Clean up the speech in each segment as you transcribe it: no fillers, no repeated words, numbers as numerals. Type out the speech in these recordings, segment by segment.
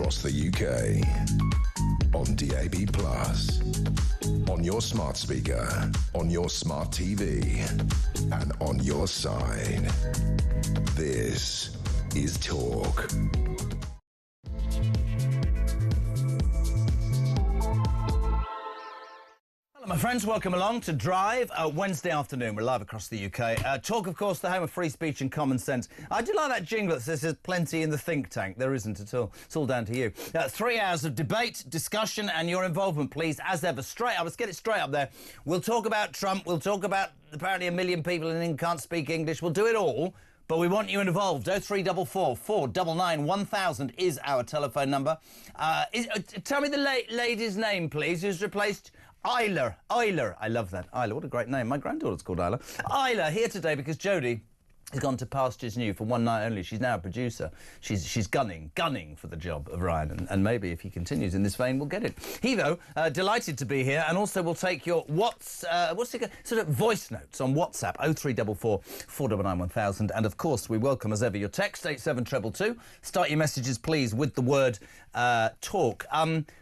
across the UK. On DAB+, on your smart speaker, on your smart TV, and on your side. This is Talk. Hello, my friends. Welcome along to Drive. Wednesday afternoon. We're live across the UK. Talk, of course, the home of free speech and common sense. I do like that jingle that says there's plenty in the think tank. There isn't at all. It's all down to you. 3 hours of debate, discussion, and your involvement, please, as ever. Straight up. Let's get it straight up there. We'll talk about Trump. We'll talk about apparently 1 million people in England can't speak English. We'll do it all. But we want you involved. 0344 499 1000 is our telephone number. Tell me the lady's name, please, who's replaced Isla. I love that. Isla, what a great name. My granddaughter's called Isla. Isla here today because Jodie has gone to pastures new for one night only. She's now a producer. She's gunning for the job of Ryan, and maybe if he continues in this vein, we'll get it. He, though, delighted to be here, and also we'll take your sort of voice notes on WhatsApp, 0344 499 1000, and of course we welcome as ever your text, 87222. Start your messages, please, with the word talk.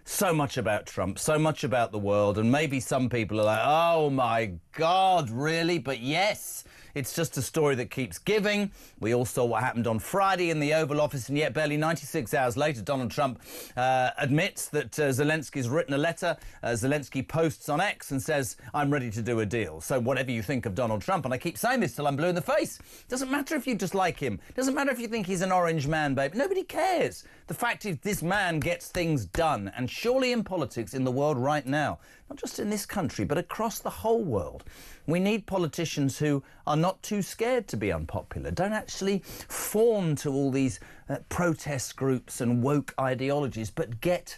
So much about Trump, so much about the world, and maybe some people are like, oh my God, really? But yes, it's just a story that keeps giving. We all saw what happened on Friday in the Oval Office, and yet barely 96 hours later, Donald Trump admits that Zelensky's written a letter. Zelensky posts on X and says, I'm ready to do a deal. So whatever you think of Donald Trump, and I keep saying this till I'm blue in the face, doesn't matter if you dislike him, doesn't matter if you think he's an orange man, babe, nobody cares. The fact is this man gets things done, and surely in politics in the world right now, not just in this country, but across the whole world, we need politicians who are not too scared to be unpopular, don't actually fawn to all these protest groups and woke ideologies, but get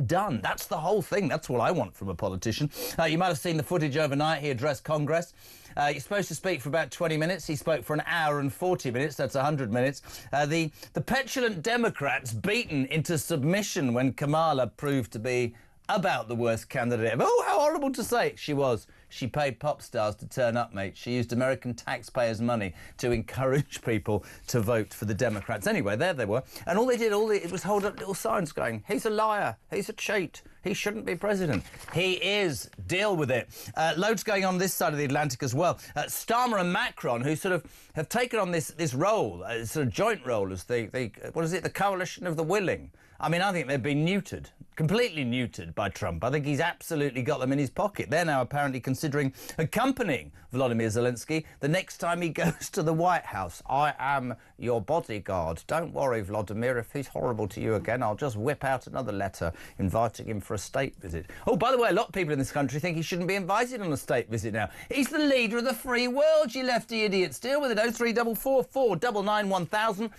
done. That's the whole thing. That's what I want from a politician. You might have seen the footage overnight. He addressed Congress. You're supposed to speak for about 20 minutes. He spoke for an hour and 40 minutes. That's 100 minutes. The petulant Democrats beaten into submission when Kamala proved to be about the worst candidate ever. Oh, how horrible to say. She was. She paid pop stars to turn up, mate. She used American taxpayers' money to encourage people to vote for the Democrats. Anyway, there they were. And all they did, it was hold up little signs going, he's a liar, he's a cheat, he shouldn't be president. He is. Deal with it. Loads going on this side of the Atlantic as well. Starmer and Macron, who sort of have taken on this role, sort of joint role as the coalition of the willing. I mean, I think they've been neutered, completely neutered by Trump. I think he's absolutely got them in his pocket. They're now apparently considering accompanying Volodymyr Zelensky the next time he goes to the White House. I am your bodyguard. Don't worry, Volodymyr, if he's horrible to you again, I'll just whip out another letter inviting him for a state visit. Oh, by the way, a lot of people in this country think he shouldn't be invited on a state visit now. He's the leader of the free world, you lefty idiots. Deal with it. 0344 499 1000.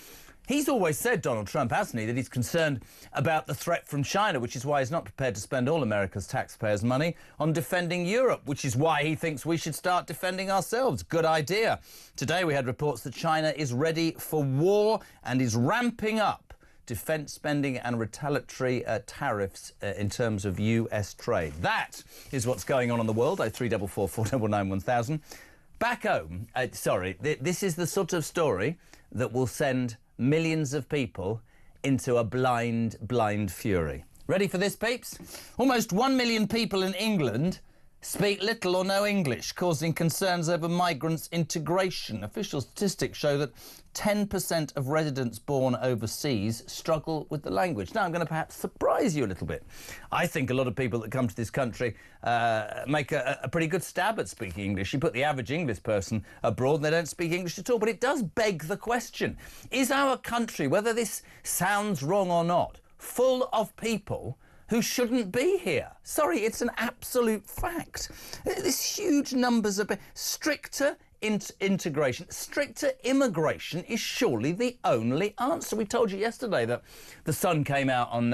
He's always said, Donald Trump, hasn't he, that he's concerned about the threat from China, which is why he's not prepared to spend all America's taxpayers' money on defending Europe, which is why he thinks we should start defending ourselves. Good idea. Today we had reports that China is ready for war and is ramping up defence spending and retaliatory tariffs in terms of US trade. That is what's going on in the world. 0344 499 1000. Back home, this is the sort of story that will send millions of people into a blind fury. Ready for this, peeps? Almost 1 million people in England speak little or no English, causing concerns over migrants' integration. Official statistics show that 10% of residents born overseas struggle with the language. Now, I'm going to perhaps surprise you a little bit. I think a lot of people that come to this country make a pretty good stab at speaking English. You put the average English person abroad and they don't speak English at all. But it does beg the question, is our country, whether this sounds wrong or not, full of people who shouldn't be here? Sorry, it's an absolute fact. This huge numbers of stricter integration, stricter immigration is surely the only answer. We told you yesterday that the Sun came out on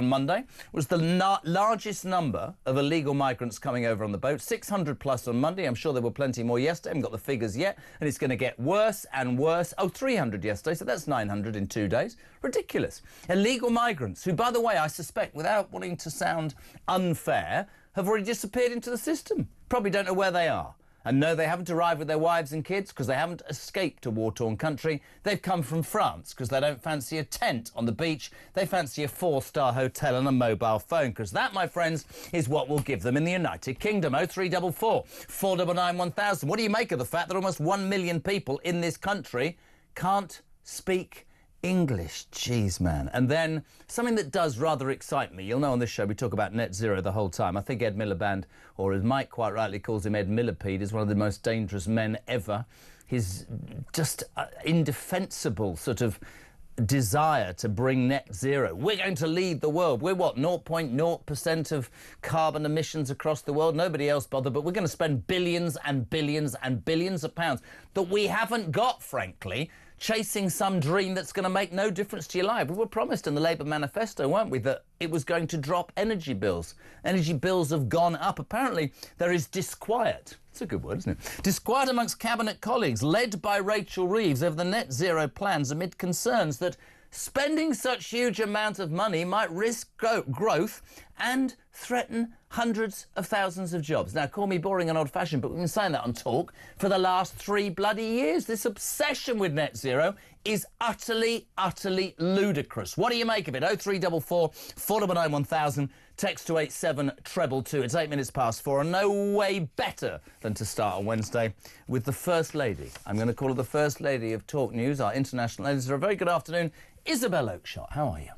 Monday. It was the largest number of illegal migrants coming over on the boat, 600 plus on Monday. I'm sure there were plenty more yesterday. I haven't got the figures yet, and it's going to get worse and worse. Oh, 300 yesterday, so that's 900 in 2 days. Ridiculous. Illegal migrants, who, by the way, I suspect, without wanting to sound unfair, have already disappeared into the system. Probably don't know where they are. And no, they haven't arrived with their wives and kids because they haven't escaped a war-torn country. They've come from France because they don't fancy a tent on the beach. They fancy a 4-star hotel and a mobile phone, because that, my friends, is what we'll give them in the United Kingdom. 0344 499 1000. What do you make of the fact that almost 1 million people in this country can't speak English? Jeez, man. And then something that does rather excite me. You'll know on this show we talk about net zero the whole time. I think Ed Miliband, or as Mike quite rightly calls him, Ed Millipede, is one of the most dangerous men ever. His just indefensible sort of desire to bring net zero. We're going to lead the world. We're what, 0.0% of carbon emissions across the world? Nobody else bothered, but we're going to spend billions and billions and billions of pounds that we haven't got, frankly, chasing some dream that's going to make no difference to your life. We were promised in the Labour manifesto, weren't we, that it was going to drop energy bills. Energy bills have gone up. Apparently, there is disquiet. It's a good word, isn't it? Disquiet amongst cabinet colleagues, led by Rachel Reeves, over the net zero plans amid concerns that spending such huge amount of money might risk growth and threaten hundreds of thousands of jobs. Now, call me boring and old-fashioned, but we've been saying that on Talk for the last 3 bloody years. This obsession with net zero is utterly, utterly ludicrous. What do you make of it? 0344 499 1000. Text to 87222. It's 8 minutes past 4, and no way better than to start on Wednesday with the First Lady. I'm going to call her the First Lady of Talk News, our international editor. A very good afternoon, Isabel Oakeshott. How are you?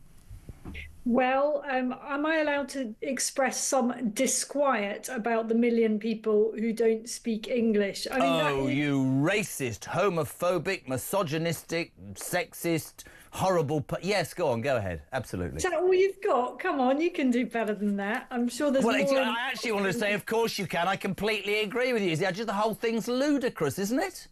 Well, am I allowed to express some disquiet about the million people who don't speak English? I mean, you racist, homophobic, misogynistic, sexist, horrible... Yes, go on, go ahead. Absolutely. Is that all you've got? Come on, you can do better than that. I'm sure there's more... I actually wanted to say, of course you can. I completely agree with you. Just the whole thing's ludicrous, isn't it?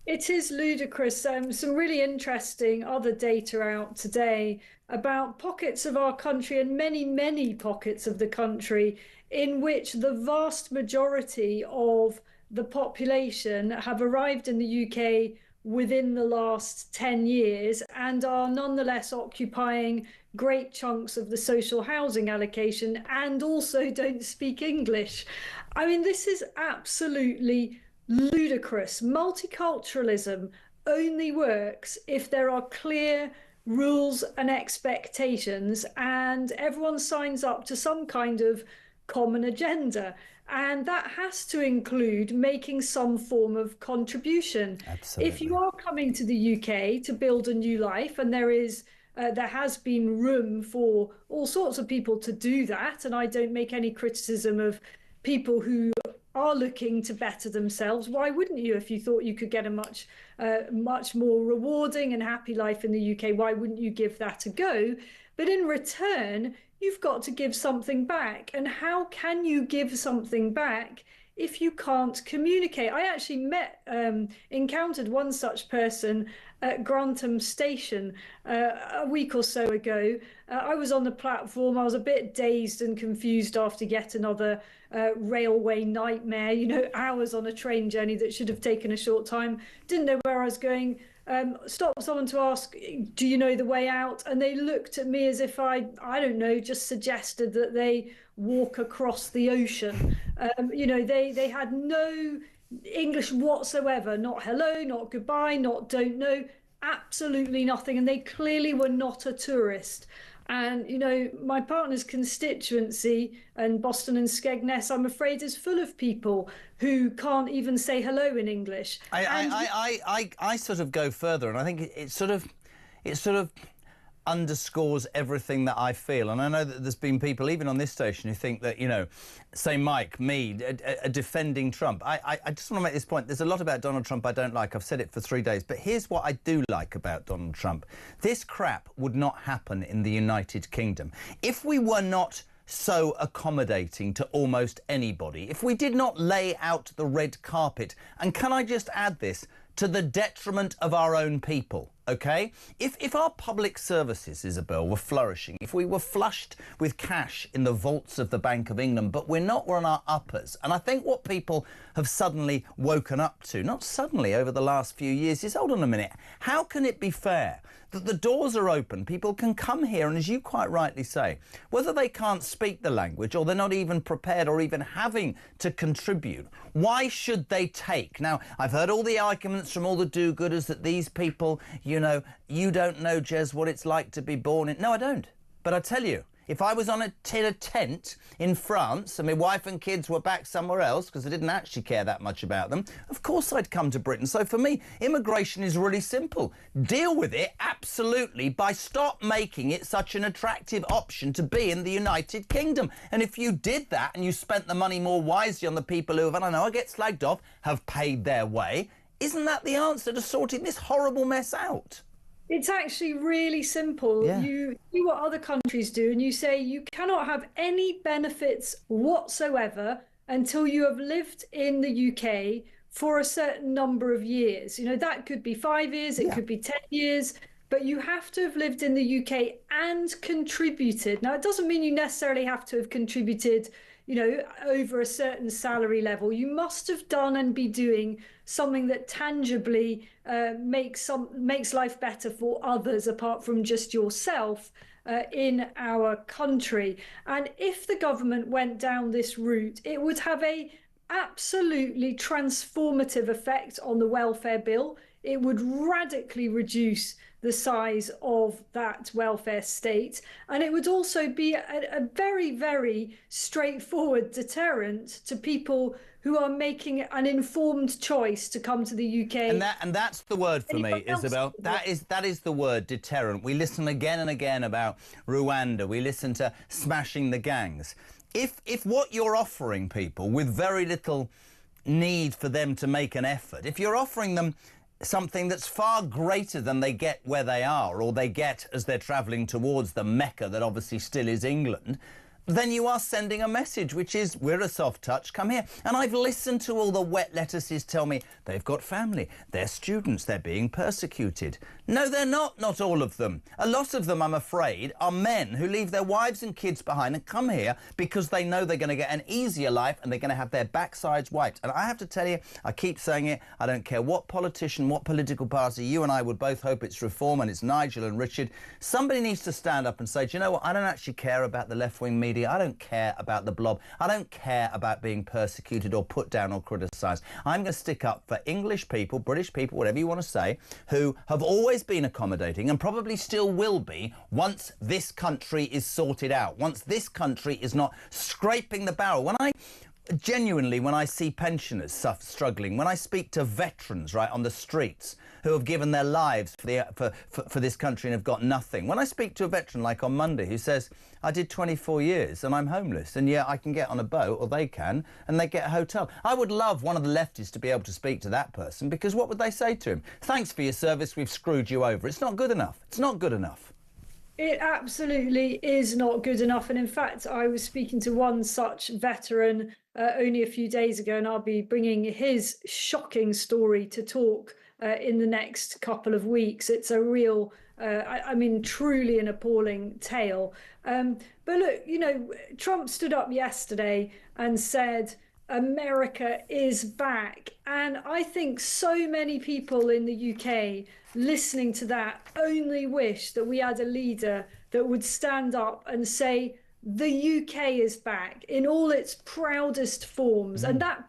It is ludicrous. Some really interesting other data out today about pockets of our country, and many, many pockets of the country, in which the vast majority of the population have arrived in the UK within the last 10 years and are nonetheless occupying great chunks of the social housing allocation and also don't speak English. I mean, this is absolutely ludicrous. Multiculturalism only works if there are clear rules and expectations and everyone signs up to some kind of common agenda. And that has to include making some form of contribution. Absolutely. If you are coming to the UK to build a new life, and there has been room for all sorts of people to do that, and I don't make any criticism of people who are looking to better themselves. Why wouldn't you? If you thought you could get a much more rewarding and happy life in the UK, why wouldn't you give that a go? But in return, you've got to give something back. And how can you give something back if you can't communicate? I actually encountered one such person at Grantham Station a week or so ago. I was on the platform. I was a bit dazed and confused after yet another railway nightmare, hours on a train journey that should have taken a short time. Didn't know where I was going. Stopped someone to ask, do you know the way out? And they looked at me as if I don't know, just suggested that they walk across the ocean. They had no English whatsoever, not hello, not goodbye, not don't know, absolutely nothing. And they clearly were not a tourist. And, my partner's constituency and Boston and Skegness, I'm afraid, is full of people who can't even say hello in English. I sort of go further, and I think it sort of underscores everything that I feel. And I know that there's been people, even on this station, who think that, say Mike, me, defending Trump. I just want to make this point. There's a lot about Donald Trump I don't like. I've said it for 3 days. But here's what I do like about Donald Trump. This crap would not happen in the United Kingdom if we were not so accommodating to almost anybody, if we did not lay out the red carpet. And can I just add this? To the detriment of our own people. OK? If our public services, Isabel, were flourishing, if we were flushed with cash in the vaults of the Bank of England, but we're not, we're on our uppers. And I think what people have suddenly woken up to, not suddenly over the last few years, is, hold on a minute, how can it be fair that the doors are open, people can come here, and as you quite rightly say, whether they can't speak the language or they're not even prepared or even having to contribute, why should they take? Now, I've heard all the arguments from all the do-gooders that these people, you know, you don't know, Jez, what it's like to be born in... No, I don't. But I tell you, if I was on a tent in France and my wife and kids were back somewhere else because I didn't actually care that much about them, of course I'd come to Britain. So for me, immigration is really simple. Deal with it, absolutely, by stop making it such an attractive option to be in the United Kingdom. And if you did that and you spent the money more wisely on the people who have, I don't know, I get slagged off, have paid their way, isn't that the answer to sorting this horrible mess out? It's actually really simple. Yeah. You do what other countries do, and you say you cannot have any benefits whatsoever until you have lived in the UK for a certain number of years. You know, that could be 5 years, it could be 10 years, but you have to have lived in the UK and contributed. Now, it doesn't mean you necessarily have to have contributed, you know, over a certain salary level. You must have done and be doing something that tangibly makes life better for others apart from just yourself in our country. And if the government went down this route, it would have a absolutely transformative effect on the welfare bill. It would radically reduce the size of that welfare state, and it would also be a very, very straightforward deterrent to people who are making an informed choice to come to the UK. And that's the word for me, Isabel. That is the word, deterrent. We listen again and again about Rwanda. We listen to smashing the gangs. If what you're offering people with very little need for them to make an effort, if you're offering them something that's far greater than they get where they are, or they get as they're travelling towards the Mecca that obviously still is England, then you are sending a message, which is, we're a soft touch, come here. And I've listened to all the wet lettuces tell me they've got family, they're students, they're being persecuted. No, they're not all of them. A lot of them, I'm afraid, are men who leave their wives and kids behind and come here because they know they're going to get an easier life and they're going to have their backsides wiped. And I have to tell you, I keep saying it, I don't care what politician, what political party, you and I would both hope it's reform and it's Nigel and Richard. Somebody needs to stand up and say, do you know what, I don't actually care about the left-wing media. I don't care about the blob. I don't care about being persecuted or put down or criticised. I'm going to stick up for English people, British people, whatever you want to say, who have always been accommodating and probably still will be once this country is sorted out, once this country is not scraping the barrel. When I see pensioners struggling, when I speak to veterans right on the streets who have given their lives for this country and have got nothing, when I speak to a veteran like on Monday who says, I did 24 years and I'm homeless, and yeah, I can get on a boat, or they can, and they get a hotel. I would love one of the lefties to be able to speak to that person, because what would they say to him? Thanks for your service, we've screwed you over. It's not good enough. It's not good enough. It absolutely is not good enough. And in fact, I was speaking to one such veteran only a few days ago, and I'll be bringing his shocking story to talk in the next couple of weeks. It's a real, I mean, truly an appalling tale. But look, you know, Trump stood up yesterday and said, America is back. And I think so many people in the UK listening to that only wish that we had a leader that would stand up and say, the UK is back in all its proudest forms. And that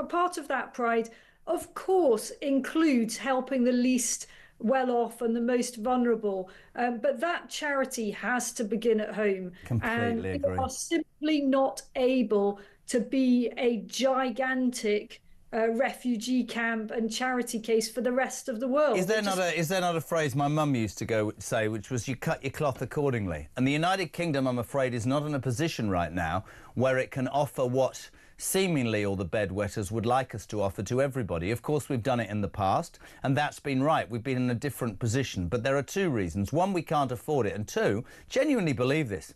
part of that pride, of course, includes helping the least well off and the most vulnerable. But that charity has to begin at home. Completely and agree. we are simply not able to be a gigantic refugee camp and charity case for the rest of the world. Is there not a phrase my mum used to say, which was, you cut your cloth accordingly? And the United Kingdom, I'm afraid, is not in a position right now where it can offer what seemingly all the bedwetters would like us to offer to everybody. Of course, we've done it in the past, and that's been right. We've been in a different position. But there are two reasons. One, we can't afford it. And two, genuinely believe this.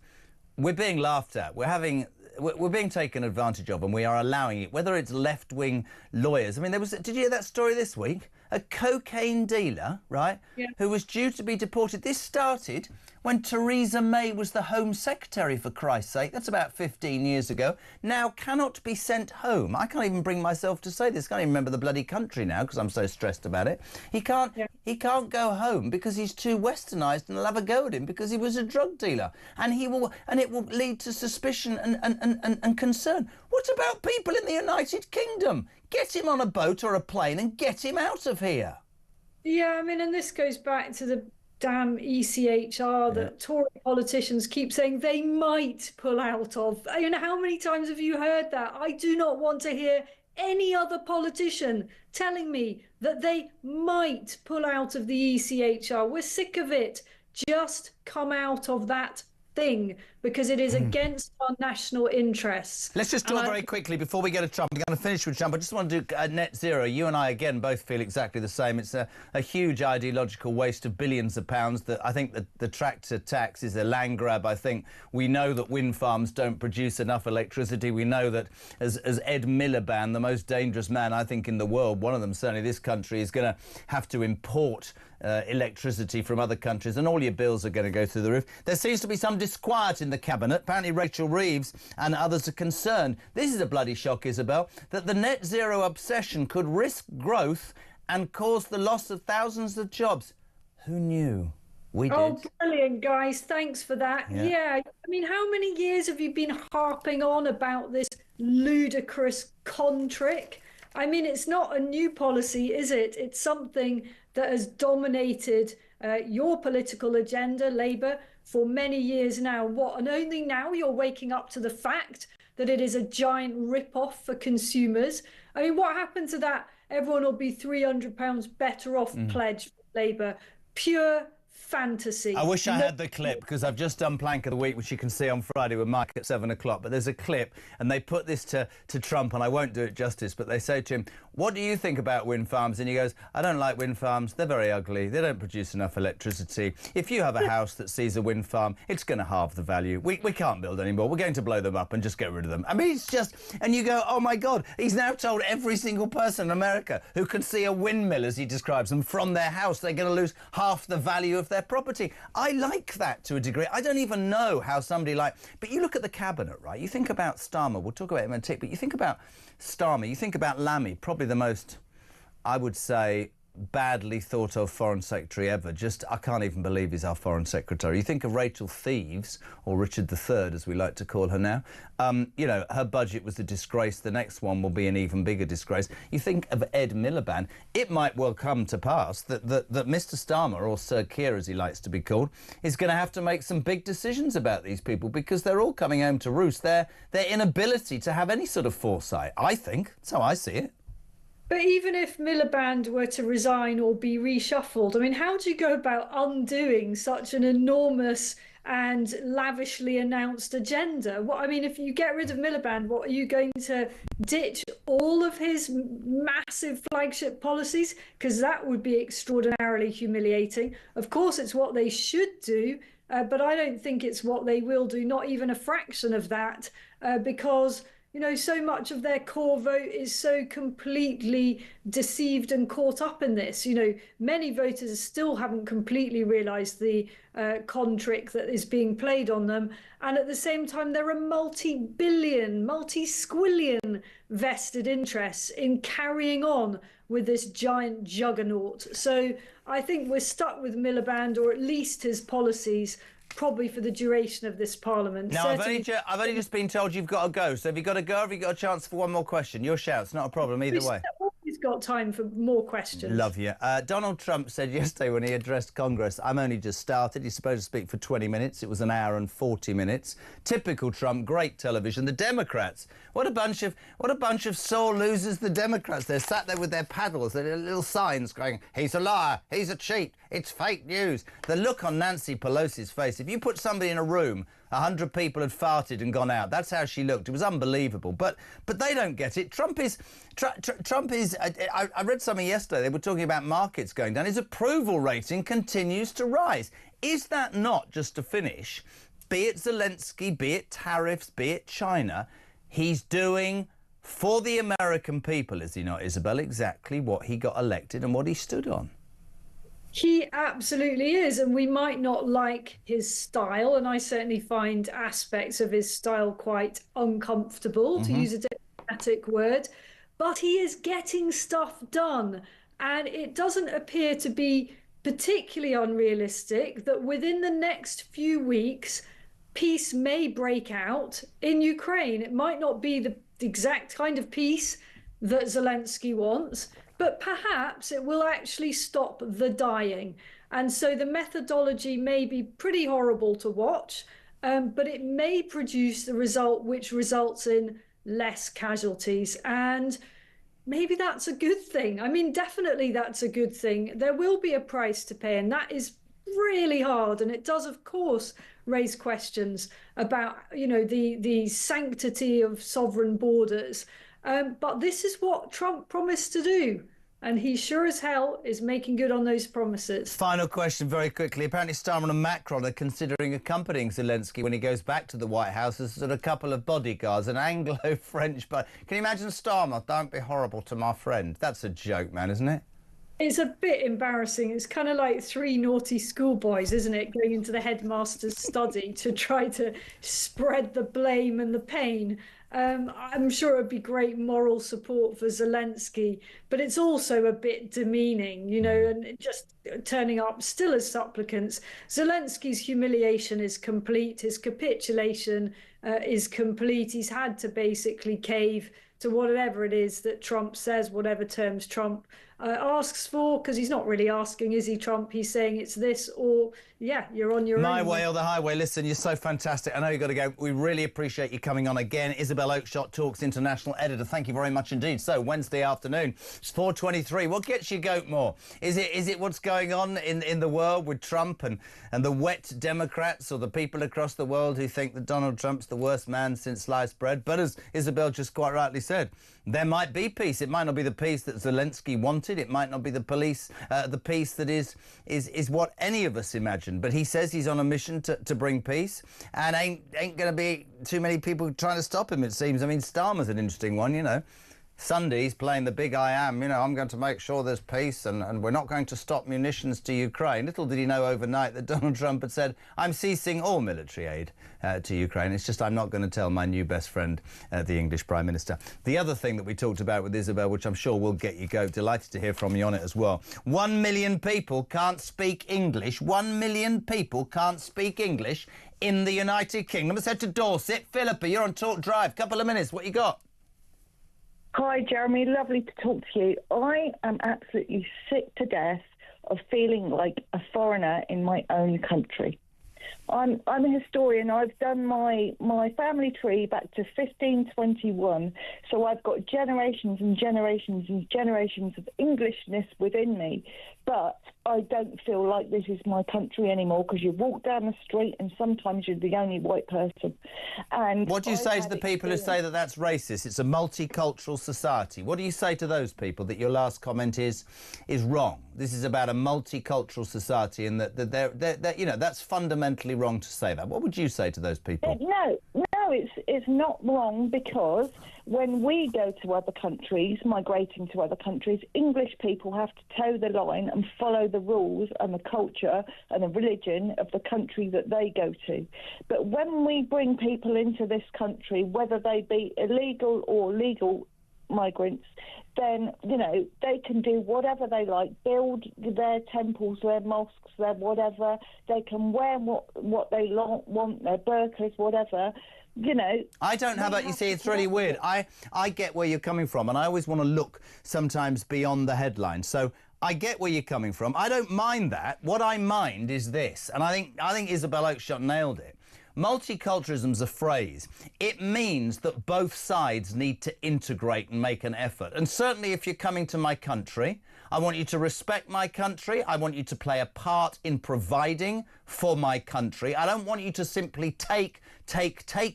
We're being laughed at. We're being taken advantage of, and we are allowing it, whether it's left-wing lawyers. I mean, did you hear that story this week a cocaine dealer, right, who was due to be deported. This started when Theresa May was the Home Secretary, for Christ's sake. That's about 15 years ago. Now cannot be sent home. I can't even bring myself to say this. I can't even remember the bloody country now because I'm so stressed about it. He can't go home because he's too westernised, and they'll have a go at him because he was a drug dealer. And it will lead to suspicion and concern. What about people in the United Kingdom? Get him on a boat or a plane and get him out of here. Yeah, I mean, and this goes back to the damn ECHR that Tory politicians keep saying they might pull out of. You know, how many times have you heard that? I do not want to hear any other politician telling me that they might pull out of the ECHR. We're sick of it. Just come out of that thing, because it is against our national interests. Let's just talk very quickly before we get to Trump. We're going to finish with Trump. I just want to do net zero. You and I, again, both feel exactly the same. It's a huge ideological waste of billions of pounds. That I think the tractor tax is a land grab. I think we know that wind farms don't produce enough electricity. We know that, as Ed Miliband, the most dangerous man, I think, in the world, one of them, certainly this country, is going to have to import electricity from other countries, and all your bills are going to go through the roof. There seems to be some disquiet in the cabinet. Apparently Rachel Reeves and others are concerned. This is a bloody shock, Isabel, that the net zero obsession could risk growth and cause the loss of thousands of jobs. Who knew? We did. Oh, brilliant, guys. Thanks for that. Yeah. I mean, how many years have you been harping on about this ludicrous con trick? I mean, it's not a new policy, is it? It's something that has dominated your political agenda, Labour, for many years now. And only now you're waking up to the fact that it is a giant rip-off for consumers. I mean, what happened to that everyone will be £300 better off pledge for Labour? Pure fantasy. I wish I had the clip, because I've just done Plank of the Week, which you can see on Friday with Mike at 7 o'clock. But there's a clip, and they put this to Trump, and I won't do it justice, but they say to him, what do you think about wind farms? And he goes, I don't like wind farms. They're very ugly. They don't produce enough electricity. If you have a house that sees a wind farm, it's going to halve the value. We can't build anymore. We're going to blow them up and just get rid of them. I mean, it's just... And you go, oh, my God, he's now told every single person in America who can see a windmill, as he describes them, from their house, they're going to lose half the value of their property. I like that to a degree. I don't even know how somebody like... But you look at the cabinet, right? You think about Starmer. We'll talk about him in a tick, but you think about Starmer, you think about Lammy, probably the most, I would say, badly thought of foreign secretary ever. Just, I can't even believe he's our foreign secretary. You think of Rachel Thieves, or Richard III, as we like to call her now. You know, her budget was a disgrace. The next one will be an even bigger disgrace. You think of Ed Miliband. It might well come to pass that Mr. Starmer, or Sir Keir, as he likes to be called, is going to have to make some big decisions about these people, because they're all coming home to roost. Their inability to have any sort of foresight, I think. That's how I see it. But even if Miliband were to resign or be reshuffled, I mean, how do you go about undoing such an enormous and lavishly announced agenda? What, I mean, if you get rid of Miliband, what, are you going to ditch all of his massive flagship policies? Because that would be extraordinarily humiliating. Of course, it's what they should do, but I don't think it's what they will do, not even a fraction of that, because... You know, so much of their core vote is so completely deceived and caught up in this. You know, many voters still haven't completely realised the con trick that is being played on them. And at the same time, there are multi-billion, multi-squillion vested interests in carrying on with this giant juggernaut. So I think we're stuck with Miliband, or at least his policies, probably for the duration of this parliament. Now, I've only just been told you've got to go. So have you got to go, or have you got a chance for one more question? Your shout's not a problem either way. We've got time for more questions. Love you. Donald Trump said yesterday when he addressed Congress, I'm only just started. He's supposed to speak for 20 minutes. It was an hour and 40 minutes. Typical Trump, great television. The Democrats, what a bunch of sore losers, the Democrats. They're sat there with their paddles, their little signs going, he's a liar, he's a cheat, it's fake news. The look on Nancy Pelosi's face, if you put somebody in a room, 100 people had farted and gone out. That's how she looked. It was unbelievable. But they don't get it. Trump is. I read something yesterday. They were talking about markets going down. His approval rating continues to rise. Is that not, just to finish, be it Zelensky, be it tariffs, be it China, he's doing for the American people, is he not, Isabel, exactly what he got elected and what he stood on? He absolutely is, and we might not like his style, and I certainly find aspects of his style quite uncomfortable, to use a diplomatic word, but he is getting stuff done, and it doesn't appear to be particularly unrealistic that within the next few weeks, peace may break out in Ukraine. It might not be the exact kind of peace that Zelensky wants, but perhaps it will actually stop the dying. And so the methodology may be pretty horrible to watch, but it may produce the result which results in less casualties. And maybe that's a good thing. I mean, definitely that's a good thing. There will be a price to pay, and that is really hard. And it does, of course, raise questions about, the sanctity of sovereign borders. But this is what Trump promised to do. And he sure as hell is making good on those promises. Final question very quickly. Apparently Starmer and Macron are considering accompanying Zelensky when he goes back to the White House as a couple of bodyguards, an Anglo-French... Can you imagine Starmer? Don't be horrible to my friend. That's a joke, man, isn't it? It's a bit embarrassing. It's kind of like three naughty schoolboys, isn't it, going into the headmaster's study to try to spread the blame and the pain. I'm sure it would be great moral support for Zelensky, but it's also a bit demeaning, and just turning up still as supplicants. Zelensky's humiliation is complete. His capitulation is complete. He's had to basically cave to whatever it is that Trump says, whatever terms Trump asks for, because he's not really asking, is he, Trump? He's saying it's this or, yeah, you're on your own. My way or the highway. Listen, you're so fantastic. I know you've got to go. We really appreciate you coming on again. Isabel Oakeshott, Talks International Editor. Thank you very much indeed. So, Wednesday afternoon, it's 4:23. What gets you goat more? Is it what's going on in the world with Trump and the wet Democrats, or the people across the world who think that Donald Trump's the worst man since sliced bread? But as Isabel just quite rightly said, there might be peace. It might not be the peace that Zelensky wanted. It might not be the peace that is what any of us imagined. But he says he's on a mission to bring peace, and ain't going to be too many people trying to stop him, it seems. I mean, Starmer's an interesting one, Sunday's playing the big I am, I'm going to make sure there's peace and we're not going to stop munitions to Ukraine. Little did he know overnight that Donald Trump had said, I'm ceasing all military aid to Ukraine. It's just I'm not going to tell my new best friend, the English Prime Minister. The other thing that we talked about with Isabel, which I'm sure will get you go, delighted to hear from you on it as well. 1 million people can't speak English. 1 million people can't speak English in the United Kingdom. Let's head to Dorset. Philippa, you're on Talk Drive. Couple of minutes. What you got? Hi, Jeremy. Lovely to talk to you. I am absolutely sick to death of feeling like a foreigner in my own country. I'm a historian. I've done my family tree back to 1521, so I've got generations and generations and generations of Englishness within me. But I don't feel like this is my country anymore, because you walk down the street and sometimes you're the only white person. And what do you say to the people who say that that's racist? It's a multicultural society. What do you say to those people that your last comment is wrong? This is about a multicultural society, and that they're that's fundamentally wrong to say that. What would you say to those people? No, it's not wrong, because when we go to other countries, migrating to other countries, English people have to toe the line and follow the rules and the culture and the religion of the country that they go to. But when we bring people into this country, whether they be illegal or legal migrants, then, they can do whatever they like, build their temples, their mosques, their whatever. They can wear what they want, their burqas, whatever. I don't have that. You see, it's really weird. I get where you're coming from, and I always want to look sometimes beyond the headlines. So I get where you're coming from. I don't mind that. What I mind is this, and I think Isabel Oakeshott nailed it. Multiculturalism's a phrase. It means that both sides need to integrate and make an effort. And certainly if you're coming to my country, I want you to respect my country. I want you to play a part in providing for my country. I don't want you to simply take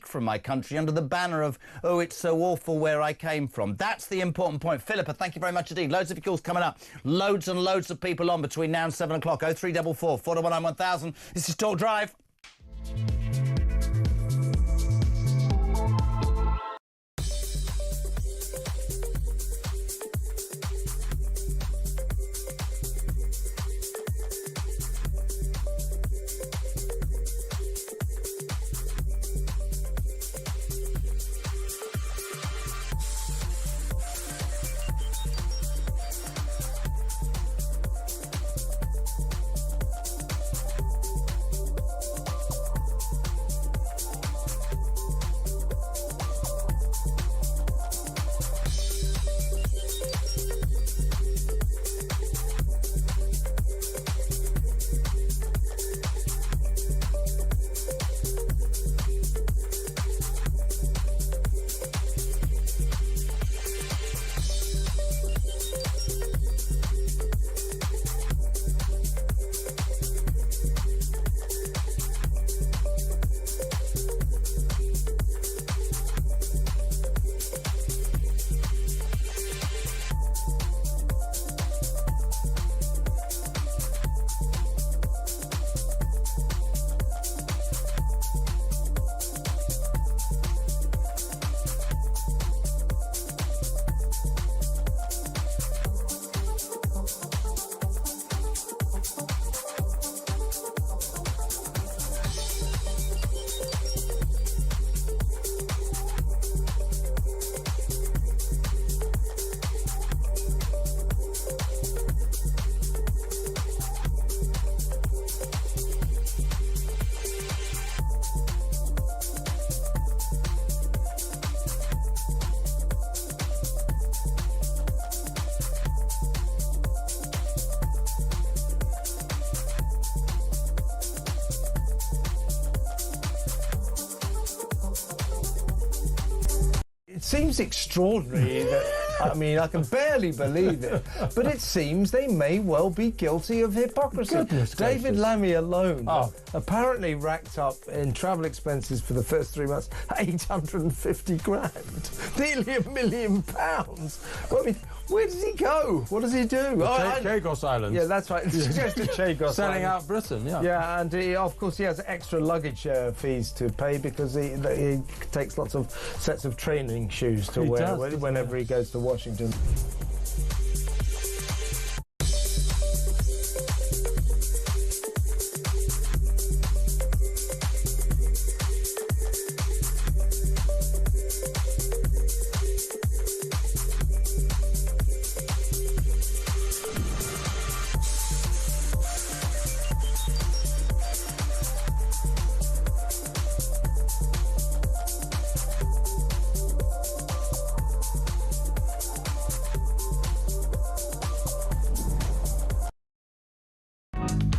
from my country under the banner of, oh, it's so awful where I came from. That's the important point. Philippa, thank you very much indeed. Loads of your calls coming up. Loads and loads of people on between now and 7 o'clock. 0344 419 1000. This is Talk Drive. seems extraordinary that, I mean, I can barely believe it, but it seems they may well be guilty of hypocrisy. Goodness David gracious. Lammy alone Oh. apparently racked up in travel expenses for the first 3 months 850 grand, nearly £1 million. Well, I mean, where does he go? What does he do? Chagos Islands. Yeah, that's right. It's just a Chagos Selling Island. out Britain, yeah. Yeah, and of course he has extra luggage fees to pay because he takes lots of sets of training shoes to He wear does, doesn't whenever he goes to Washington.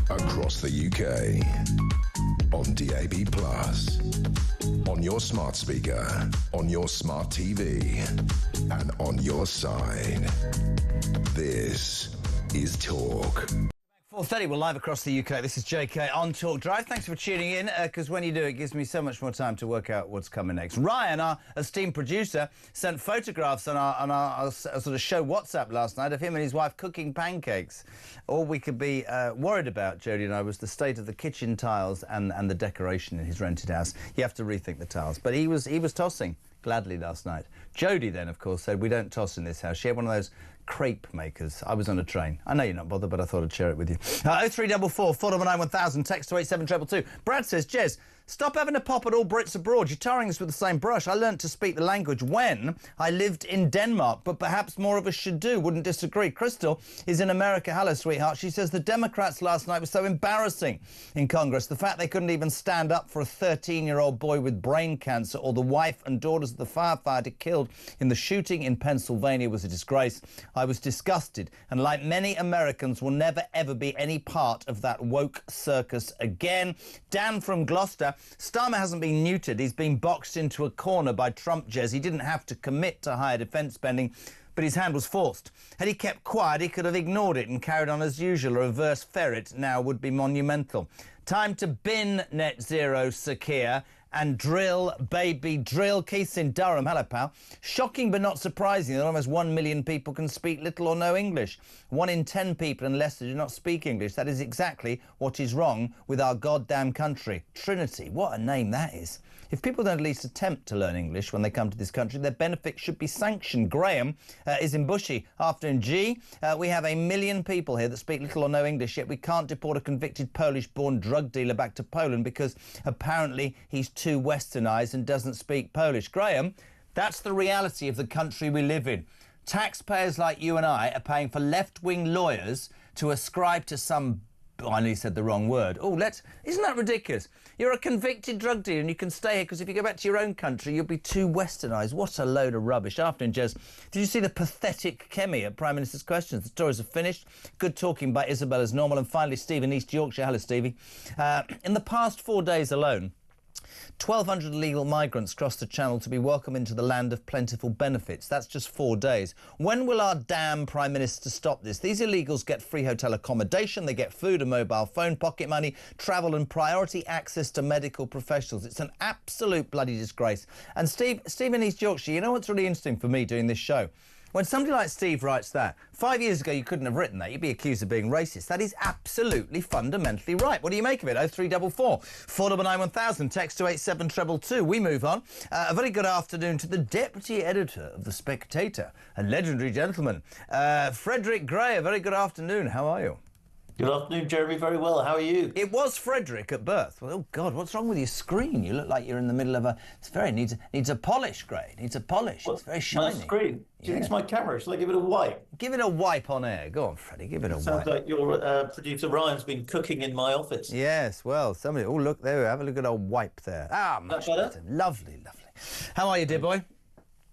Across the UK, on DAB+, on your smart speaker, on your smart TV, and on your side. This is Talk. 4:30, we're live across the UK. This is JK on Talk Drive. Thanks for tuning in, because when you do, it gives me so much more time to work out what's coming next. Ryan, our esteemed producer, sent photographs on our sort of show WhatsApp last night of him and his wife cooking pancakes. All we could be worried about, Jodie and I, was the state of the kitchen tiles and the decoration in his rented house. You have to rethink the tiles. But he was tossing gladly last night. Jodie then, of course, said we don't toss in this house. She had one of those crepe makers. I was on a train. I know you're not bothered, but I thought I'd share it with you. 0344 499 1000, text to 87222. Brad says, Jez, stop having a pop at all Brits abroad. You're tarring us with the same brush. I learnt to speak the language when I lived in Denmark, but perhaps more of us should do. Wouldn't disagree. Crystal is in America. Hello, sweetheart. She says the Democrats last night were so embarrassing in Congress. The fact they couldn't even stand up for a 13-year-old boy with brain cancer or the wife and daughters of the firefighter killed in the shooting in Pennsylvania was a disgrace. I was disgusted, and like many Americans, will never ever be any part of that woke circus again. Dan from Gloucester. Starmer hasn't been neutered. He's been boxed into a corner by Trump, Jez. He didn't have to commit to higher defence spending, but his hand was forced. Had he kept quiet, he could have ignored it and carried on as usual. A reverse ferret now would be monumental. Time to bin net zero, Sakir, and drill, baby, drill. Keith's in Durham. Hello, pal. Shocking but not surprising that almost 1 million people can speak little or no English. 1 in 10 people in Leicester do not speak English. That is exactly what is wrong with our goddamn country. Trinity, what a name that is. If people don't at least attempt to learn English when they come to this country, their benefits should be sanctioned. Graham is in Bushy. Afternoon, G. We have 1 million people here that speak little or no English, yet we can't deport a convicted Polish-born drug dealer back to Poland because apparently he's too westernised and doesn't speak Polish. Graham, that's the reality of the country we live in. Taxpayers like you and I are paying for left-wing lawyers to ascribe to some... Oh, I nearly said the wrong word. Oh, isn't that ridiculous? You're a convicted drug dealer and you can stay here because if you go back to your own country, you'll be too westernised. What a load of rubbish. Afternoon, Jez. Did you see the pathetic Kemi at Prime Minister's Questions? The stories are finished. Good talking by Isabel as normal. And finally, Steve in East Yorkshire. Hello, Stevie. In the past 4 days alone, 1,200 illegal migrants crossed the Channel to be welcomed into the land of plentiful benefits. That's just 4 days. When will our damn Prime Minister stop this? These illegals get free hotel accommodation, they get food and mobile phone, pocket money, travel and priority access to medical professionals. It's an absolute bloody disgrace. And Steve in East Yorkshire, you know what's really interesting for me doing this show? When somebody like Steve writes that, 5 years ago you couldn't have written that. You'd be accused of being racist. That is absolutely fundamentally right. What do you make of it? 0344 499 1000, text to 87222. We move on. A very good afternoon to the deputy editor of The Spectator, a legendary gentleman. Freddy Gray, a very good afternoon. How are you? Good afternoon, Jeremy. Very well. How are you? It was Frederick at birth. Well, oh, God, what's wrong with your screen? You look like you're in the middle of a... needs a polish, Gray. Needs a polish. Well, it's very shiny. My screen. Yeah. It's my camera. Shall I give it a wipe? Give it a wipe on air. Go on, Freddie. Give it a wipe. Sounds like your producer Ryan's been cooking in my office. Yes, well, somebody... Oh, look, there we have a look at a wipe there. Ah, much better. Lovely, lovely. How are you, dear boy?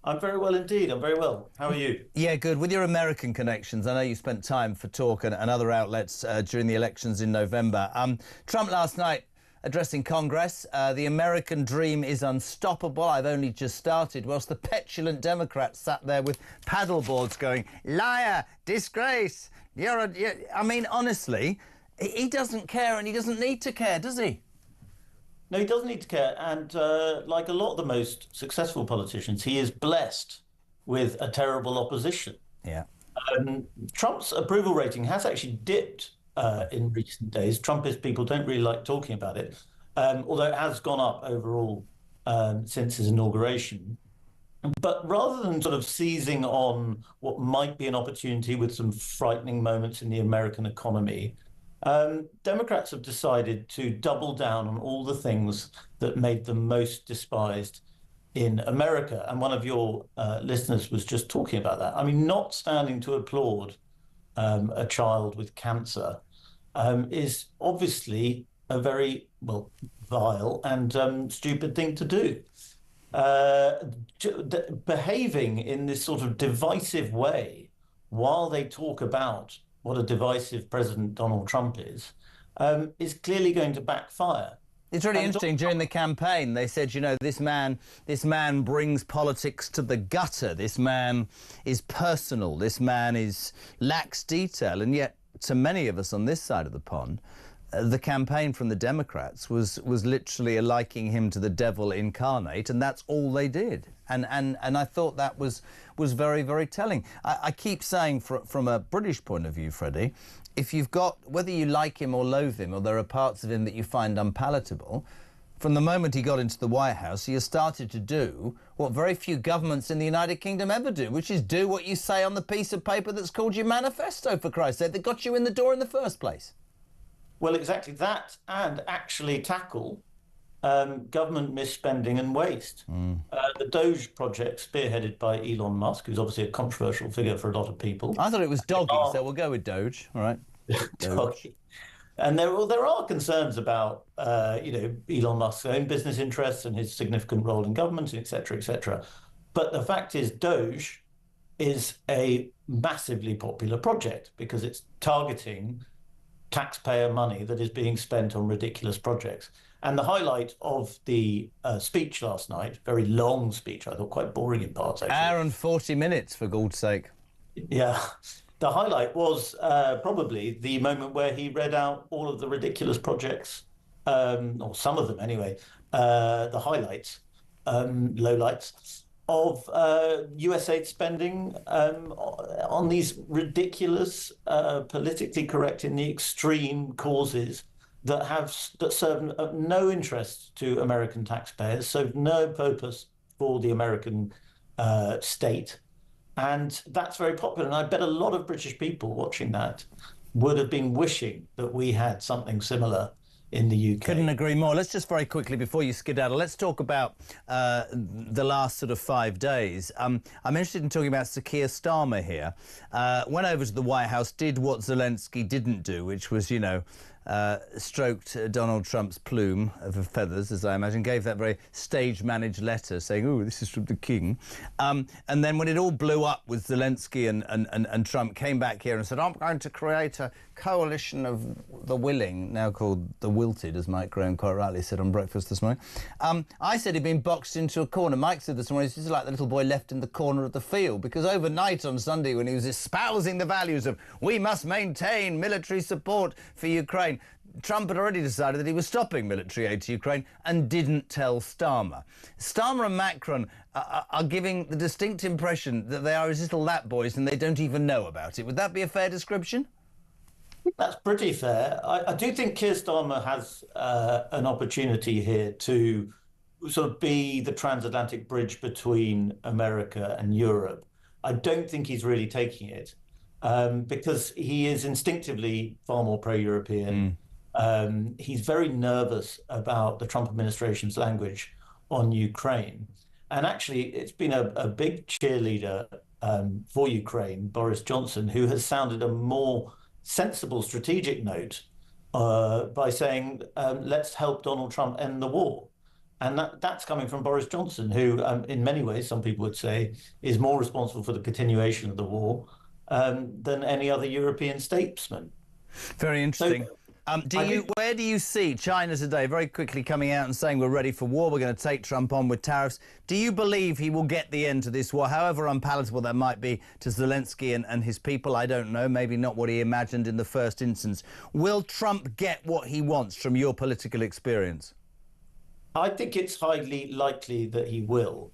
I'm very well indeed. I'm very well. How are you? Yeah, good. With your American connections, I know you spent time for Talk and other outlets during the elections in November. Trump last night addressing Congress. The American dream is unstoppable. I've only just started. Whilst the petulant Democrats sat there with paddleboards going, liar, disgrace. I mean, honestly, he doesn't care and he doesn't need to care, does he? No, he doesn't need to care. And like a lot of the most successful politicians, he is blessed with a terrible opposition. Yeah. Trump's approval rating has actually dipped in recent days. Trumpist people don't really like talking about it, although it has gone up overall since his inauguration. But rather than sort of seizing on what might be an opportunity with some frightening moments in the American economy, Democrats have decided to double down on all the things that made them most despised in America. And one of your listeners was just talking about that. I mean, not standing to applaud a child with cancer is obviously a very, well, vile and stupid thing to do. Behaving in this sort of divisive way while they talk about what a divisive President Donald Trump is clearly going to backfire. It's really interesting. During the campaign, they said, you know, this man brings politics to the gutter. This man is personal. This man lacks detail. And yet, to many of us on this side of the pond, the campaign from the Democrats was literally liking him to the devil incarnate, and that's all they did. And I thought that was very, very telling. I keep saying from a British point of view, Freddie, if you've got, whether you like him or loathe him, or there are parts of him that you find unpalatable, from the moment he got into the White House, he has started to do what very few governments in the United Kingdom ever do, which is do what you say on the piece of paper that's called your manifesto, for Christ's sake, that got you in the door in the first place. Well, exactly that, and actually tackle government misspending and waste. The Doge project, spearheaded by Elon Musk, who's obviously a controversial figure for a lot of people. I thought it was doggy, so we'll go with Doge. All right. Doggy. And there are concerns about, Elon Musk's own business interests and his significant role in government, et cetera, et cetera. But the fact is, Doge is a massively popular project because it's targeting taxpayer money that is being spent on ridiculous projects. And the highlight of the speech last night, very long speech, I thought quite boring in parts, actually. Hour and 40 minutes, for God's sake. Yeah. The highlight was probably the moment where he read out all of the ridiculous projects, or some of them anyway, the highlights, lowlights, of US aid spending on these ridiculous, politically correct in the extreme causes that serve no interest to American taxpayers, serve no purpose for the American state. And that's very popular. And I bet a lot of British people watching that would have been wishing that we had something similar in the UK. Couldn't agree more. Let's just very quickly, before you skedaddle, let's talk about the last sort of 5 days. I'm interested in talking about Sir Keir Starmer here. Went over to the White House, did what Zelensky didn't do, which was, stroked Donald Trump's plume of feathers, as I imagine, gave that very stage-managed letter saying, oh, this is from the king. And then when it all blew up with Zelensky and Trump, came back here and said, I'm going to create a coalition of the willing, now called the wilted, as Mike Graham quite rightly said on breakfast this morning. I said he'd been boxed into a corner. Mike said this morning, this is like the little boy left in the corner of the field, because overnight on Sunday, when he was espousing the values of we must maintain military support for Ukraine, Trump had already decided that he was stopping military aid to Ukraine and didn't tell Starmer. Starmer and Macron are giving the distinct impression that they are his little lap boys and they don't even know about it. Would that be a fair description? That's pretty fair. I do think Keir Starmer has an opportunity here to sort of be the transatlantic bridge between America and Europe. I don't think he's really taking it because he is instinctively far more pro-European. He's very nervous about the Trump administration's language on Ukraine. And actually, it's been a big cheerleader for Ukraine, Boris Johnson, who has sounded a more sensible strategic note by saying, let's help Donald Trump end the war. And that's coming from Boris Johnson, who in many ways, some people would say, is more responsible for the continuation of the war than any other European statesman. Very interesting. Where do you see China today very quickly coming out and saying we're ready for war, we're going to take Trump on with tariffs? Do you believe he will get the end to this war, however unpalatable that might be to Zelensky and his people? I don't know, maybe not what he imagined in the first instance. Will Trump get what he wants from your political experience? I think it's highly likely that he will.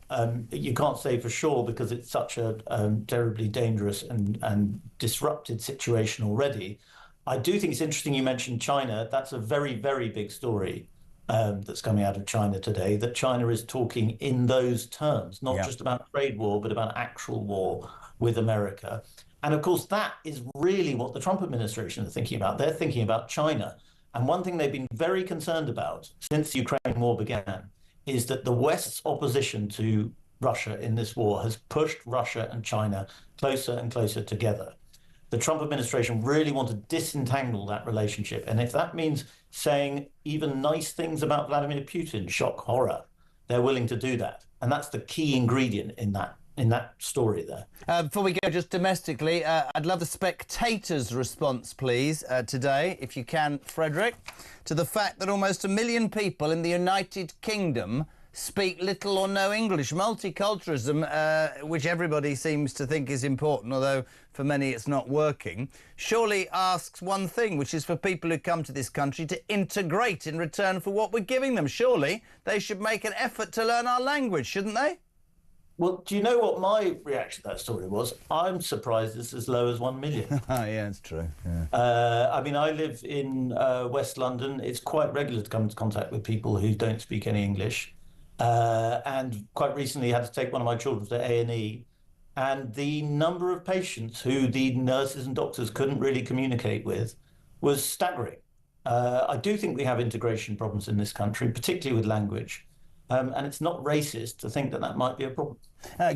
You can't say for sure because it's such a terribly dangerous and disrupted situation already. I do think it's interesting you mentioned China. That's a very, very big story that's coming out of China today, that China is talking in those terms, not just about trade war, but about actual war with America. And of course, that is really what the Trump administration are thinking about. They're thinking about China. And one thing they've been very concerned about since the Ukraine war began is that the West's opposition to Russia in this war has pushed Russia and China closer and closer together. The Trump administration really want to disentangle that relationship. And if that means saying even nice things about Vladimir Putin, shock horror, they're willing to do that. And that's the key ingredient in that story there. Before we go just domestically, I'd love the spectators' response, please, today, if you can, Frederick, to the fact that almost 1 million people in the United Kingdom speak little or no English. Multiculturalism, which everybody seems to think is important, although for many it's not working, surely asks one thing, which is for people who come to this country to integrate in return for what we're giving them. Surely they should make an effort to learn our language, shouldn't they? Well, do you know what my reaction to that story was? I'm surprised it's as low as 1 million. Yeah, it's true. Yeah. I mean, I live in West London. It's quite regular to come into contact with people who don't speak any English. And quite recently had to take one of my children to A&E. And the number of patients who the nurses and doctors couldn't really communicate with was staggering. I do think we have integration problems in this country, particularly with language. And it's not racist to think that that might be a problem.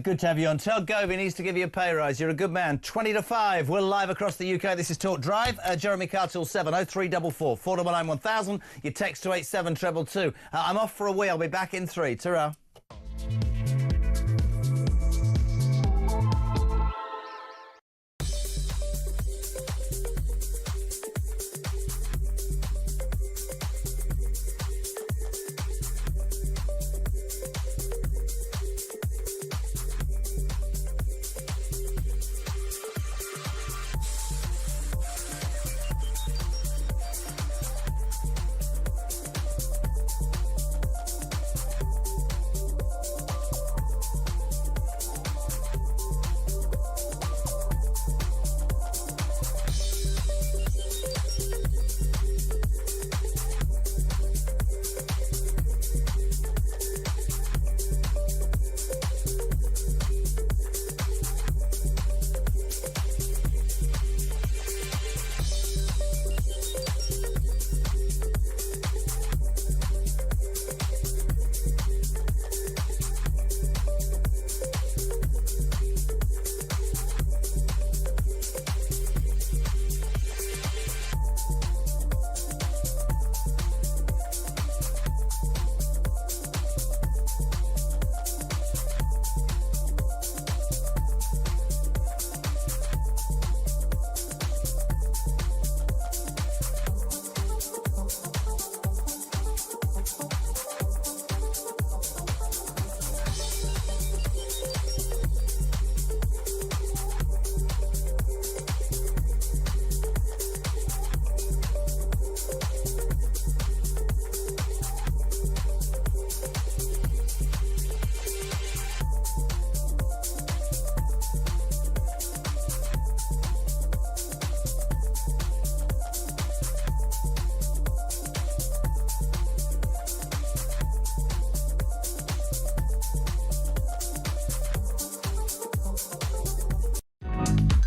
Good to have you on. Tell Gove he needs to give you a pay rise. You're a good man. 20 to 5. We're live across the UK. This is Talk Drive. Jeremy Cartell 70344 499 1000. Your text to 87222. I'm off for a wee. I'll be back in 3. Ta-ra.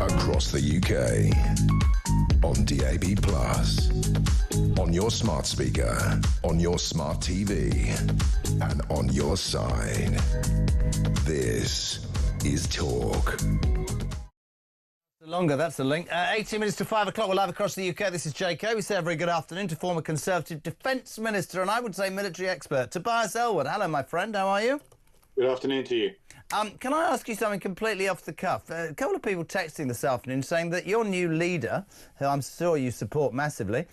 Across the UK, on DAB+, on your smart speaker, on your smart TV, and on your side. This is Talk. Longer, that's the link. 18 minutes to 5 o'clock. We're live across the UK. This is JK. We say a very good afternoon to former Conservative Defence Minister and I would say military expert, Tobias Ellwood. Hello, my friend. How are you? Good afternoon to you. Can I ask you something completely off the cuff? A couple of people texting this afternoon saying that your new leader, who I'm sure you support massively,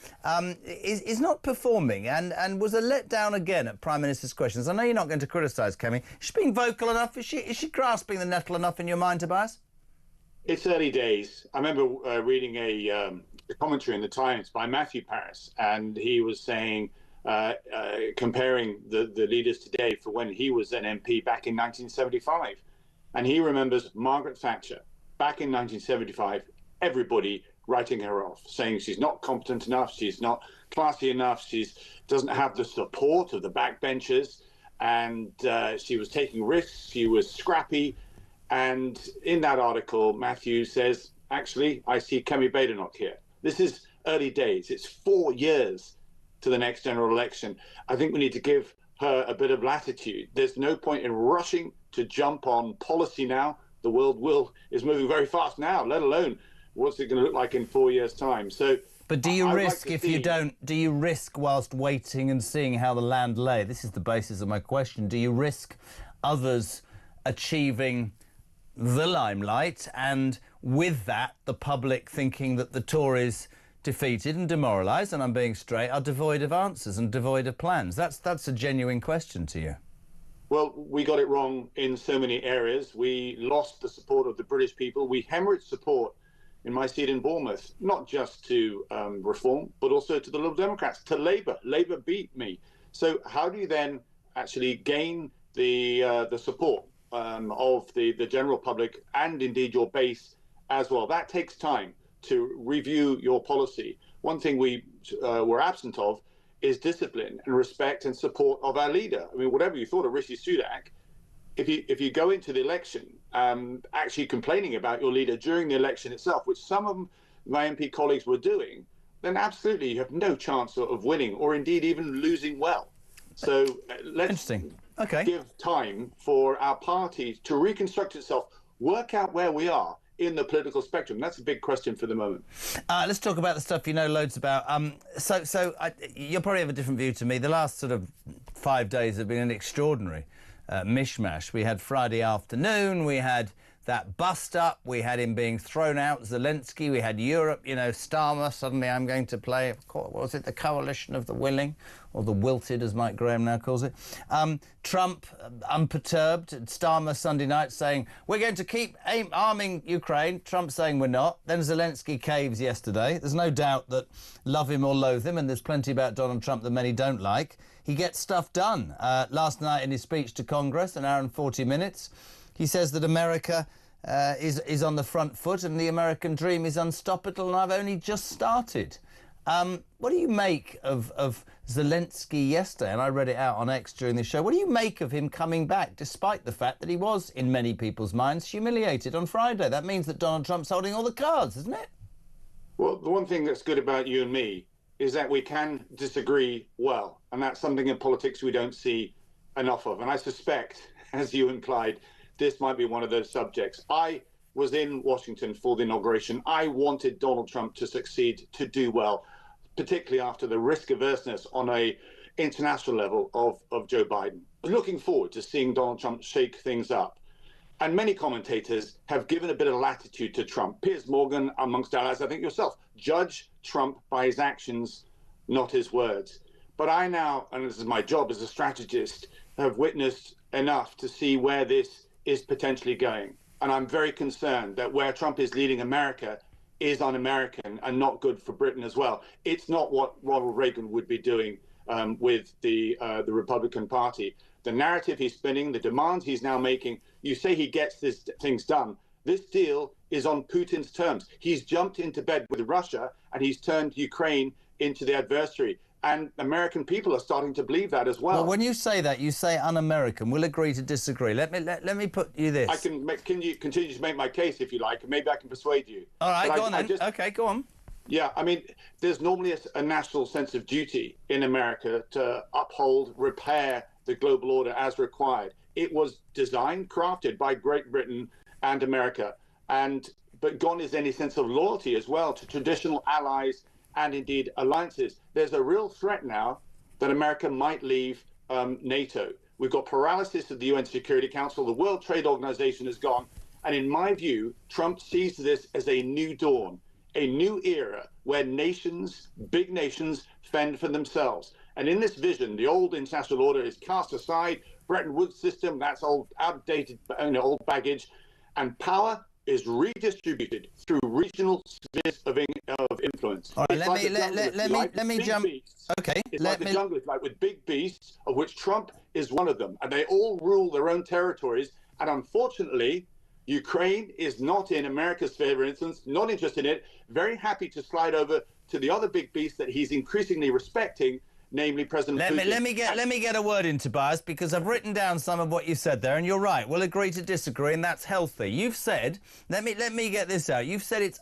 is not performing and was a letdown again at Prime Minister's questions. I know you're not going to criticise Kemi. Is she being vocal enough? Is she grasping the nettle enough in your mind, Tobias? It's early days. I remember reading a commentary in the Times by Matthew Paris, and he was saying, comparing the leaders today for when he was an MP back in 1975. And he remembers Margaret Thatcher back in 1975, everybody writing her off, saying she's not competent enough, she's not classy enough, she doesn't have the support of the backbenchers, and she was taking risks, she was scrappy. And in that article, Matthew says, actually, I see Kemi Badenoch here. This is early days. It's 4 years to the next general election. I think we need to give her a bit of latitude. There's no point in rushing to jump on policy now. The world is moving very fast now, let alone what's it going to look like in 4 years' time. So, but do you risk, if you don't, do you risk whilst waiting and seeing how the land lay? This is the basis of my question. Do you risk others achieving the limelight and with that the public thinking that the Tories, defeated and demoralised, and I'm being straight, are devoid of answers and devoid of plans? That's a genuine question to you. Well, we got it wrong in so many areas. We lost the support of the British people. We hemorrhaged support in my seat in Bournemouth, not just to Reform, but also to the Liberal Democrats, to Labour. Labour beat me. So how do you then actually gain the support of the general public and indeed your base as well? That takes time to review your policy. One thing we were absent of is discipline and respect and support of our leader. I mean, whatever you thought of Rishi Sunak, if you go into the election actually complaining about your leader during the election itself, which some of my MP colleagues were doing, then absolutely you have no chance of winning or indeed even losing well. So let's give time for our party to reconstruct itself, work out where we are in the political spectrum. That's a big question for the moment. Let's talk about the stuff you know loads about. You'll probably have a different view to me. The last sort of 5 days have been an extraordinary mishmash. We had Friday afternoon, we had that bust-up, we had him being thrown out, Zelensky, we had Europe, Starmer, suddenly I'm going to play, what was it, the coalition of the willing, or the wilted, as Mike Graham now calls it. Trump, unperturbed, Starmer Sunday night saying, we're going to keep arming Ukraine, Trump saying we're not. Then Zelensky caves yesterday. There's no doubt that love him or loathe him, and there's plenty about Donald Trump that many don't like. He gets stuff done. Last night in his speech to Congress, an hour and 40 minutes, he says that America is on the front foot and the American dream is unstoppable, and I've only just started. What do you make of Zelensky yesterday? And I read it out on X during the show. What do you make of him coming back, despite the fact that he was, in many people's minds, humiliated on Friday? That means that Donald Trump's holding all the cards, isn't it? Well, the one thing that's good about you and me is that we can disagree well, and that's something in politics we don't see enough of. And I suspect, as you implied, this might be one of those subjects. I was in Washington for the inauguration. I wanted Donald Trump to succeed, to do well, particularly after the risk averseness on a international level of Joe Biden. Looking forward to seeing Donald Trump shake things up. And many commentators have given a bit of latitude to Trump. Piers Morgan, amongst allies, I think yourself, judge Trump by his actions, not his words. But I now, and this is my job as a strategist, have witnessed enough to see where this is potentially going. And I'm very concerned that where Trump is leading America is un-American and not good for Britain as well. It's not what Ronald Reagan would be doing with the Republican Party. The narrative he's spinning, the demands he's now making, you say he gets these things done. This deal is on Putin's terms. He's jumped into bed with Russia and he's turned Ukraine into the adversary. And American people are starting to believe that as well. Well, when you say that, you say un-American. We'll agree to disagree. Let me put you this. I can continue to make my case if you like, and maybe I can persuade you. All right, go on then. Okay, go on. Yeah, I mean, there's normally a national sense of duty in America to uphold, repair the global order as required. It was designed, crafted by Great Britain and America, but gone is any sense of loyalty as well to traditional allies and indeed alliances. There's a real threat now that America might leave NATO. We've got paralysis of the UN Security Council. The World Trade Organization is gone. And in my view, Trump sees this as a new dawn, a new era where nations, big nations, fend for themselves. And in this vision, the old international order is cast aside. Bretton Woods system, that's old, outdated, old baggage. And power is redistributed through regional spheres of influence. All right, let me jump. Okay, it's like the jungle is like with big beasts, of which Trump is one of them, and they all rule their own territories. And unfortunately, Ukraine is not in America's sphere, for instance, not interested in it. Very happy to slide over to the other big beast that he's increasingly respecting, namely President Putin. Let me get a word in, Tobias, because I've written down some of what you said there, and you're right. We'll agree to disagree, and that's healthy. You've said, let me get this out. You've said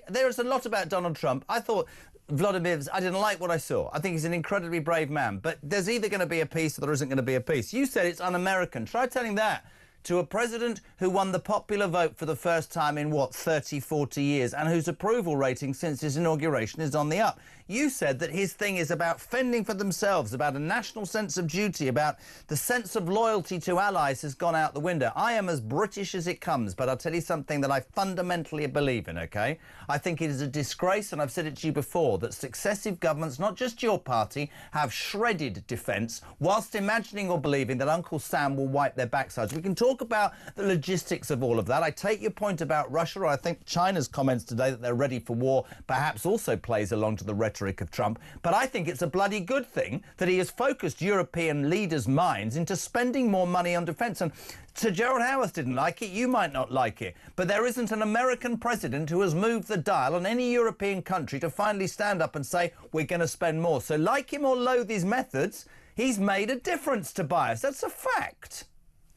there is a lot about Donald Trump. I thought I didn't like what I saw. I think he's an incredibly brave man, but there's either going to be a peace or there isn't going to be a peace. You said it's un-American. Try telling that to a president who won the popular vote for the first time in, 30, 40 years, and whose approval rating since his inauguration is on the up. You said that his thing is about fending for themselves, about a national sense of duty, about the sense of loyalty to allies has gone out the window. I am as British as it comes, but I'll tell you something that I fundamentally believe in, OK? I think it is a disgrace, and I've said it to you before, that successive governments, not just your party, have shredded defence whilst imagining or believing that Uncle Sam will wipe their backsides. We can talk about the logistics of all of that. I take your point about Russia, or I think China's comments today that they're ready for war perhaps also plays along to the rhetoric of Trump. But I think it's a bloody good thing that he has focused European leaders' minds into spending more money on defence. And Sir Gerald Howarth didn't like it. You might not like it. But there isn't an American president who has moved the dial on any European country to finally stand up and say, we're going to spend more. So like him or loathe his methods, he's made a difference, Tobias. That's a fact.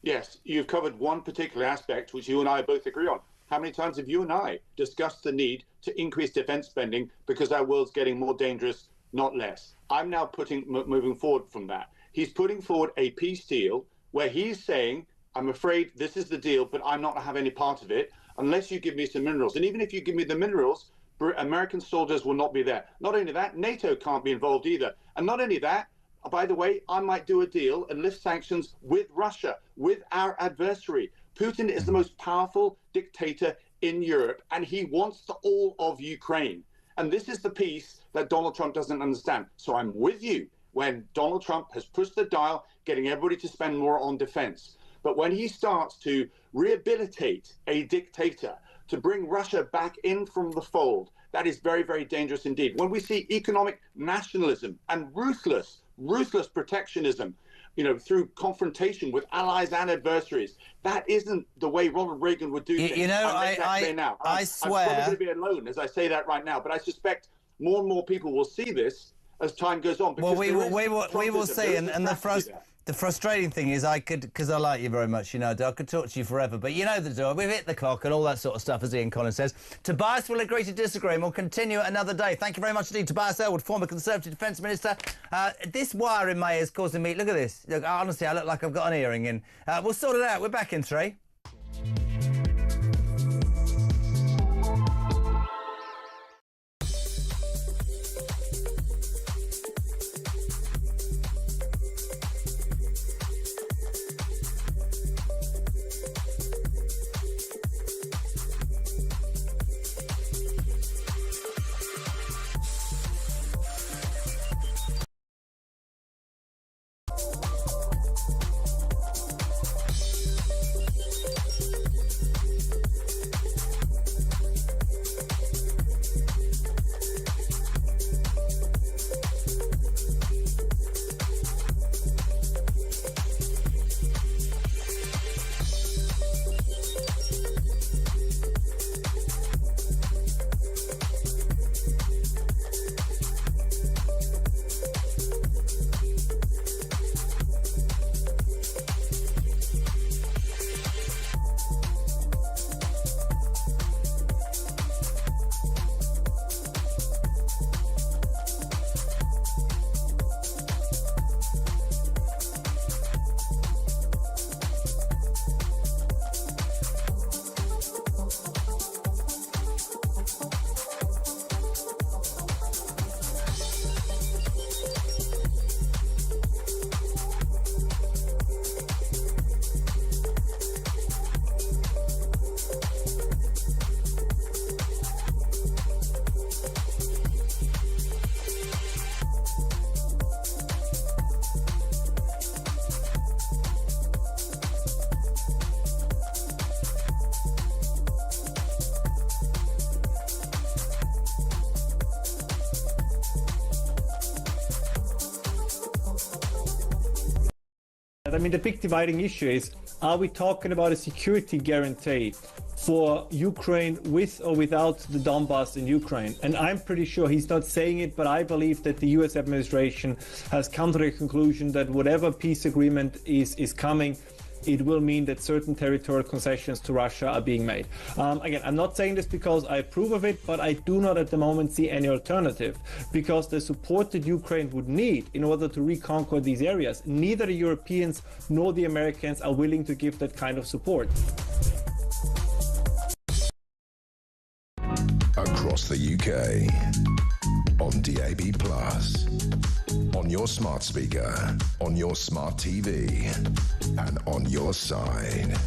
Yes, you've covered one particular aspect which you and I both agree on. How many times have you and I discussed the need to increase defence spending because our world's getting more dangerous, not less? I'm now moving forward from that. He's putting forward a peace deal where he's saying, I'm afraid this is the deal, but I'm not going to have any part of it unless you give me some minerals. And even if you give me the minerals, American soldiers will not be there. Not only that, NATO can't be involved either. And not only that, by the way, I might do a deal and lift sanctions with Russia, with our adversary. Putin is the most powerful dictator in Europe, and he wants all of Ukraine. And this is the piece that Donald Trump doesn't understand. So I'm with you when Donald Trump has pushed the dial, getting everybody to spend more on defense. But when he starts to rehabilitate a dictator, to bring Russia back in from the fold, that is very, very dangerous indeed. When we see economic nationalism and ruthless protectionism, through confrontation with allies and adversaries, that isn't the way Ronald Reagan would do things. I swear. I'm probably going to be alone as I say that right now, but I suspect more and more people will see this as time goes on. Well, we will see, and the frustrating thing is because I like you very much, I could talk to you forever, but you know the door, we've hit the clock and all that sort of stuff, as Ian Collins says. Tobias will agree to disagree, and we'll continue another day. Thank you very much indeed, Tobias Ellwood, former Conservative Defence Minister. This wire in my ear is causing me, look at this. Look, honestly, I look like I've got an earring in. We'll sort it out. We're back in 3. I mean, the big dividing issue is, are we talking about a security guarantee for Ukraine with or without the Donbass in Ukraine? And I'm pretty sure he's not saying it, but I believe that the US administration has come to the conclusion that whatever peace agreement is coming, it will mean that certain territorial concessions to Russia are being made. Again, I'm not saying this because I approve of it, but I do not at the moment see any alternative, because the support that Ukraine would need in order to reconquer these areas, neither the Europeans nor the Americans are willing to give that kind of support. Across the UK, on DAB+, on your smart speaker, on your smart TV, and on your side.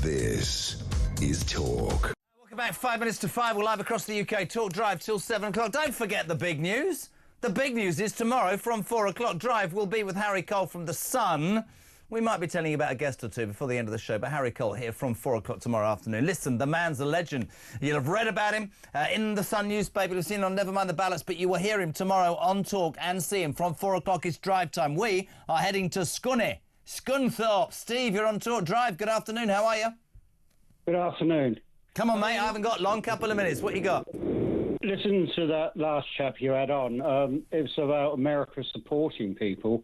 This is Talk. Welcome back, 5 minutes to 5. We're live across the UK. Talk Drive till 7 o'clock. Don't forget the big news. The big news is tomorrow from 4 o'clock. Drive will be with Harry Cole from The Sun. We might be telling you about a guest or two before the end of the show, but Harry Cole here from 4 o'clock tomorrow afternoon. Listen, the man's a legend. You'll have read about him in the Sun newspaper. You've seen him on Never Mind the Ballots, but you will hear him tomorrow on Talk and see him from 4 o'clock. It's drive time. We are heading to Scunthorpe. Steve, you're on Talk Drive. Good afternoon. How are you? Good afternoon. Come on, mate. I haven't got long. Couple of minutes. What you got? Listen to that last chap you had on. It's about America supporting people.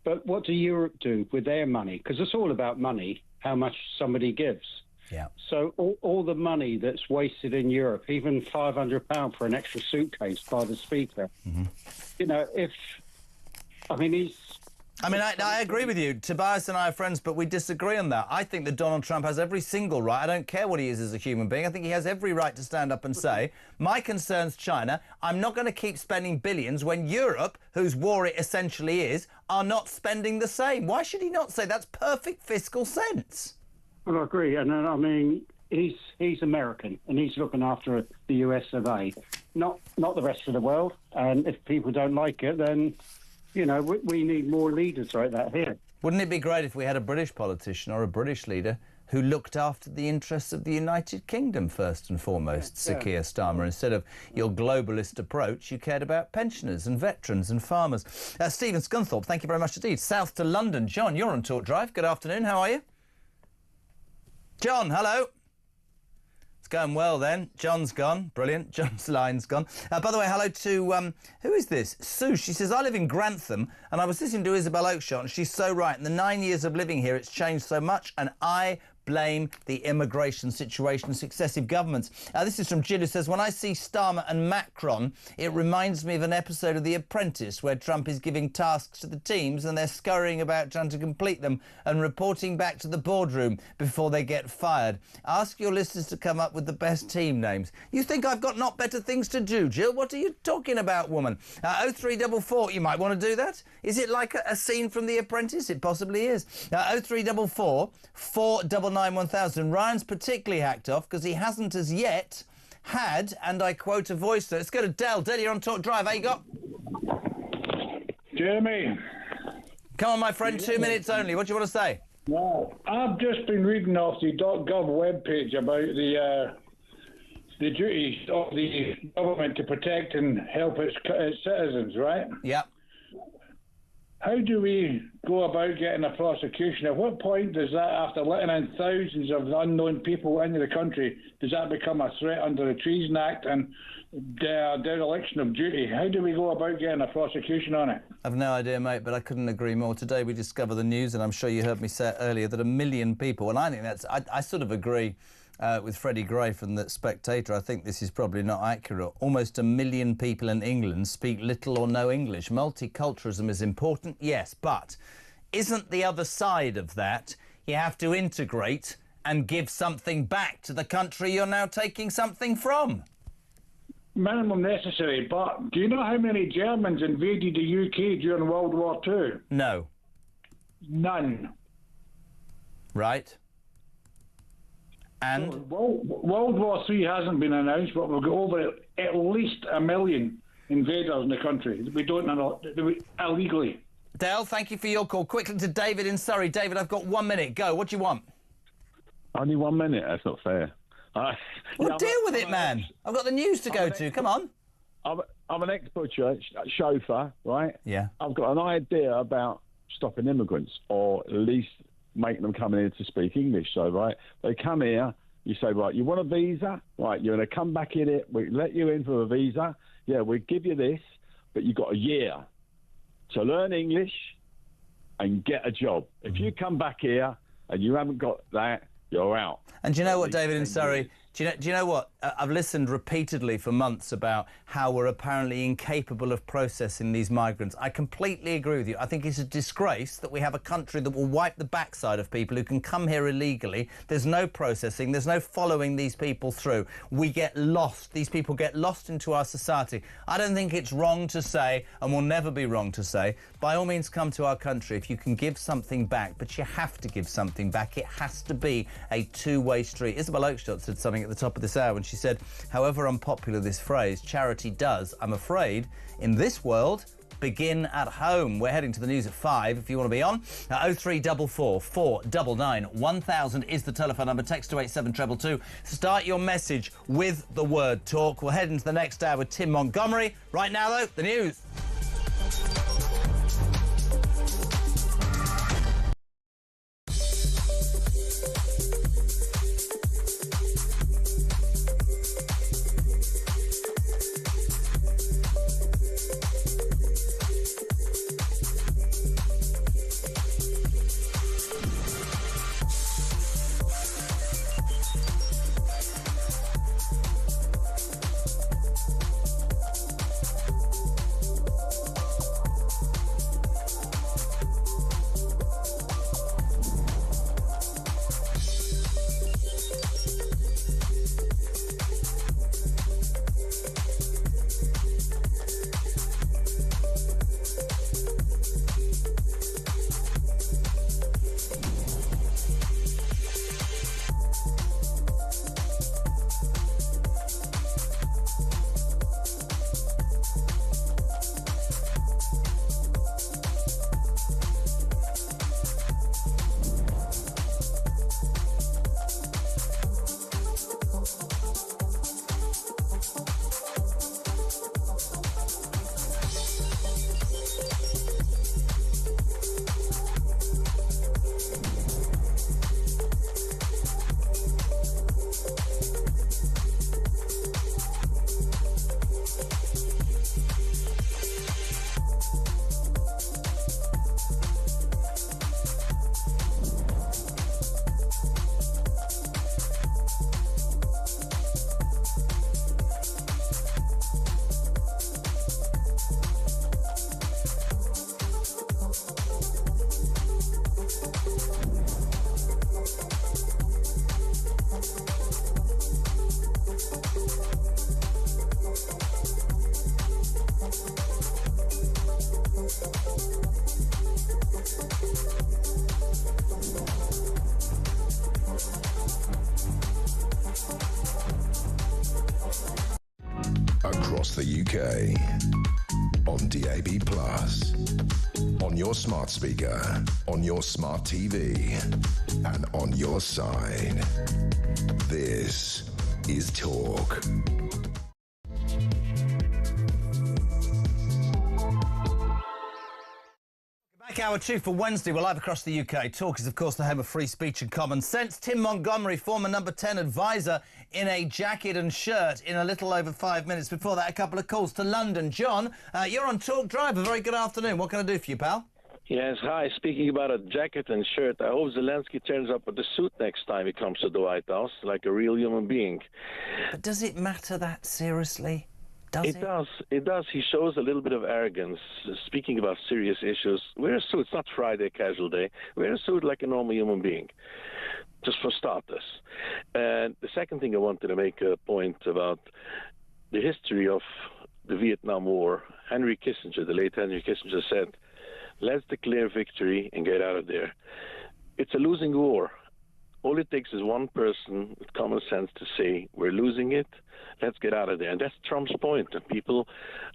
But what do Europe do with their money? Because it's all about money, how much somebody gives. Yeah. So all the money that's wasted in Europe, even £500 for an extra suitcase by the Speaker, you know, I agree with you. Tobias and I are friends, but we disagree on that. I think that Donald Trump has every single right. I don't care what he is as a human being. I think he has every right to stand up and say, my concern's China. I'm not going to keep spending billions when Europe, whose war it essentially is, are not spending the same. Why should he not say that's perfect fiscal sense? Well, I agree. And I mean, he's American and he's looking after the US of A, not the rest of the world. And if people don't like it, then... You know, we need more leaders like that here. Wouldn't it be great if we had a British politician or a British leader who looked after the interests of the United Kingdom first and foremost, Sir Keir Starmer? Instead of your globalist approach, you cared about pensioners and veterans and farmers. Stephen Scunthorpe, thank you very much indeed. South to London. John, you're on Talk Drive. Good afternoon. How are you? John, hello. It's going well then. John's gone. Brilliant. John's line's gone. By the way, hello to, who is this? Sue. She says, I live in Grantham and I was listening to Isabel Oakeshott and she's so right. In the 9 years of living here, it's changed so much and I blame the immigration situation and successive governments. This is from Jill, who says, when I see Starmer and Macron, it reminds me of an episode of The Apprentice where Trump is giving tasks to the teams and they're scurrying about trying to complete them and reporting back to the boardroom before they get fired. Ask your listeners to come up with the best team names. You think I've got not better things to do, Jill? What are you talking about, woman? 0344, you might want to do that. Is it like a scene from The Apprentice? It possibly is. 0344 499 1000. Ryan's particularly hacked off because he hasn't as yet had, and I quote a voice. Let's go to Dell. Dell, you're on Talk Drive. How you got? Jeremy. Come on, my friend. 2 minutes only. What do you want to say? Well, I've just been reading off the .gov webpage about the duties of the government to protect and help its citizens, right? Yeah. How do we go about getting a prosecution? At what point does that, after letting in thousands of unknown people into the country, does that become a threat under the Treason Act and dereliction of duty? How do we go about getting a prosecution on it? I've no idea, mate, but I couldn't agree more. Today we discover the news, and I'm sure you heard me say it earlier, that 1 million people, and I think that's, I sort of agree with Freddy Gray from The Spectator. I think this is probably not accurate. Almost 1 million people in England speak little or no English. Multiculturalism is important, yes, but isn't the other side of that you have to integrate and give something back to the country you're now taking something from? Minimum necessary, but do you know how many Germans invaded the UK during World War II? No. None. Right. And? World War III hasn't been announced, but we've got over at least 1 million invaders in the country. We don't know, illegally. Dale, thank you for your call. Quickly to David in Surrey. David, I've got 1 minute. Go. What do you want? Only 1 minute? That's not fair. Well, deal with it, man. I've got the news to go to. Come on. I'm an ex-butcher, chauffeur, right? Yeah. I've got an idea about stopping immigrants, or at least making them come in here to speak English. So, right, they come here, you say, right, you want a visa? Right, you're going to come back in it, we let you in for a visa. Yeah, we give you this, but you've got a year to learn English and get a job. If you come back here and you haven't got that, you're out. And do you know what, David in Surrey? Do you know what? I've listened repeatedly for months about how we're apparently incapable of processing these migrants. I completely agree with you. I think it's a disgrace that we have a country that will wipe the backside of people who can come here illegally. There's no processing. There's no following these people through. We get lost. These people get lost into our society. I don't think it's wrong to say, and will never be wrong to say, by all means come to our country if you can give something back, but you have to give something back. It has to be a two-way street. Isabel Oakeshott said something at the top of this hour when she said, however unpopular this phrase, charity does, I'm afraid, in this world, begin at home. We're heading to the news at 5 if you want to be on. 0344 499 1000 is the telephone number. Text to 87222. Start your message with the word talk. We'll head into the next hour with Tim Montgomery. Right now, though, the news. Across the UK, on DAB+, on your smart speaker, on your smart TV, and on your side. This is Talk. Back hour 2 for Wednesday. We're live across the UK. Talk is, of course, the home of free speech and common sense. Tim Montgomery, former number 10 advisor, in a jacket and shirt in a little over 5 minutes. Before that, a couple of calls to London. John, you're on Talk Drive. A very good afternoon. What can I do for you, pal? Yes, hi. Speaking about a jacket and shirt, I hope Zelensky turns up with a suit next time he comes to the White House, like a real human being. But does it matter that seriously? It does. He shows a little bit of arrogance. Speaking about serious issues, wear a suit. It's not Friday, casual day. Wear a suit like a normal human being, just for starters. And the second thing I wanted to make a point about the history of the Vietnam War. Henry Kissinger, the late Henry Kissinger, said, let's declare victory and get out of there. It's a losing war. All it takes is one person with common sense to say, we're losing it, let's get out of there. And that's Trump's point, that people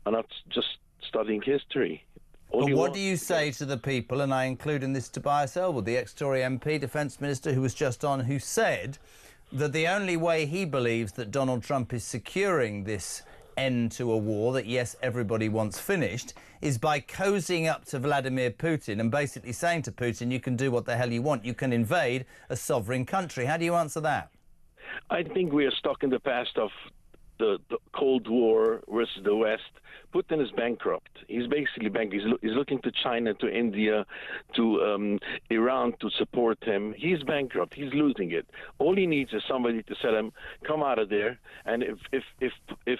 are not just studying history. But what do you say to the people, and I include in this Tobias Ellwood, the ex-Tory MP, Defence Minister, who was just on, who said that the only way he believes that Donald Trump is securing this end to a war that, yes, everybody wants finished, is by cozying up to Vladimir Putin and basically saying to Putin, you can do what the hell you want. You can invade a sovereign country. How do you answer that? I think we are stuck in the past of the Cold War versus the West. Putin is bankrupt. He's basically bankrupt. He's looking to China, to India, to Iran to support him. He's bankrupt. He's losing it. All he needs is somebody to tell him, come out of there. And if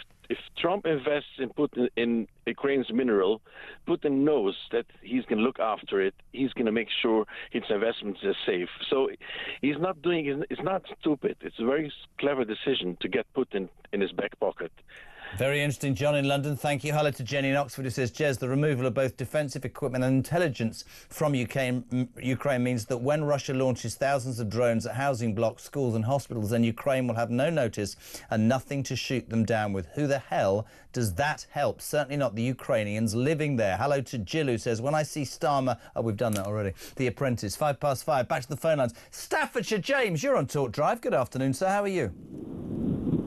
Trump invests in Putin in Ukraine's mineral, Putin knows that he's going to look after it. He's going to make sure his investments are safe. So he's not doing. It's not stupid. It's a very clever decision to get Putin in his back pocket. Very interesting. John in London, thank you. Hello to Jenny in Oxford, who says, Jez, the removal of both defensive equipment and intelligence from Ukraine means that when Russia launches thousands of drones at housing blocks, schools and hospitals, then Ukraine will have no notice and nothing to shoot them down with. Who the hell does that help? Certainly not the Ukrainians living there. Hello to Jill, who says, when I see Starmer... Oh, we've done that already. The Apprentice, 5:05. Back to the phone lines. Staffordshire, James, you're on Talk Drive. Good afternoon, sir. How are you?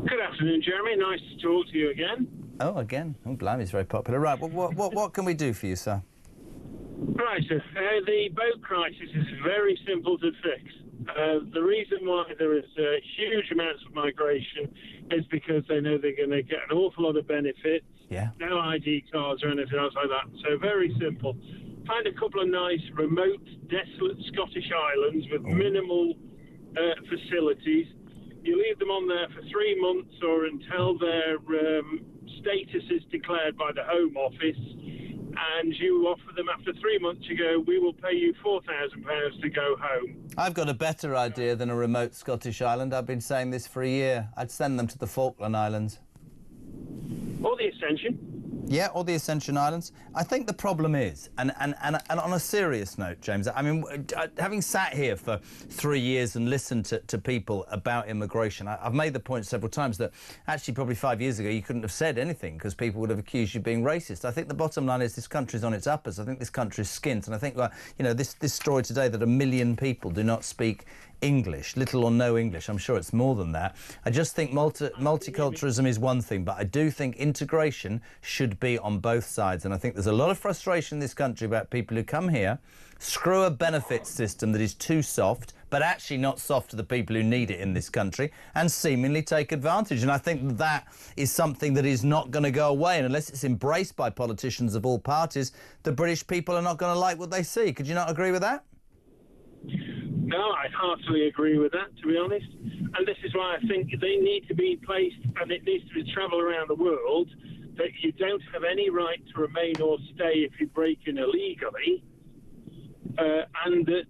Good afternoon, Jeremy. Nice to talk to you again. Oh, again? Oh, blimey, it's very popular. Right, what can we do for you, sir? Right, sir. The boat crisis is very simple to fix. The reason why there is huge amounts of migration is because they know they're going to get an awful lot of benefits. Yeah. No ID cards or anything else like that. So very simple. Find a couple of nice, remote, desolate Scottish islands with minimal facilities. You leave them on there for 3 months or until their status is declared by the Home Office, and you offer them after 3 months, you go, we will pay you £4,000 to go home. I've got a better idea than a remote Scottish island. I've been saying this for a year. I'd send them to the Falkland Islands. Or the Ascension. Yeah, or the Ascension Islands. I think the problem is, and on a serious note, James, I mean, having sat here for 3 years and listened to people about immigration, I've made the point several times that actually probably 5 years ago you couldn't have said anything because people would have accused you of being racist. I think the bottom line is this country's on its uppers. I think this country's skint, and I think, you know, this story today that 1 million people do not speak English, little or no English. I'm sure it's more than that. I just think multiculturalism is one thing, but I do think integration should be on both sides. And I think there's a lot of frustration in this country about people who come here, screw a benefit system that is too soft, but actually not soft to the people who need it in this country, and seemingly take advantage. And I think that is something that is not going to go away. And unless it's embraced by politicians of all parties, the British people are not going to like what they see. Could you not agree with that? No, I heartily agree with that, to be honest. And this is why I think they need to be placed, and it needs to be travel around the world, that you don't have any right to remain or stay if you break in illegally, and that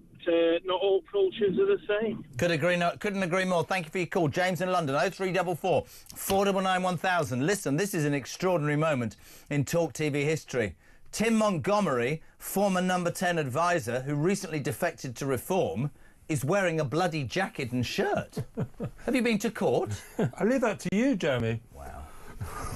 not all cultures are the same. Couldn't agree more. Thank you for your call. James in London, 0344 499 1000. Listen, this is an extraordinary moment in TalkTV history. Tim Montgomery, former number 10 advisor who recently defected to Reform, is wearing a bloody jacket and shirt. Have you been to court? I leave that to you, Jeremy.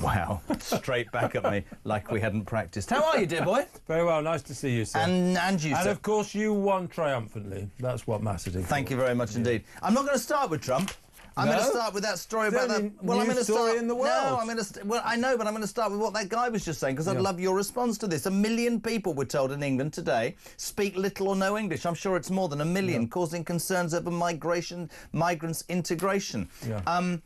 Wow. Straight back at me like we hadn't practised. How are you, dear boy? Very well. Nice to see you, sir. And you, sir. And, of course, you won triumphantly. That's what matters. Thank you very much indeed. I'm not going to start with Trump. I'm going to start with that story about that. Well, I'm going to start in the world. No, I'm going to. Well, I know, but I'm going to start with what that guy was just saying because I'd love your response to this. 1 million people, we're told in England today, speak little or no English. I'm sure it's more than 1 million, causing concerns over migrants' integration. Yeah.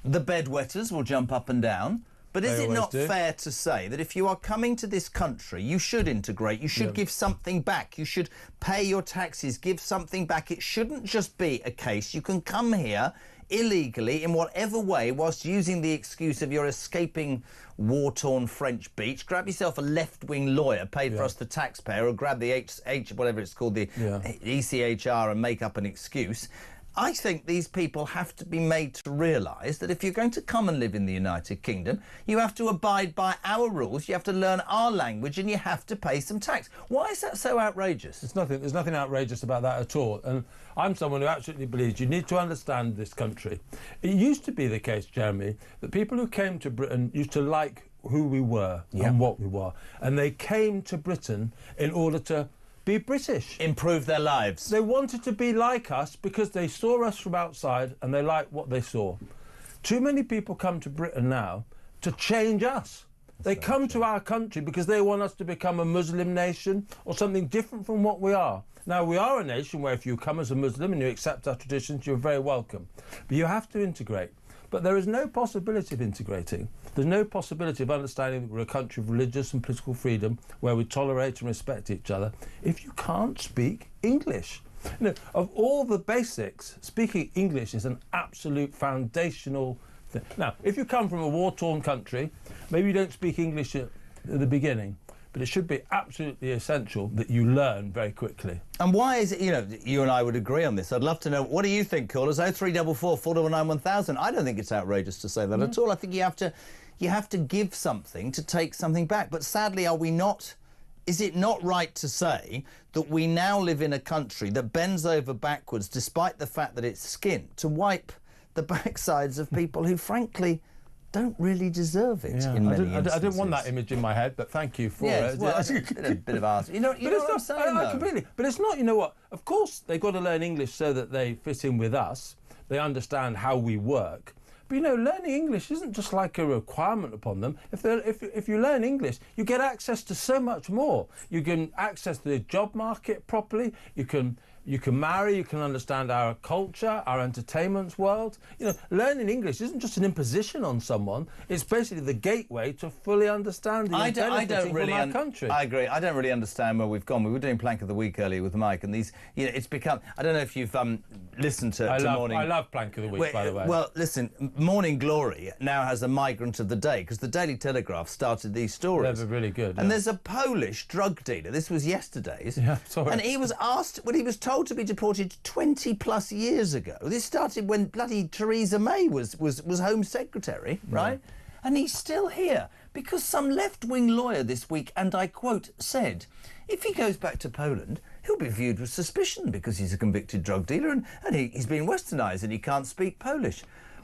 The bedwetters will jump up and down. But is it not fair to say that if you are coming to this country, you should integrate, you should give something back, you should pay your taxes, give something back? It shouldn't just be a case you can come here illegally in whatever way whilst using the excuse of you're escaping war-torn French beach. Grab yourself a left-wing lawyer paid for us the taxpayer, or grab the whatever it's called, the ECHR, and make up an excuse. I think these people have to be made to realise that if you're going to come and live in the United Kingdom, you have to abide by our rules, you have to learn our language, and you have to pay some tax. Why is that so outrageous? There's nothing outrageous about that at all. And I'm someone who absolutely believes you need to understand this country. It used to be the case, Jeremy, that people who came to Britain used to like who we were and what we were. And they came to Britain in order to be British. Improve their lives. They wanted to be like us because they saw us from outside and they liked what they saw. Too many people come to Britain now to change us. They come to our country because they want us to become a Muslim nation or something different from what we are. Now, we are a nation where if you come as a Muslim and you accept our traditions, you're very welcome. But you have to integrate. But there is no possibility of integrating. There's no possibility of understanding that we're a country of religious and political freedom where we tolerate and respect each other if you can't speak English. You know, of all the basics, speaking English is an absolute foundational thing. Now, if you come from a war-torn country, maybe you don't speak English at the beginning, but it should be absolutely essential that you learn very quickly. And why is it, you know, you and I would agree on this. I'd love to know, what do you think, callers? 0344 499 1000. I don't think it's outrageous to say that at all. I think you have to give something to take something back. But sadly, are we not... Is it not right to say that we now live in a country that bends over backwards, despite the fact that it's skint, to wipe the backsides of people who, frankly, don't really deserve it in many instances? I didn't want that image in my head, but thank you for it. Well, a bit of art. You know what I'm saying, though? Completely. But it's not, you know what, of course they've got to learn English so that they fit in with us. They understand how we work. But, you know, learning English isn't just like a requirement upon them. If you learn English, you get access to so much more. You can access the job market properly. You can marry, you can understand our culture, our entertainment world. You know, learning English isn't just an imposition on someone. It's basically the gateway to fully understanding and benefiting from our country. I agree. I don't really understand where we've gone. We were doing Plank of the Week earlier with Mike, and these, you know, it's become... I don't know if you've listened to Morning... I love Plank of the Week, by the way. Well, listen, Morning Glory now has a migrant of the day, because the Daily Telegraph started these stories. They're really good. And there's a Polish drug dealer. This was yesterday's. Yeah, sorry. And he was asked... Well, he was told to be deported 20+ years ago. This started when bloody Theresa May was Home Secretary, right? And he's still here because some left-wing lawyer this week, and I quote, said, if he goes back to Poland, he'll be viewed with suspicion because he's a convicted drug dealer and he's been westernised and he can't speak Polish.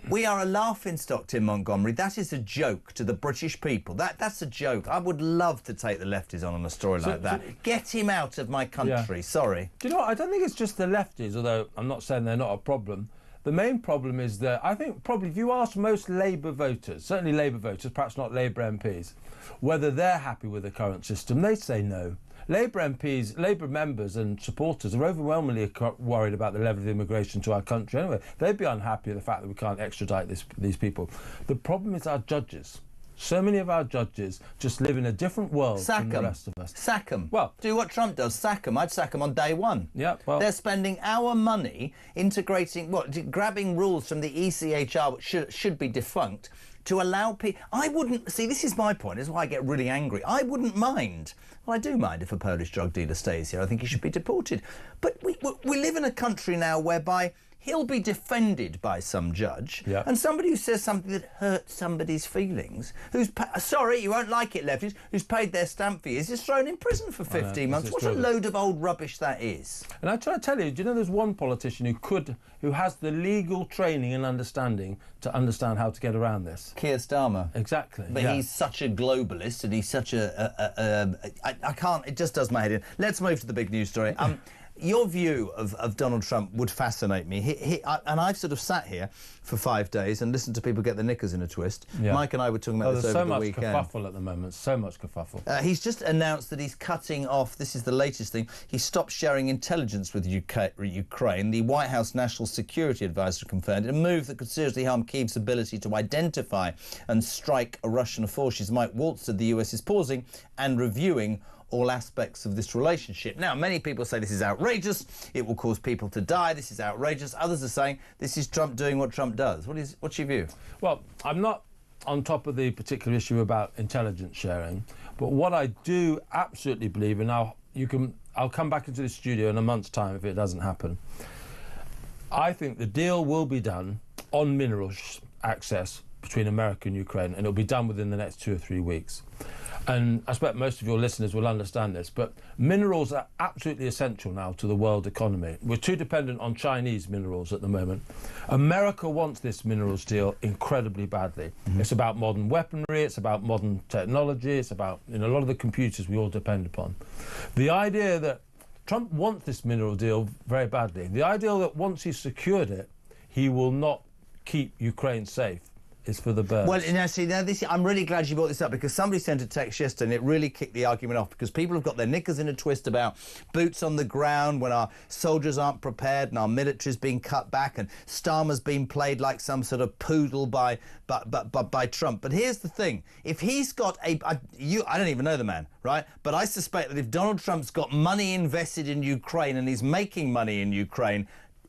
We are a laughingstock, Tim Montgomery. That is a joke to the British people. That's a joke. I would love to take the lefties on a story like that. Get him out of my country. Yeah. Sorry. Do you know what? I don't think it's just the lefties, although I'm not saying they're not a problem. The main problem is that I think probably if you ask most Labour voters, certainly Labour voters, perhaps not Labour MPs, whether they're happy with the current system, they say no. Labour MPs, Labour members and supporters are overwhelmingly worried about the level of immigration to our country anyway. They'd be unhappy with the fact that we can't extradite these people. The problem is our judges. So many of our judges just live in a different world from the rest of us. Sack them. Well, do what Trump does. Sack them. I'd sack them on day one. Yeah, well, they're spending our money integrating, grabbing rules from the ECHR, which should be defunct, to allow people... I wouldn't... See, this is my point. This is why I get really angry. I wouldn't mind... Well, I do mind if a Polish drug dealer stays here. I think he should be deported. But we live in a country now whereby he'll be defended by some judge, and somebody who says something that hurts somebody's feelings, who's... sorry, you won't like it, lefties, who's paid their stamp fees, is thrown in prison for 15 months. What a load of old rubbish that is. And I try to tell you, do you know there's one politician who has the legal training and understanding to understand how to get around this? Keir Starmer. Exactly. But he's such a globalist and he's such I can't... It just does my head in. Let's move to the big news story. Your view of Donald Trump would fascinate me. And I've sort of sat here for 5 days and listened to people get their knickers in a twist. Yeah. Mike and I were talking about this over the weekend. There's so much kerfuffle at the moment, so much kerfuffle. He's just announced that he's cutting off, this is the latest thing, he stopped sharing intelligence with Ukraine. The White House National Security Advisor confirmed a move that could seriously harm Kyiv's ability to identify and strike a Russian forces. Mike Waltz said the US is pausing and reviewing all aspects of this relationship. Now, many people say this is outrageous, it will cause people to die, this is outrageous. Others are saying this is Trump doing what Trump does. What's your view? Well, I'm not on top of the particular issue about intelligence sharing, but what I do absolutely believe, and I'll come back into the studio in a month's time if it doesn't happen, I think the deal will be done on minerals access between America and Ukraine, and it'll be done within the next 2 or 3 weeks. And I expect most of your listeners will understand this, but minerals are absolutely essential now to the world economy. We're too dependent on Chinese minerals at the moment. America wants this minerals deal incredibly badly. It's about modern weaponry, it's about modern technology, it's about a lot of the computers we all depend upon. The idea that Trump wants this mineral deal very badly, the idea that once he's secured it, he will not keep Ukraine safe, is for the birds. Well, I'm really glad you brought this up, because somebody sent a text yesterday and it really kicked the argument off, because people have got their knickers in a twist about boots on the ground when our soldiers aren't prepared and our military's being cut back and Starmer's been played like some sort of poodle by Trump. But here's the thing. If he's got I don't even know the man, right? But I suspect that if Donald Trump's got money invested in Ukraine and he's making money in Ukraine,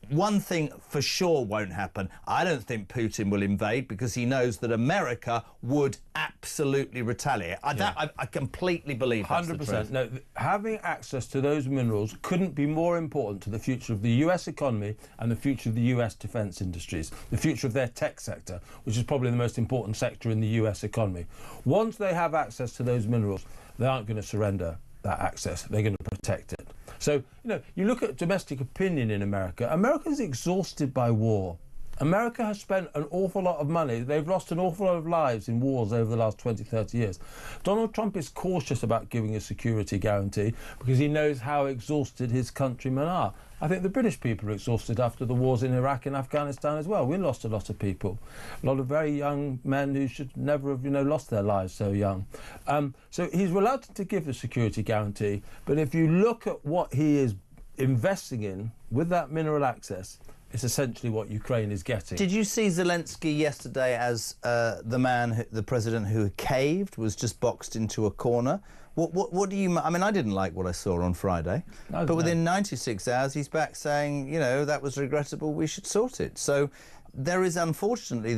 one thing for sure won't happen. I don't think Putin will invade, because he knows that America would absolutely retaliate. I completely believe that's 100%. The truth. No, having access to those minerals couldn't be more important to the future of the US economy and the future of the US defence industries, the future of their tech sector, which is probably the most important sector in the US economy. Once they have access to those minerals, they aren't going to surrender that access. They're going to protect it. So, you look at domestic opinion in America. America's exhausted by war. America has spent an awful lot of money. They've lost an awful lot of lives in wars over the last 20, 30 years. Donald Trump is cautious about giving a security guarantee because he knows how exhausted his countrymen are. I think the British people are exhausted after the wars in Iraq and Afghanistan as well. We lost a lot of people, a lot of very young men who should never have, lost their lives so young. So he's reluctant to give a security guarantee. But if you look at what he is investing in with that mineral access, it's essentially what Ukraine is getting. Did you see Zelensky yesterday as the president who caved, was just boxed into a corner? What do you... I mean, I didn't like what I saw on Friday, but within 96 hours he's back saying, that was regrettable, we should sort it. So there is, unfortunately,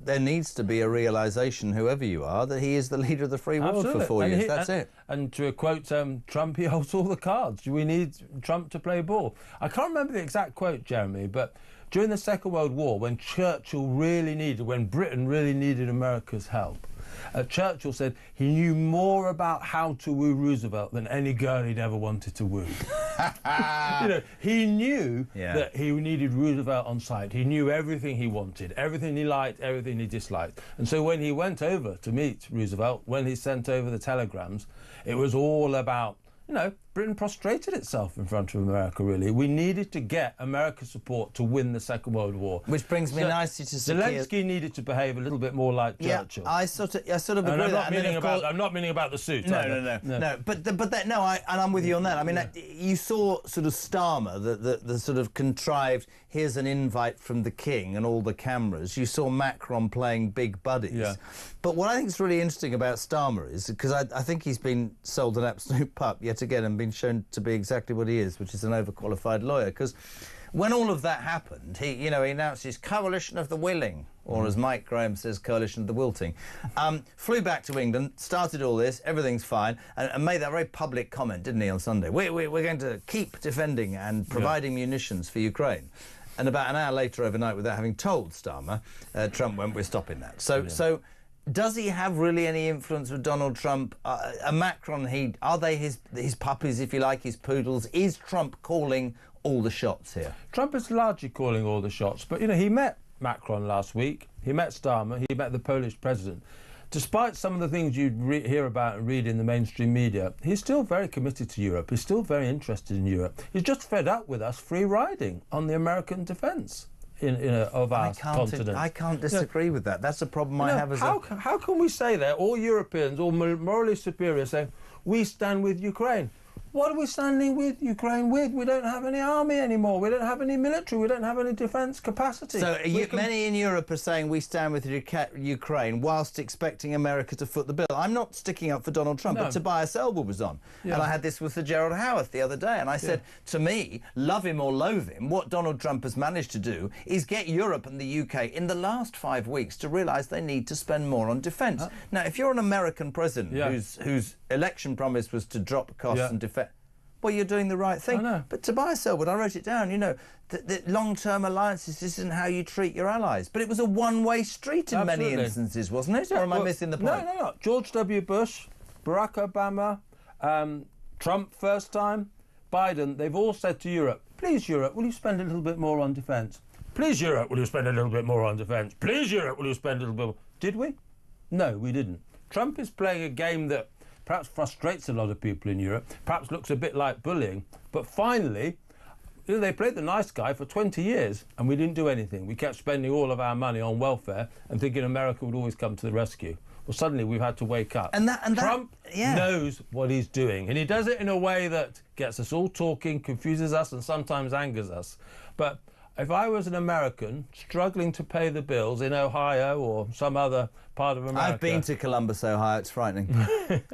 there needs to be a realisation, whoever you are, that he is the leader of the free world for 4 years. That's it. And to quote Trump, he holds all the cards. We need Trump to play ball. I can't remember the exact quote, Jeremy, but during the Second World War, when Britain really needed America's help, Churchill said he knew more about how to woo Roosevelt than any girl he'd ever wanted to woo. He knew that he needed Roosevelt on side. He knew everything he wanted, everything he liked, everything he disliked. And so when he went over to meet Roosevelt, when he sent over the telegrams, it was all about, Britain prostrated itself in front of America, really. We needed to get America's support to win the Second World War. Which brings me nicely to Zelensky needed to behave a little bit more like Churchill. I sort of agree with that. I'm not meaning about the suit. No. But I'm with you on that. I mean, you saw sort of Starmer, the sort of contrived, here's an invite from the king and all the cameras. You saw Macron playing big buddies. Yeah. But what I think is really interesting about Starmer is, because I think he's been sold an absolute pup yet again and been shown to be exactly what he is, which is an overqualified lawyer. Because when all of that happened, he announced his coalition of the willing, or as Mike Graham says, coalition of the wilting. Flew back to England, started all this, everything's fine, and made that very public comment, didn't he, on Sunday? We're going to keep defending and providing munitions for Ukraine. And about an hour later, overnight, without having told Starmer, Trump went, we're stopping that. So does he have really any influence with Donald Trump? Macron, are they his puppies, if you like, his poodles? Is Trump calling all the shots here? Trump is largely calling all the shots, but, he met Macron last week, he met Starmer, he met the Polish president. Despite some of the things you hear about and read in the mainstream media, he's still very committed to Europe. He's still very interested in Europe. He's just fed up with us free riding on the American defence of our continent. I can't disagree with that. That's a problem I have as How can we say that, all Europeans, all morally superior, saying, we stand with Ukraine? What are we standing with Ukraine with? We don't have any army anymore. We don't have any military. We don't have any defence capacity. So many in Europe are saying we stand with Ukraine whilst expecting America to foot the bill. I'm not sticking up for Donald Trump, but Tobias Ellwood was on. Yeah. And I had this with Sir Gerald Howarth the other day. And I said, to me, love him or loathe him, what Donald Trump has managed to do is get Europe and the UK in the last 5 weeks to realise they need to spend more on defence. Now, if you're an American president whose election promise was to drop costs and defence, well, you're doing the right thing. But Tobias Ellwood, I wrote it down, that long-term alliances isn't how you treat your allies. But it was a one-way street in many instances, wasn't it? Or am I missing the point? No. George W. Bush, Barack Obama, Trump first time, Biden, they've all said to Europe, please, Europe, will you spend a little bit more on defence? Please, Europe, will you spend a little bit more on defence? Please, Europe, will you spend a little bit more? Did we? No, we didn't. Trump is playing a game that perhaps frustrates a lot of people in Europe, perhaps looks a bit like bullying, but finally, they played the nice guy for 20 years and we didn't do anything. We kept spending all of our money on welfare and thinking America would always come to the rescue. Well, suddenly we've had to wake up. And Trump knows what he's doing, and he does it in a way that gets us all talking, confuses us, and sometimes angers us. But if I was an American struggling to pay the bills in Ohio or some other part of America... I've been to Columbus, Ohio. It's frightening.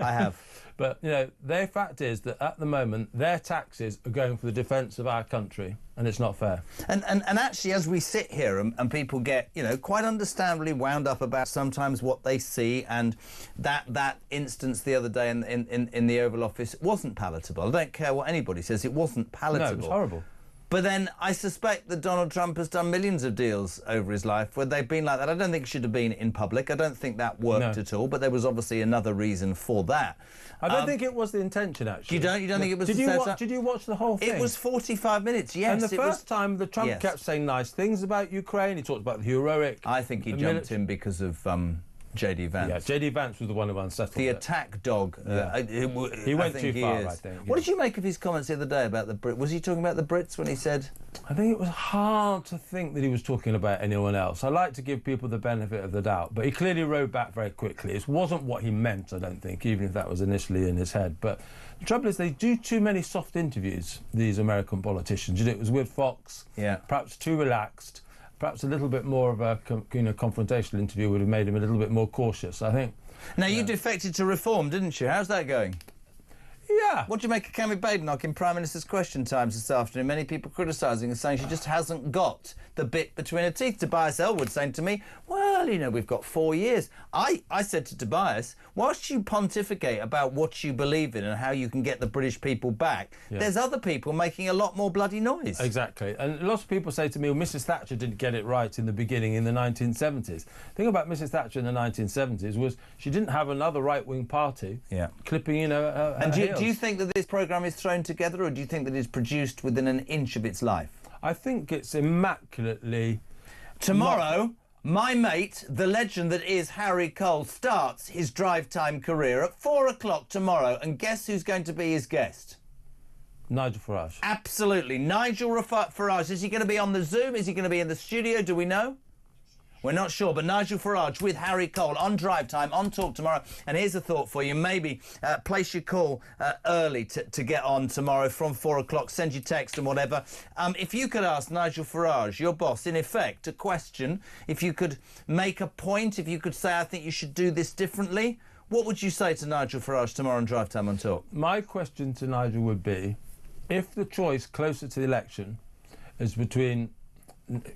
I have. But, you know, the fact is that at the moment, their taxes are going for the defence of our country, and it's not fair. And actually, as we sit here and people get, you know, quite understandably wound up about sometimes what they see, and that instance the other day in the Oval Office wasn't palatable. I don't care what anybody says, it wasn't palatable. No, it was horrible. But then I suspect that Donald Trump has done millions of deals over his life where they've been like that. I don't think it should have been in public. I don't think that worked at all, but there was obviously another reason for that. I don't think it was the intention, actually. You don't think it was Did you watch the whole thing? It was 45 minutes, yes. And the first time, the Trump kept saying nice things about Ukraine. He talked about the heroic... I think he jumped in because of... J.D. Vance. Yeah, J.D. Vance was the one who unsettled the attack dog. He went too far, I think. What did you make of his comments the other day about the Brits? Was he talking about the Brits when he said... I think it was hard to think that he was talking about anyone else. I like to give people the benefit of the doubt, but he clearly rode back very quickly. It wasn't what he meant, I don't think, even if that was initially in his head. But the trouble is they do too many soft interviews, these American politicians. You know, it was with Fox, perhaps too relaxed. Perhaps a little bit more of a confrontational interview would have made him a little bit more cautious, I think. Now, you defected to Reform, didn't you? How's that going? Yeah. What do you make of Cammy Badenoch in Prime Minister's Question Times this afternoon? Many people criticising and saying she just hasn't got the bit between her teeth. Tobias Ellwood saying to me, well, you know, we've got 4 years. I said to Tobias, whilst you pontificate about what you believe in and how you can get the British people back, there's other people making a lot more bloody noise. Exactly. And lots of people say to me, well, Mrs Thatcher didn't get it right in the beginning in the 1970s. The thing about Mrs Thatcher in the 1970s was she didn't have another right-wing party clipping, you know, her heels. Do you think that this programme is thrown together, or do you think that it's produced within an inch of its life? I think it's immaculately... Tomorrow, my mate, the legend that is Harry Cole, starts his drive time career at 4 o'clock tomorrow, and guess who's going to be his guest? Nigel Farage. Absolutely. Nigel Farage. Is he going to be on the Zoom? Is he going to be in the studio? Do we know? We're not sure, but Nigel Farage with Harry Cole on Drive Time, on Talk tomorrow. And here's a thought for you. Maybe place your call early to get on tomorrow from 4 o'clock. Send your text and whatever. If you could ask Nigel Farage, your boss, in effect, a question, if you could make a point, if you could say, I think you should do this differently, what would you say to Nigel Farage tomorrow on Drive Time on Talk? My question to Nigel would be, if the choice closer to the election is between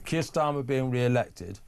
Keir Starmer being re-elected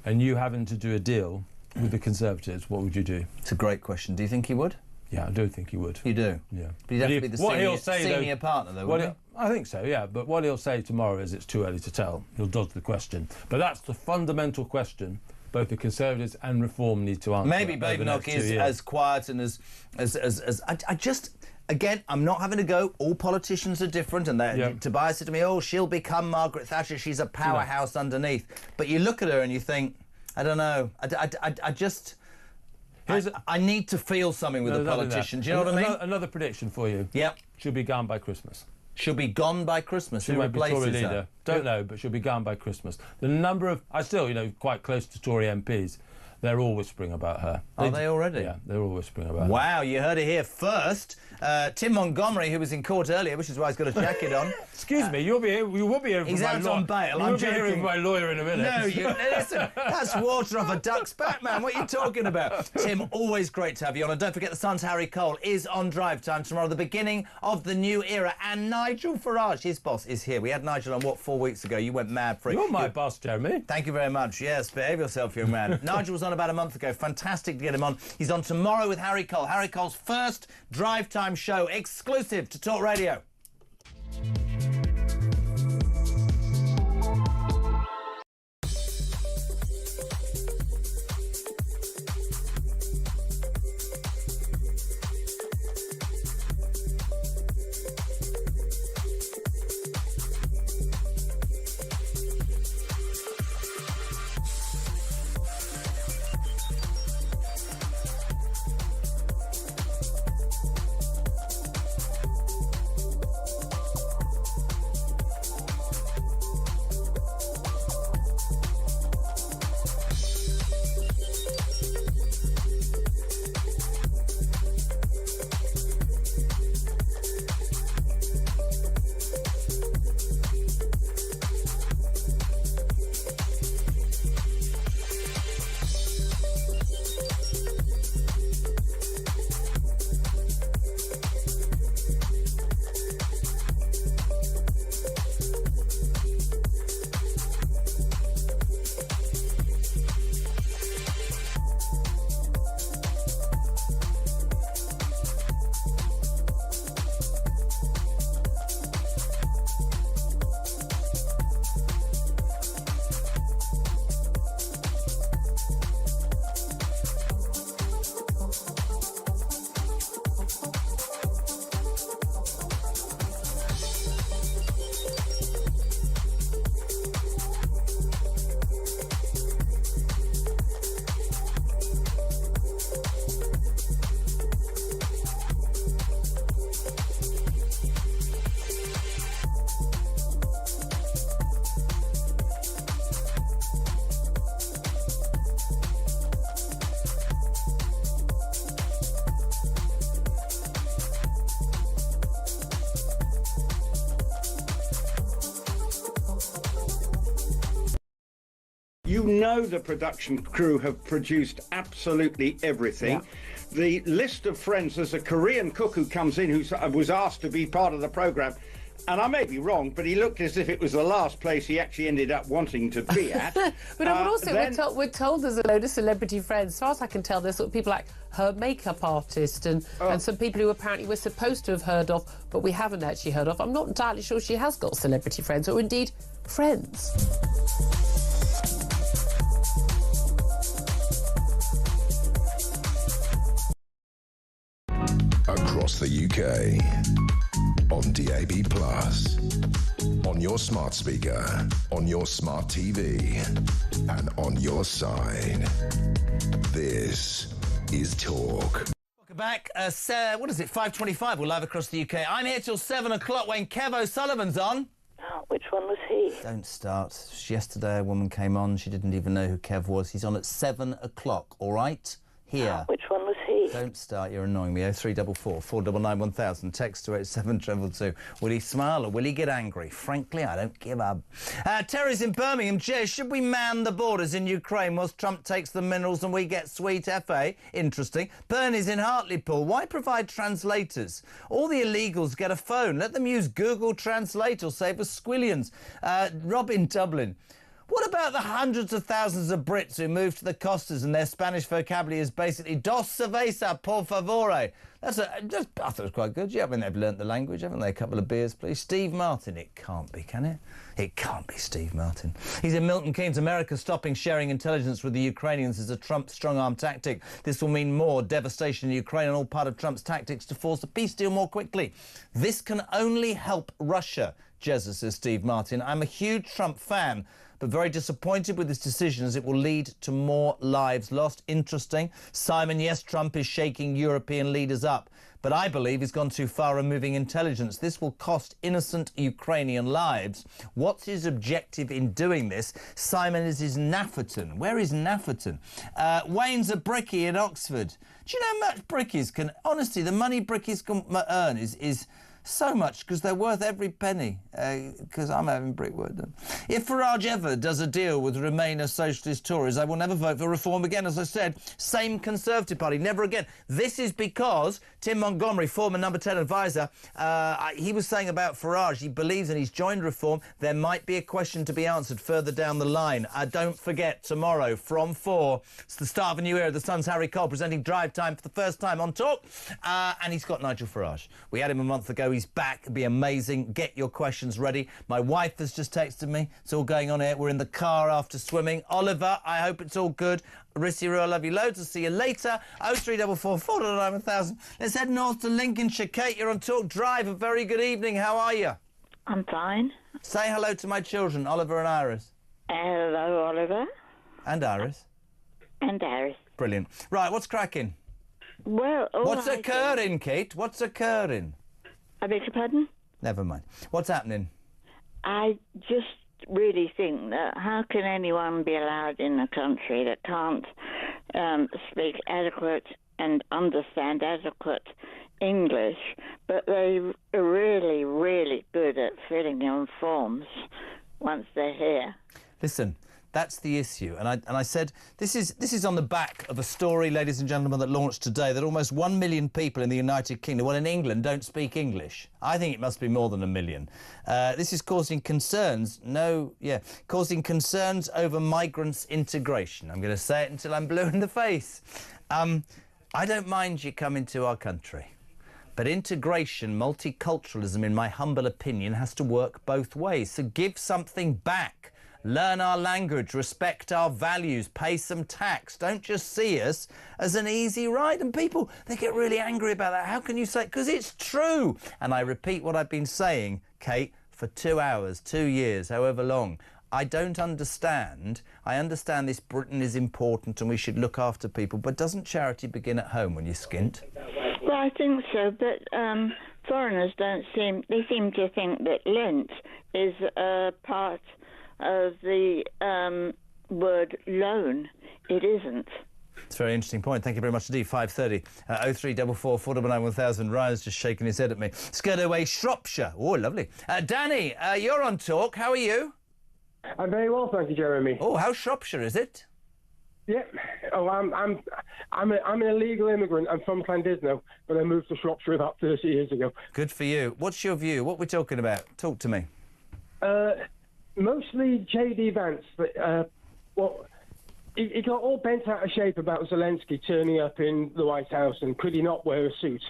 and you having to do a deal with the Conservatives, what would you do? It's a great question. Do you think he would? Yeah, I do think he would. You do? Yeah. But he'd have to be the senior partner, though, wouldn't he? I think so, yeah. But what he'll say tomorrow is it's too early to tell. He'll dodge the question. But that's the fundamental question both the Conservatives and Reform need to answer. Maybe Badenoch is as quiet and as I just... Again, I'm not having to go. All politicians are different, and Tobias said to me, "Oh, she'll become Margaret Thatcher. She's a powerhouse underneath." But you look at her and you think, I don't know. I just, I need to feel something with a politician. Do you know what I mean? Another prediction for you. Yep. She'll be gone by Christmas. She'll be gone by Christmas. She Who won't be Tory replaces leader. her? Don't know, but she'll be gone by Christmas. The number of, I still, you know, quite close to Tory MPs. They're all whispering about her. Are they already? Yeah, they're all whispering about her. Wow, you heard it here first. Tim Montgomery, who was in court earlier, which is why he's got a jacket on. Excuse me, you will be hearing from he's my lawyer. He's out on bail. You'll be hearing from my lawyer in a minute. No, listen, that's water off a duck's back, man. What are you talking about? Tim, always great to have you on. And don't forget, the Sun's Harry Cole is on Drive Time tomorrow, the beginning of the new era. And Nigel Farage, his boss, is here. We had Nigel on, 4 weeks ago? You went mad for it. You're my boss, Jeremy. Thank you very much. Yes, behave yourself, young man. Nigel was on about a month ago. Fantastic to get him on. He's on tomorrow with Harry Cole. Harry Cole's first Drive Time show, exclusive to Talk Radio. You know the production crew have produced absolutely everything. Yeah. The list of friends, there's a Korean cook who comes in who was asked to be part of the programme. And I may be wrong, but he looked as if it was the last place he actually ended up wanting to be at. But also, we're told there's a load of celebrity friends. As far as I can tell, there's sort of people like her makeup artist and some people who apparently we're supposed to have heard of, but we haven't actually heard of. I'm not entirely sure she has got celebrity friends, or indeed friends. Across the UK, on DAB+, on your smart speaker, on your smart TV, and on your side. This is Talk. Welcome back. What is it, 5:25? We're live across the UK. I'm here till 7 o'clock when Kev O'Sullivan's on. Oh, which one was he? Don't start. Yesterday a woman came on. She didn't even know who Kev was. He's on at 7 o'clock, all right? Here. Which one was he? Don't start, you're annoying me. 0344 499 1000. Text to 87222. Will he smile or will he get angry? Frankly, I don't give up. Terry's in Birmingham. Jay, should we man the borders in Ukraine whilst Trump takes the minerals and we get sweet FA? Interesting. Bernie's in Hartlepool. Why provide translators? All the illegals get a phone. Let them use Google Translate or save us squillions. Rob in Dublin. What about the hundreds of thousands of Brits who moved to the Costas and their Spanish vocabulary is basically dos cerveza, por favore? I thought it was quite good. Yeah, I mean, they've learnt the language, haven't they? A couple of beers, please. Steve Martin. It can't be, can it? It can't be Steve Martin. He's in Milton Keynes. America stopping sharing intelligence with the Ukrainians is a Trump strong-arm tactic. This will mean more devastation in Ukraine and all part of Trump's tactics to force a peace deal more quickly. This can only help Russia, Jezza, says Steve Martin. I'm a huge Trump fan, but very disappointed with this decision as it will lead to more lives lost. Interesting. Simon, yes, Trump is shaking European leaders up, but I believe he's gone too far removing intelligence. This will cost innocent Ukrainian lives. What's his objective in doing this? Simon is his Nafferton. Where is Nafferton? Wayne's a brickie in Oxford. Do you know how much brickies can... Honestly, the money brickies can earn is so much because they're worth every penny, because I'm having brickwork done. If Farage ever does a deal with Remainer socialist Tories, I will never vote for reform again. As I said, same Conservative Party, never again. This is because Tim Montgomery, former number 10 advisor, he was saying about Farage, he believes and he's joined reform. There might be a question to be answered further down the line. Don't forget, tomorrow from 4, it's the start of a new era. The Sun's Harry Cole presenting Drive Time for the first time on Talk, and he's got Nigel Farage. We had him a month ago. He's back. It'll be amazing. Get your questions ready. My wife has just texted me. It's all going on here. We're in the car after swimming. Oliver, I hope it's all good. Rissy, I love you loads. I'll see you later. 0344 499 1000. Let's head north to Lincolnshire. Kate, you're on Talk Drive. A very good evening. How are you? I'm fine. Say hello to my children, Oliver and Iris. Hello, Oliver. And Iris. And Iris. Brilliant. Right, what's cracking? Well, what's occurring, Kate? What's occurring? I beg your pardon? Never mind. What's happening? I just really think that how can anyone be allowed in a country that can't speak adequate and understand adequate English, but they are really, really good at filling in forms once they're here? Listen, that's the issue. And I said, this is on the back of a story, ladies and gentlemen, that launched today, that almost 1 million people in the United Kingdom, well, in England, don't speak English. I think it must be more than 1 million. This is causing concerns, causing concerns over migrants' integration. I'm going to say it until I'm blue in the face. I don't mind you coming to our country. But integration, multiculturalism, in my humble opinion, has to work both ways. So give something back. Learn our language, respect our values, pay some tax. Don't just see us as an easy ride. And people, they get really angry about that. How can you say it? Because it's true. And I repeat what I've been saying, Kate, for 2 hours, 2 years, however long. I don't understand. I understand this Britain is important and we should look after people. But doesn't charity begin at home when you're skint? Well, I think so. But foreigners they seem to think that Lent is a part of the word loan. It isn't. It's a very interesting point. Thank you very much indeed. 5:30. 0344 499 1000. Ryan's just shaking his head at me. Skirtaway, Shropshire. Oh, lovely. Danny, you're on Talk. How are you? I'm very well, thank you, Jeremy. Oh, how's Shropshire, is it? Yeah. Oh, I'm an illegal immigrant. I'm from Llandudno, but I moved to Shropshire about 30 years ago. Good for you. What's your view? What we're talking about? Talk to me. Mostly J.D. Vance. He got all bent out of shape about Zelensky turning up in the White House and could he not wear a suit?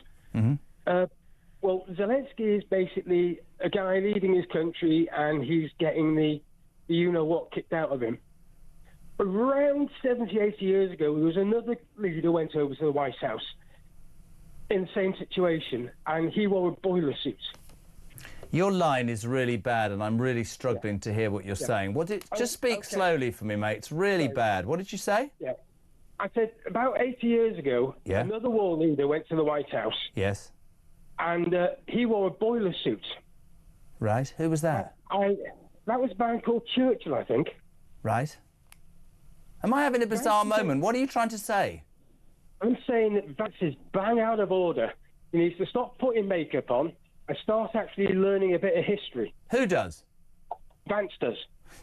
Well, Zelensky is basically a guy leading his country and he's getting the you-know-what kicked out of him. Around 70, 80 years ago, there was another leader went over to the White House in the same situation, and he wore a boiler suit. Your line is really bad, and I'm really struggling to hear what you're saying. Just speak slowly for me, mate. It's really bad. What did you say? Yeah. I said about 80 years ago, another war leader went to the White House. Yes. And he wore a boiler suit. Right. Who was that? That was a man called Churchill, I think. Right. Am I having a bizarre moment? What are you trying to say? I'm saying that Vance is bang out of order. He needs to stop putting makeup on and start actually learning a bit of history. Who does? Vance does.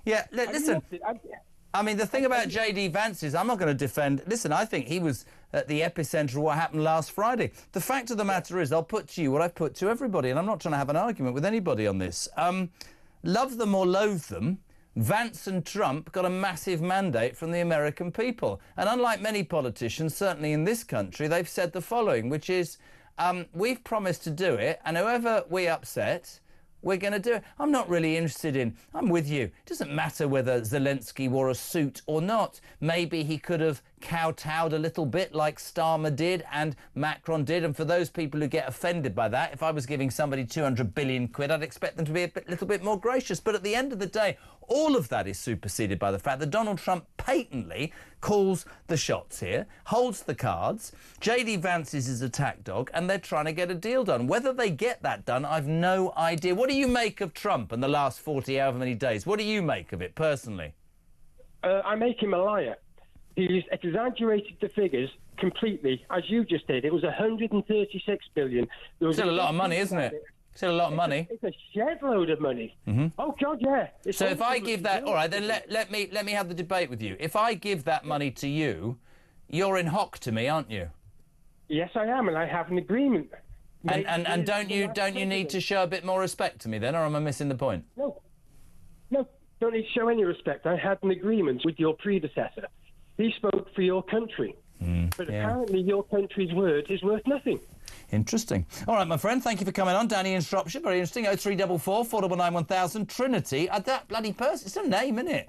Yeah, listen. I mean, the thing about J.D. Vance is I'm not going to defend... Listen, I think he was at the epicentre of what happened last Friday. The fact of the matter is I'll put to you what I've put to everybody, and I'm not trying to have an argument with anybody on this. Love them or loathe them, Vance and Trump got a massive mandate from the American people. And unlike many politicians, certainly in this country, they've said the following, which is, we've promised to do it, and whoever we upset, we're going to do it. I'm not really interested in... I'm with you. It doesn't matter whether Zelensky wore a suit or not. Maybe he could have kowtowed a little bit like Starmer did and Macron did. And for those people who get offended by that, if I was giving somebody 200 billion quid, I'd expect them to be a little bit more gracious. But at the end of the day, all of that is superseded by the fact that Donald Trump patently calls the shots here, holds the cards. J.D. Vance is his attack dog, and they're trying to get a deal done. Whether they get that done, I've no idea. What do you make of Trump in the last 40 however many days? What do you make of it, personally? I make him a liar. He's exaggerated the figures completely, as you just did. It was 136 billion. There was still a lot of money, isn't it? Still a lot of money. It's a shed load of money. Oh God, yeah. So if I give that, all right, then let me have the debate with you. If I give that money to you, you're in hock to me, aren't you? Yes, I am, and I have an agreement. And don't you need to show a bit more respect to me then, or am I missing the point? No, don't need to show any respect. I had an agreement with your predecessor. He spoke for your country, but apparently your country's word is worth nothing. Interesting. All right, my friend, thank you for coming on. Danny in Shropshire, very interesting. 0344 499 1000. Trinity, that bloody person, it's a name, isn't it?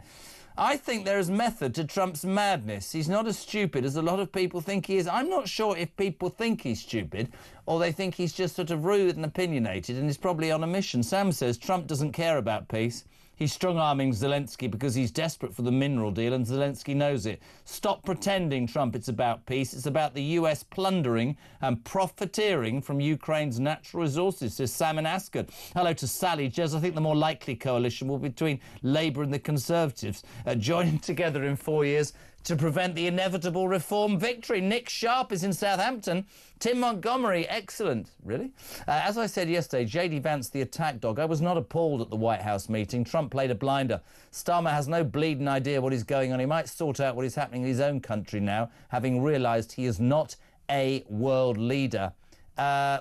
I think there is method to Trump's madness. He's not as stupid as a lot of people think he is. I'm not sure if people think he's stupid or they think he's just sort of rude and opinionated and is probably on a mission. Sam says Trump doesn't care about peace. He's strong-arming Zelensky because he's desperate for the mineral deal and Zelensky knows it. Stop pretending, Trump, it's about peace. It's about the US plundering and profiteering from Ukraine's natural resources, says Sam in Ascot. Hello to Sally. Jez, I think the more likely coalition will be between Labour and the Conservatives, joining together in 4 years to prevent the inevitable reform victory. Nick Sharp is in Southampton. Tim Montgomery, excellent. Really? As I said yesterday, J.D. Vance, the attack dog, I was not appalled at the White House meeting. Trump played a blinder. Starmer has no bleeding idea what is going on. He might sort out what is happening in his own country now, having realised he is not a world leader.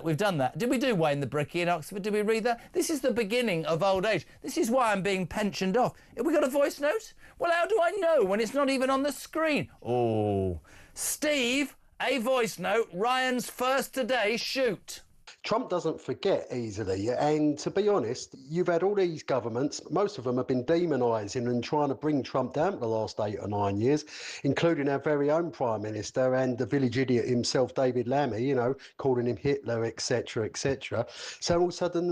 We've done that. Did we do Wayne the Brickie in Oxford? Did we read that? This is the beginning of old age. This is why I'm being pensioned off. Have we got a voice note? Well, how do I know when it's not even on the screen? Oh, Steve, a voice note. Ryan's first today. Shoot. Trump doesn't forget easily, and to be honest, you've had all these governments, most of them have been demonising and trying to bring Trump down for the last 8 or 9 years, including our very own Prime Minister and the village idiot himself, David Lammy, you know, calling him Hitler, etc., etc. So all of a sudden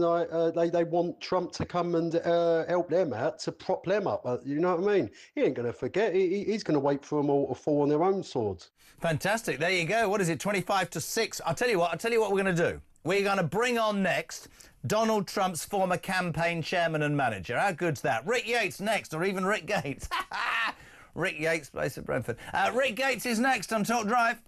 they want Trump to come and help them out, to prop them up, you know what I mean? He ain't going to forget, he's going to wait for them all to fall on their own swords. Fantastic, there you go. What is it, 25 to 6? I'll tell you what we're going to do. We're going to bring on next Donald Trump's former campaign chairman and manager. How good's that? Rick Yates next, or even Rick Gates. Rick Yates, place at Brentford. Rick Gates is next on Talk Drive.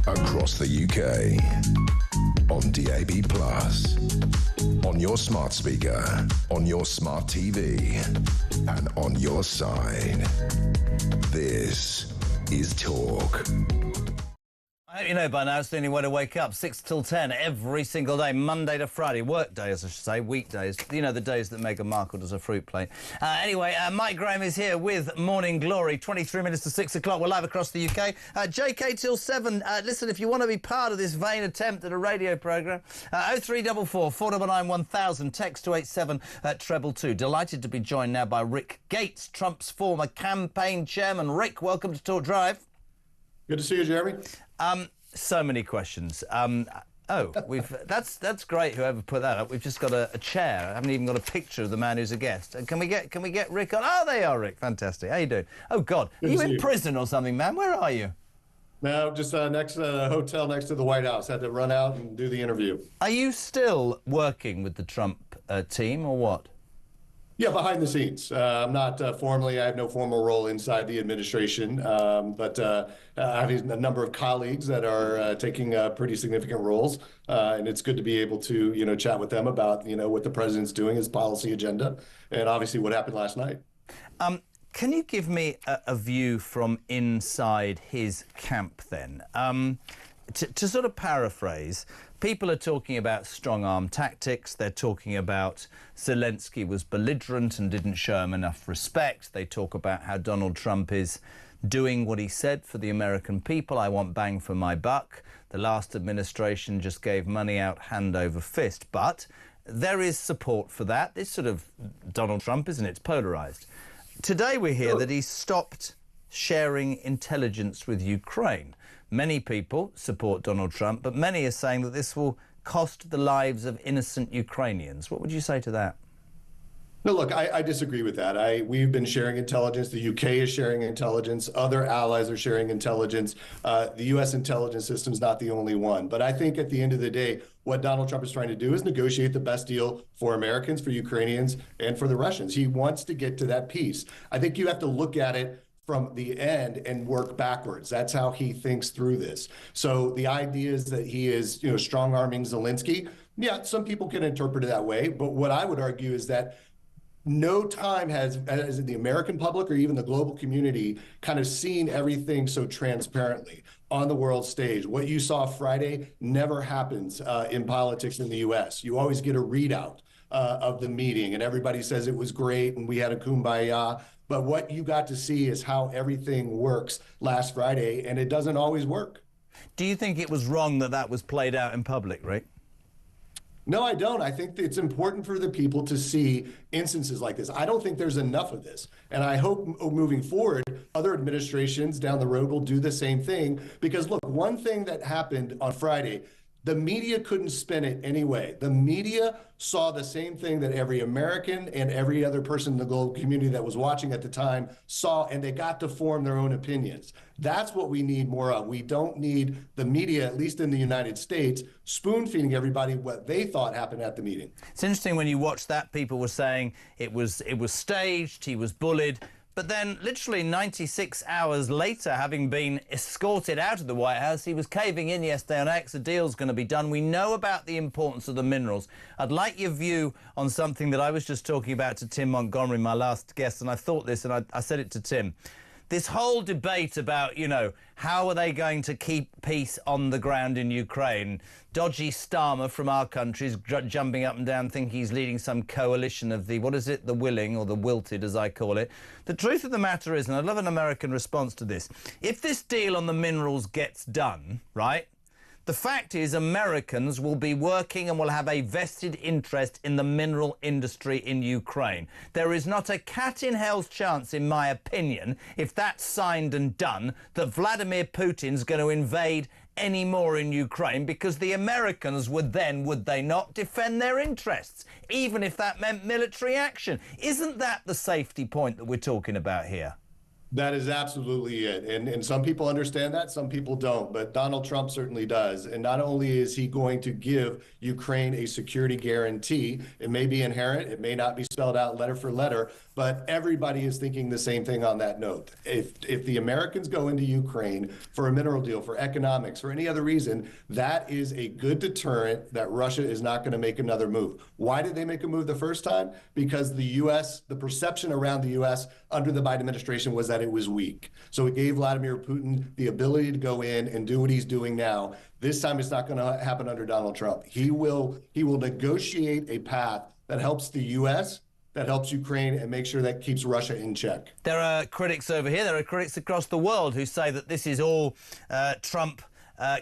across the UK, on DAB+, on your smart speaker, on your smart TV, and on your side. This is Talk. I hope you know by now it's the only way to wake up. 6 till 10 every single day, Monday to Friday. Work days, I should say, weekdays. You know, the days that Meghan Markle does a fruit plate. Anyway, Mike Graham is here with Morning Glory. 23 minutes to 6 o'clock. We're live across the UK. JK till 7. Listen, if you want to be part of this vain attempt at a radio programme, 0344 499 1000. Text to 87222. Delighted to be joined now by Rick Gates, Trump's former campaign chairman. Rick, welcome to Talk Drive. Good to see you, Jeremy. So many questions. That's great. Whoever put that up, we've just got a chair. I haven't even got a picture of the man who's a guest. Can we get Rick on? Oh, there you are, Rick. Fantastic. How you doing? Oh God, are you in prison or something, man? Where are you? No, just next to the hotel next to the White House. Had to run out and do the interview. Are you still working with the Trump team or what? Yeah, behind the scenes. I'm not formally, I have no formal role inside the administration, but I have a number of colleagues that are taking pretty significant roles, and it's good to be able to, chat with them about, what the president's doing, his policy agenda, and obviously what happened last night. Can you give me a view from inside his camp then? To sort of paraphrase, people are talking about strong-arm tactics. They're talking about Zelensky was belligerent and didn't show him enough respect. They talk about how Donald Trump is doing what he said for the American people. I want bang for my buck. The last administration just gave money out hand over fist. But there is support for that. It's sort of Donald Trump, isn't it? It's polarised. Today we hear that he's stopped sharing intelligence with Ukraine. Many people support Donald Trump, but many are saying that this will cost the lives of innocent Ukrainians. What would you say to that? No, look, I disagree with that. We've been sharing intelligence. The UK is sharing intelligence. Other allies are sharing intelligence. The U.S. intelligence system is not the only one. But I think at the end of the day, what Donald Trump is trying to do is negotiate the best deal for Americans, for Ukrainians, and for the Russians. He wants to get to that peace. I think you have to look at it from the end and work backwards. That's how he thinks through this. So the idea is that he is, strong-arming Zelensky. Yeah, some people can interpret it that way. But what I would argue is that no time has the American public or even the global community kind of seen everything so transparently on the world stage. What you saw Friday never happens in politics in the U.S. You always get a readout of the meeting, and everybody says it was great and we had a kumbaya. But what you got to see is how everything works last Friday, and it doesn't always work. Do you think it was wrong that that was played out in public, right? No, I don't. I think it's important for the people to see instances like this. I don't think there's enough of this. And I hope moving forward, other administrations down the road will do the same thing. Because look, one thing that happened on Friday, the media couldn't spin it anyway. The media saw the same thing that every American and every other person in the global community that was watching at the time saw, and they got to form their own opinions. That's what we need more of. We don't need the media, at least in the United States, spoon-feeding everybody what they thought happened at the meeting. It's interesting when you watch that, people were saying it was staged, he was bullied. But then, literally 96 hours later, having been escorted out of the White House, he was caving in yesterday on X. A deal's going to be done. We know about the importance of the minerals. I'd like your view on something that I was just talking about to Tim Montgomery, my last guest, and I thought this, and I said it to Tim. This whole debate about, how are they going to keep peace on the ground in Ukraine? Dodgy Starmer from our country is jumping up and down thinking he's leading some coalition of the willing or the wilted, as I call it. The truth of the matter is, and I'd love an American response to this, if this deal on the minerals gets done, right, the fact is Americans will be working and will have a vested interest in the mineral industry in Ukraine. There is not a cat in hell's chance, in my opinion, if that's signed and done, that Vladimir Putin's going to invade any more in Ukraine, because the Americans would then, would they not, defend their interests, even if that meant military action. Isn't that the safety point that we're talking about here? That is absolutely it. And some people understand that, some people don't, but Donald Trump certainly does. And not only is he going to give Ukraine a security guarantee, it may be inherent, it may not be spelled out letter for letter, but everybody is thinking the same thing on that note. If the Americans go into Ukraine for a mineral deal, for economics, for any other reason, that is a good deterrent that Russia is not going to make another move. Why did they make a move the first time? Because the U.S., the perception around the U.S. under the Biden administration was that it was weak. So it gave Vladimir Putin the ability to go in and do what he's doing now. This time it's not going to happen under Donald Trump. He will negotiate a path that helps the U.S., that helps Ukraine, and make sure that keeps Russia in check. There are critics over here, there are critics across the world who say that this is all Trump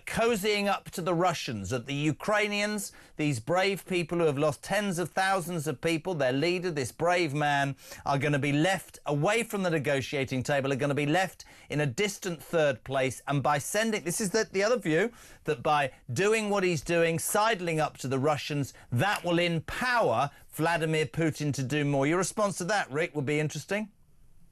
cozying up to the Russians, that the Ukrainians, these brave people who have lost tens of thousands of people, their leader, this brave man, are going to be left away from the negotiating table, are going to be left in a distant third place. And by sending, this is the other view, that by doing what he's doing, sidling up to the Russians, that will empower Vladimir Putin to do more. Your response to that, Rick, would be interesting.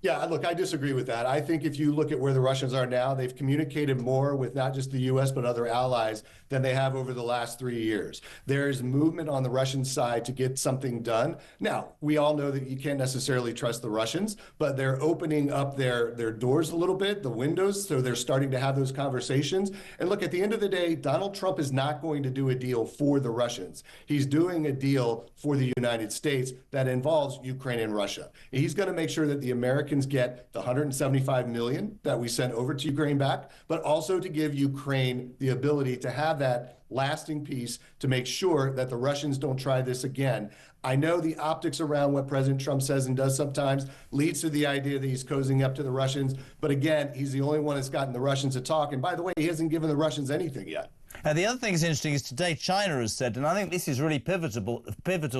Yeah, look, I disagree with that. I think if you look at where the Russians are now, they've communicated more with not just the U.S., but other allies than they have over the last 3 years. There's movement on the Russian side to get something done. Now, we all know that you can't necessarily trust the Russians, but they're opening up their doors a little bit, the windows, so they're starting to have those conversations. And look, at the end of the day, Donald Trump is not going to do a deal for the Russians. He's doing a deal for the United States that involves Ukraine and Russia. He's going to make sure that the Americans get the $175 million that we sent over to Ukraine back, but also to give Ukraine the ability to have that lasting peace to make sure that the Russians don't try this again. I know the optics around what President Trump says and does sometimes leads to the idea that he's cozying up to the Russians. But again, he's the only one that's gotten the Russians to talk. And by the way, he hasn't given the Russians anything yet. The other thing that's interesting is today China has said, and I think this is really pivotal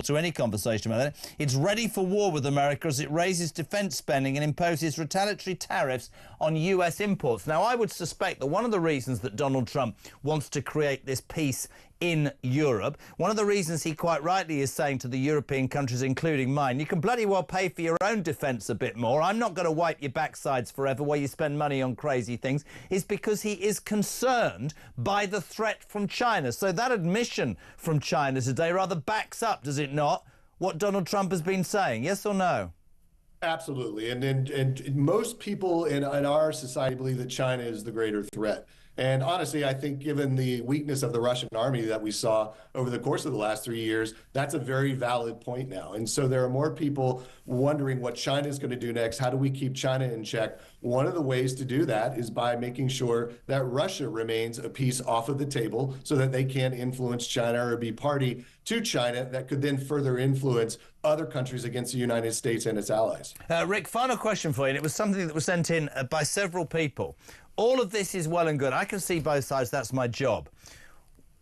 to any conversation about it, it's ready for war with America as it raises defence spending and imposes retaliatory tariffs on US imports. Now, I would suspect that one of the reasons that Donald Trump wants to create this peace in Europe, one of the reasons he quite rightly is saying to the European countries, including mine, you can bloody well pay for your own defence a bit more. I'm not going to wipe your backsides forever while you spend money on crazy things, is because he is concerned by the threat from China. So that admission from China today rather backs up, does it not, what Donald Trump has been saying? Yes or no? Absolutely. And most people in our society believe that China is the greater threat. And honestly, I think given the weakness of the Russian army that we saw over the course of the last 3 years, that's a very valid point now. And so there are more people wondering what China is going to do next. How do we keep China in check? One of the ways to do that is by making sure that Russia remains a piece off of the table so that they can't influence China or be party to China that could then further influence other countries against the United States and its allies. Rick, final question for you, and it was something that was sent in by several people. All of this is well and good. I can see both sides. That's my job.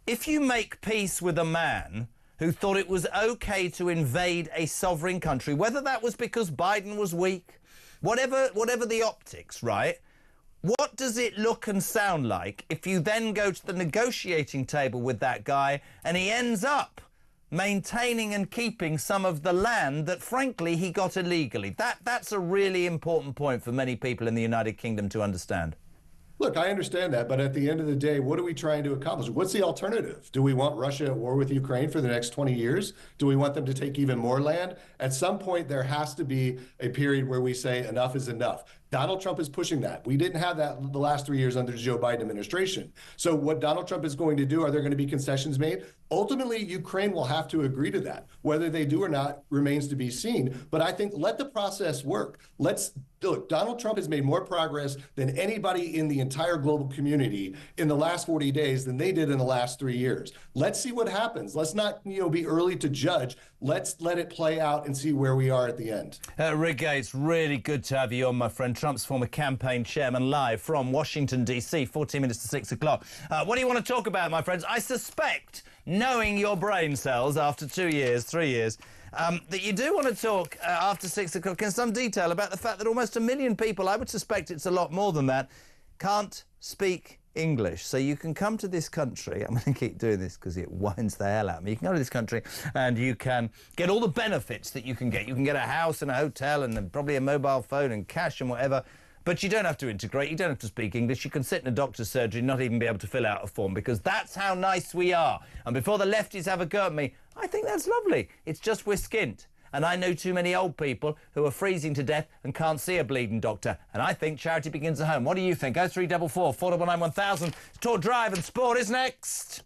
If you make peace with a man who thought it was okay to invade a sovereign country, whether that was because Biden was weak, whatever the optics, right? What does it look and sound like if you then go to the negotiating table with that guy and he ends up maintaining and keeping some of the land that, frankly, he got illegally? That's a really important point for many people in the United Kingdom to understand. Look, I understand that, but at the end of the day, what are we trying to accomplish? What's the alternative? Do we want Russia at war with Ukraine for the next 20 years? Do we want them to take even more land? At some point, there has to be a period where we say enough is enough. Donald Trump is pushing that. We didn't have that the last 3 years under the Joe Biden administration. So what Donald Trump is going to do, are there going to be concessions made? Ultimately, Ukraine will have to agree to that. Whether they do or not remains to be seen. But I think let the process work. Look, Donald Trump has made more progress than anybody in the entire global community in the last 40 days than they did in the last 3 years. Let's see what happens. Let's not, be early to judge. Let's let it play out and see where we are at the end. Rick Gates, really good to have you on, my friend. Trump's former campaign chairman, live from Washington, D.C., 14 minutes to 6 o'clock. What do you want to talk about, my friends? I suspect, knowing your brain cells after 2 years, 3 years, that you do want to talk after 6 o'clock in some detail about the fact that almost 1 million people, I would suspect it's a lot more than that, can't speak English. So you can come to this country, I'm going to keep doing this because it winds the hell out of me. You can go to this country and you can get all the benefits that you can get. You can get a house and a hotel and probably a mobile phone and cash and whatever. But you don't have to integrate, you don't have to speak English, you can sit in a doctor's surgery and not even be able to fill out a form, because that's how nice we are. And before the lefties have a go at me, I think that's lovely. It's just we're skint. And I know too many old people who are freezing to death and can't see a bleeding doctor. And I think charity begins at home. What do you think? 0344 499 1000. Talk Drive and Sport is next.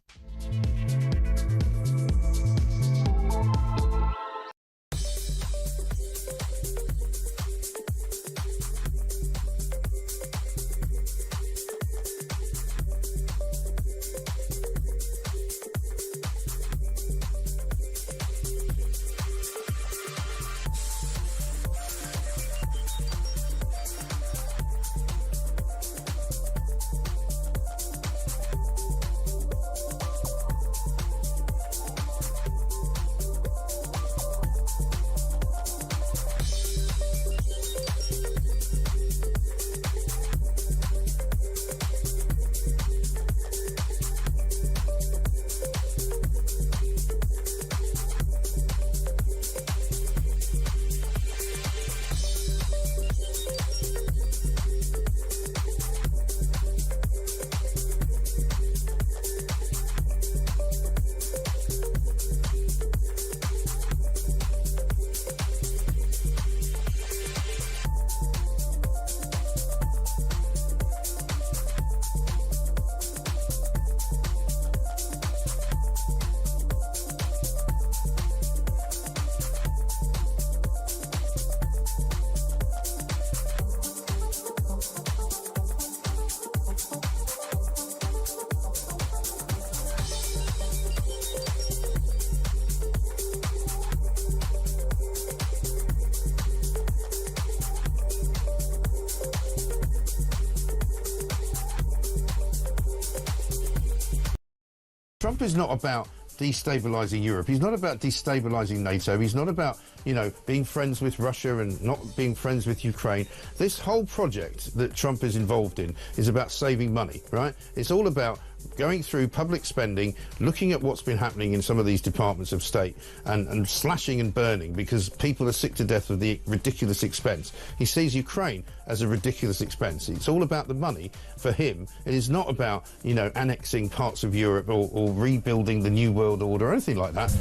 Trump is not about destabilising Europe. He's not about destabilising NATO. He's not about, you know, being friends with Russia and not being friends with Ukraine. This whole project that Trump is involved in is about saving money, right? It's all about going through public spending, looking at what's been happening in some of these departments of state and slashing and burning because people are sick to death of the ridiculous expense. He sees Ukraine as a ridiculous expense. It's all about the money for him. It is not about, you know, annexing parts of Europe or rebuilding the New World Order or anything like that.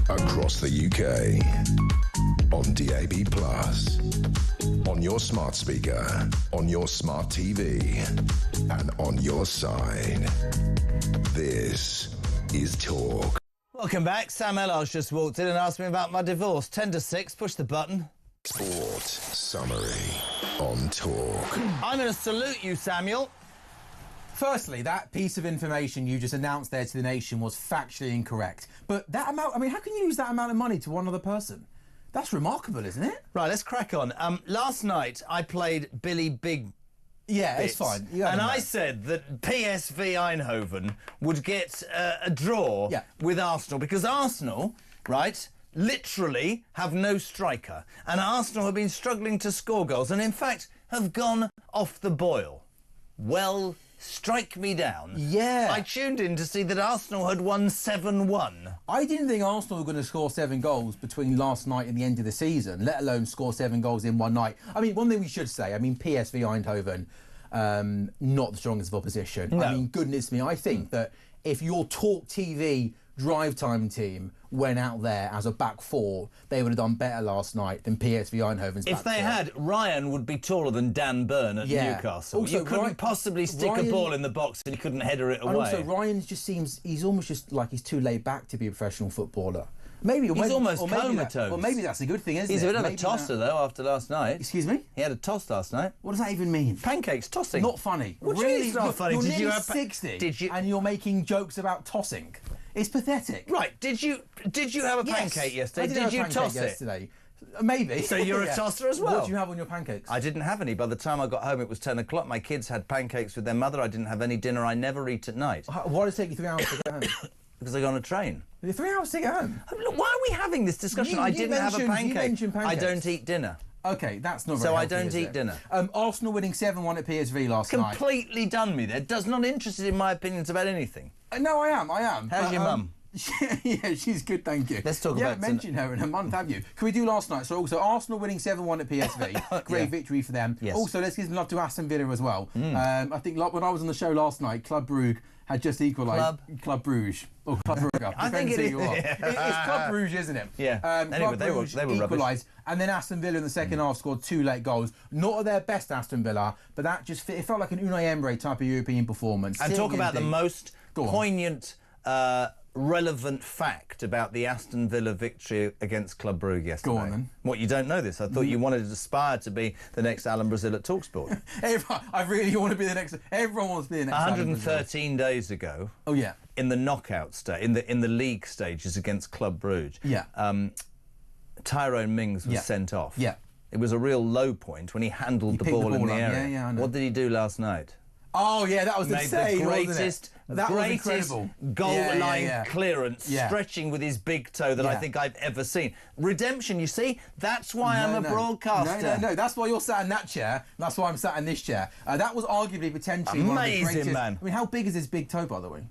Across the UK, on DAB+, on your smart speaker, on your smart TV, and on your side. This is Talk. Welcome back. Sam Ellard's just walked in and asked me about my divorce. 10 to 6, push the button. Sport Summary on Talk. I'm going to salute you, Samuel. Firstly, that piece of information you just announced there to the nation was factually incorrect. But that amount, I mean, how can you lose that amount of money to one other person? That's remarkable, isn't it? Right, let's crack on. Last night, I played Billy Big. Yeah, Bits, it's fine. And I said that PSV Eindhoven would get a draw with Arsenal because Arsenal, right, literally have no striker. And Arsenal have been struggling to score goals and, in fact, have gone off the boil. Well, strike me down. Yeah. I tuned in to see that Arsenal had won 7-1. I didn't think Arsenal were going to score 7 goals between last night and the end of the season, let alone score 7 goals in one night. I mean, one thing we should say, I mean, PSV Eindhoven, not the strongest of opposition. No. I mean, goodness me, I think that if your talkTV drive time team went out there as a back four, they would have done better last night than PSV Eindhoven's If back they four. had, Ryan would be taller than Dan Burn at Newcastle. Also, you couldn't possibly stick a ball in the box and you couldn't header it away. And also, Ryan just seems, he's almost just like he's too laid back to be a professional footballer. Maybe he's almost comatose. Well, maybe that's a good thing, isn't it? He's a bit of a Maybe tosser, though, after last night. Excuse me? He had a toss last night. What does that even mean? Pancakes, tossing. Not funny. What do you mean really, it's not funny? You're Did nearly you have 60 did you... and you're making jokes about tossing. It's pathetic. Right, did you have a pancake yesterday? Did you toss it? Yesterday? Maybe. So you're a tosser as well? What do you have on your pancakes? I didn't have any. By the time I got home, it was 10 o'clock. My kids had pancakes with their mother. I didn't have any dinner. I never eat at night. Why does it take you 3 hours to get home? Because I go on a train. 3 hours to get home? Look, why are we having this discussion? I didn't have a pancake. You mentioned pancakes. I don't eat dinner. OK, that's not very So healthy, I don't is eat it? dinner. Arsenal winning 7-1 at PSV last night. Completely done me there. Does not interested in my opinions about anything. No, I am. How's your mum? Yeah, she's good, thank you. Let's talk you about... haven't mentioned her in a month, have you? Can we do last night? So also, Arsenal winning 7-1 at PSV. Great victory for them. Yes. Also, let's give some love to Aston Villa as well. I think when I was on the show last night, Club Brugge had just equalised. Club Brugge. Or Club Brugge. I think it is. It's Club Brugge, isn't it? Yeah. Anyway, they were equalised. And then Aston Villa in the second half scored 2 late goals. Not at their best, Aston Villa, but that just it felt like an Unai Emery type of European performance. And talk about the most poignant, relevant fact about the Aston Villa victory against Club Brugge yesterday. Go on, then. What, you don't know this? I thought you wanted to aspire to be the next Alan Brazil at TalkSport. I really want to be the next. Everyone wants to be the next. 113 days ago. Oh yeah. In the knockout stage, in the league stages against Club Brugge. Yeah. Tyrone Mings was sent off. Yeah. It was a real low point when he handled the ball in the area. Yeah, I know. What did he do last night? Oh yeah, that was insane. The greatest goal line clearance, stretching with his big toe that I think I've ever seen. Redemption, you see, that's why I'm a broadcaster. No, that's why you're sat in that chair. That's why I'm sat in this chair. That was arguably potentially one of the greatest. Man. I mean, how big is his big toe, by the way?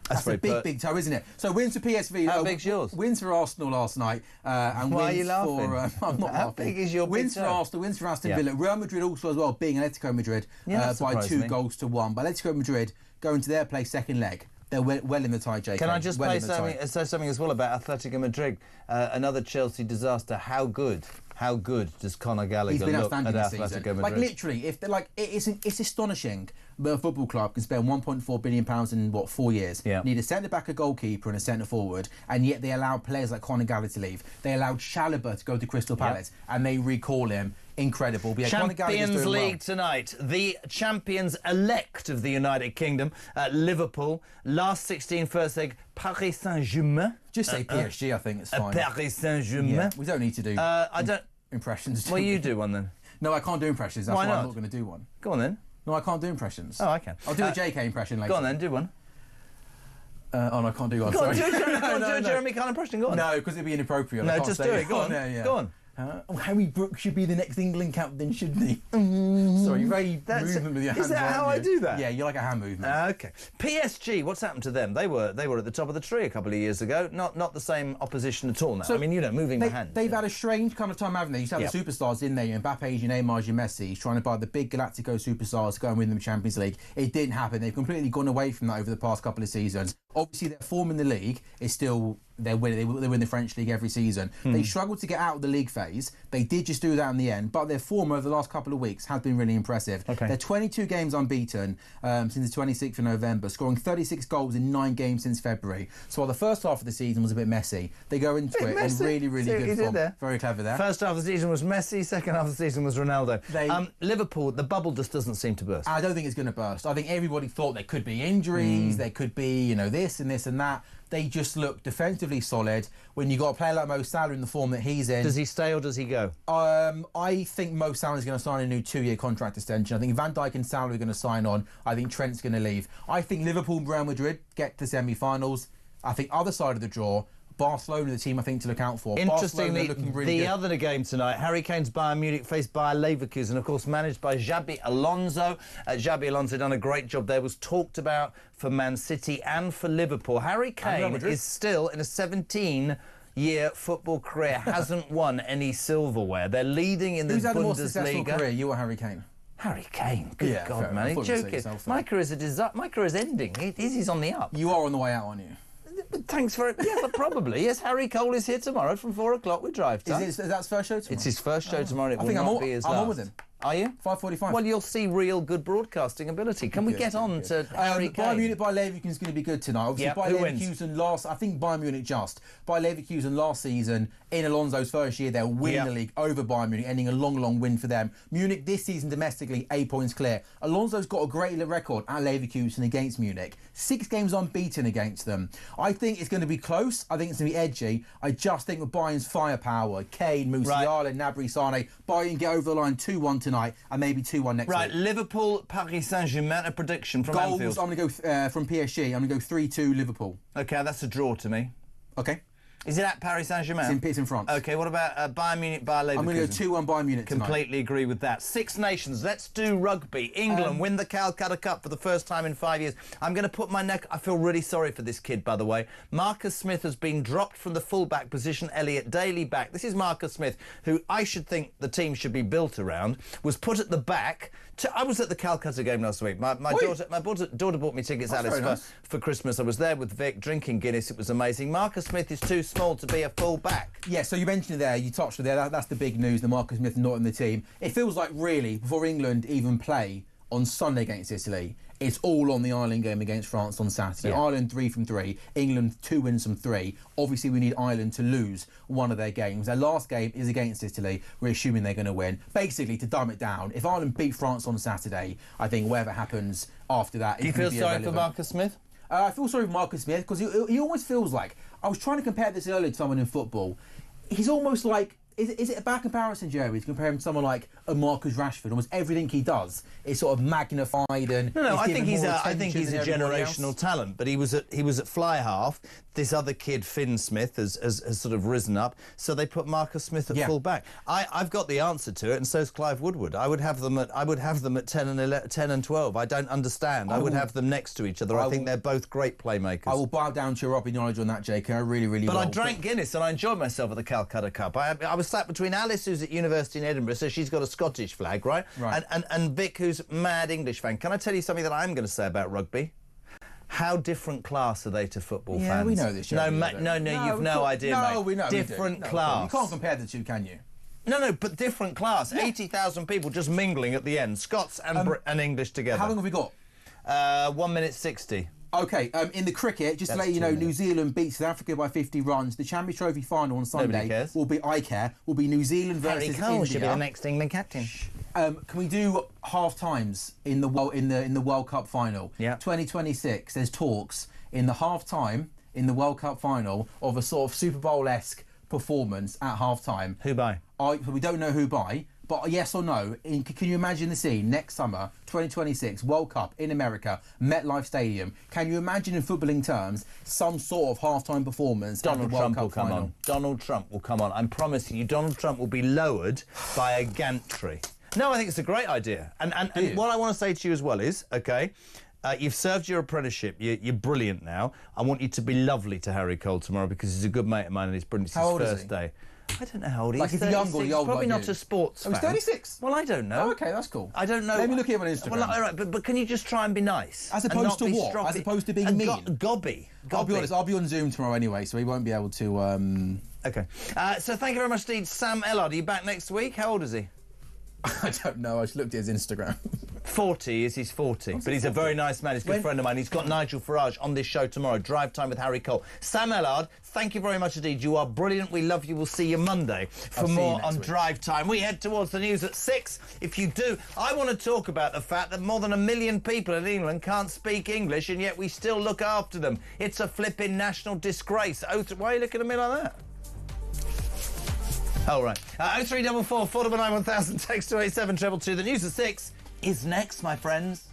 That's a big toe, isn't it? So wins for PSV. How big's yours? Wins for Arsenal last night. And why wins are you laughing? I'm not How laughing. big is your wins big for toe? Arsenal, wins for Aston Villa. Real Madrid also as well, beating Atletico Madrid by 2 goals to 1. But Atletico Madrid going to their place second leg. They're well in the tie, JK. Can I just say something as well about Atletico Madrid? Another Chelsea disaster. How good does Conor Gallagher look at Atletico Madrid? Like literally, if they're like, it's astonishing. But a football club can spend £1.4 billion in 4 years. Yeah. Need a centre back, a goalkeeper, and a centre forward, and yet they allow players like Conor Gallagher to leave. They allowed Chalobah to go to Crystal Palace, and they recall him. Incredible. But Champions League tonight. The champions elect of the United Kingdom, Liverpool. Last 16 first leg, Paris Saint-Germain. Just say PSG. I think it's fine. Paris Saint-Germain. Yeah, we don't need to do. I don't impressions. Well, you do one then. No, I can't do impressions. That's why I'm not going to do one. Go on then. No, I can't do impressions. Oh, I can. I'll do a JK impression later. Go on then, do one. Oh, no, I can't do one. Go on, do a Jeremy Kyle impression. Go on. No, because it'd be inappropriate. No, just do it. Go on. Go on. Harry Brooks should be the next England captain, shouldn't he? Sorry, very movement with your hands. Is that how I do that? Yeah, you like a hand movement. Okay. PSG, what's happened to them? They were at the top of the tree a couple of years ago. Not the same opposition at all now. So, I mean, moving the hand. They've had a strange kind of time, haven't they? You used to have the superstars in there, Mbappe, Neymar, Messi, trying to buy the big Galactico superstars to go and win the Champions League. It didn't happen. They've completely gone away from that over the past couple of seasons. Obviously, their form in the league is still... They win the French league every season. They struggled to get out of the league phase. They did just do that in the end, but their form over the last couple of weeks has been really impressive. Okay. They're 22 games unbeaten since the 26th of November, scoring 36 goals in 9 games since February. So while the first half of the season was a bit messy, they go into it in really, really good form. Very clever there. First half of the season was Messi, second half of the season was Ronaldo. Liverpool, the bubble just doesn't seem to burst. I don't think it's going to burst. I think everybody thought there could be injuries, there could be, this and this and that. They just look defensively solid. When you got a player like Mo Salah in the form that he's in... Does he stay or does he go? I think Mo Salah is going to sign a new 2-year contract extension. I think Van Dijk and Salah are going to sign on. I think Trent's going to leave. I think Liverpool and Real Madrid get to semi-finals. I think other side of the draw... Barcelona, the team I think to look out for. Interestingly, really the other game tonight, Harry Kane's Bayern Munich faced Bayer Leverkusen, of course managed by Xabi Alonso. Xabi Alonso done a great job there, was talked about for Man City and for Liverpool. Harry Kane is still in a 17-year football career, hasn't won any silverware. They're leading in the Bundesliga. Who's had a more successful career, you or Harry Kane? Harry Kane, good God, man. You're joking. My career's ending. He's on the up. You are on the way out, aren't you? Thanks for it. Yeah, probably. Yes, Harry Cole is here tomorrow from 4 o'clock with Drive Time. Is that his first show tomorrow? It's his first show tomorrow. It will not be his last. I'm on with him. Are you? 5:45. Well, you'll see real good broadcasting ability. Can we get on to Harry Kane? Bayern Munich by Leverkusen is going to be good tonight. Obviously, Bayer Leverkusen I think Bayern Munich just. Bayer Leverkusen last season, in Alonso's first year, they're winning the league over Bayern Munich, ending a long, long win for them. Munich this season domestically, 8 points clear. Alonso's got a great record at Leverkusen against Munich. 6 games unbeaten against them. I think it's going to be close. I think it's going to be edgy. I just think with Bayern's firepower, Kane, Musiala, Gnabry, Sane, Bayern get over the line 2-1 tonight and maybe 2-1 next week. Right, Liverpool, Paris Saint-Germain, a prediction from Anfield. I'm going to go from PSG. I'm going to go 3-2 Liverpool. OK, that's a draw to me. OK. Is it at Paris Saint-Germain? It's in France. OK, what about Bayern Munich, Bayer Leverkusen? I'm going to go 2-1 Bayern Munich tonight. Completely agree with that. Six Nations, let's do rugby. England win the Calcutta Cup for the first time in 5 years. I'm going to put my neck... I feel really sorry for this kid, by the way. Marcus Smith has been dropped from the full-back position. Elliot Daly back. This is Marcus Smith, who I should think the team should be built around, was put at the back. I was at the Calcutta game last week. My daughter bought me tickets, Alice, for Christmas. I was there with Vic, drinking Guinness. It was amazing. Marcus Smith is too small to be a full-back. Yeah, so you mentioned it there. You touched it there. That's the big news, the Marcus Smith not in the team. It feels like, really, before England even play on Sunday against Italy, it's all on the Ireland game against France on Saturday. Yeah. Ireland 3 from 3, England 2 wins from 3. Obviously, we need Ireland to lose one of their games. Their last game is against Italy. We're assuming they're going to win. Basically, to dumb it down, if Ireland beat France on Saturday, I think whatever happens after that... Do you feel sorry for Marcus Smith? I feel sorry for Marcus Smith because he almost feels like... I was trying to compare this earlier to someone in football. He's almost like... Is it a bad comparison, Jeremy, to compare him to someone like a Marcus Rashford? Almost everything he does is sort of magnified and... No, I think he's a generational talent, but he was at fly half. This other kid, Finn Smith, has sort of risen up, so they put Marcus Smith at full back. I've got the answer to it, and so's Clive Woodward. I would have them at 10 and 12. I don't understand. I would have them next to each other. I think they're both great playmakers. I will bow down to your Robbie knowledge on that, Jake. I really will. But I drank Guinness and I enjoyed myself at the Calcutta Cup. I was sat between Alice, who's at university in Edinburgh, so she's got a Scottish flag, right? And Vic, who's a mad English fan. Can I tell you something that I'm going to say about rugby? How different class are they to football fans? Yeah, we know this. No, you've no idea, mate. No, we know. Different class. You can't compare the two, can you? No, but different class. Yeah. 80,000 people just mingling at the end. Scots and English together. How long have we got? 1 minute 60. OK, in the cricket, just to let you know, New Zealand beat South Africa by 50 runs. The Champions Trophy final on Sunday will be New Zealand versus India. Harry Cole should be the next England captain. Can we do half times in the World Cup final? Yeah. 2026. There's talks in the half time in the World Cup final of a sort of Super Bowl-esque performance at half time. Who by? We don't know who by. But yes or no, can you imagine the scene next summer, 2026, World Cup in America, MetLife Stadium? Can you imagine in footballing terms some sort of halftime performance at the World Cup final? Donald Trump will come on. I'm promising you, Donald Trump will be lowered by a gantry. No, I think it's a great idea. And what I want to say to you as well is, OK, you've served your apprenticeship. You're brilliant now. I want you to be lovely to Harry Cole tomorrow because he's a good mate of mine and it's brilliant. It's his first day. I don't know how old he is. Like, is he young or the old? Probably not a sports fan. He's 36. Well, I don't know. Oh, OK, that's cool. I don't know. Let me look at him on Instagram. Well, all right, but can you just try and be nice? As opposed to what? Stroppy. As opposed to being mean? Gobby. I'll be honest, I'll be on Zoom tomorrow anyway, so he won't be able to... OK. So thank you very much indeed. Sam Ellard, are you back next week? How old is he? I don't know. I just looked at his Instagram. 40 is he's 40, but he's 40? A very nice man. He's a good friend of mine. He's got Nigel Farage on this show tomorrow. Drive Time with Harry Cole. Sam Ellard, thank you very much indeed. You are brilliant. We love you. We'll see you Monday for more on Drive Time. We head towards the news at 6. If you do, I want to talk about the fact that more than 1 million people in England can't speak English, and yet we still look after them. It's a flipping national disgrace. Why are you looking at me like that? Oh, right. 0344 499 1000, text to 87222. The news at 6 is next, my friends.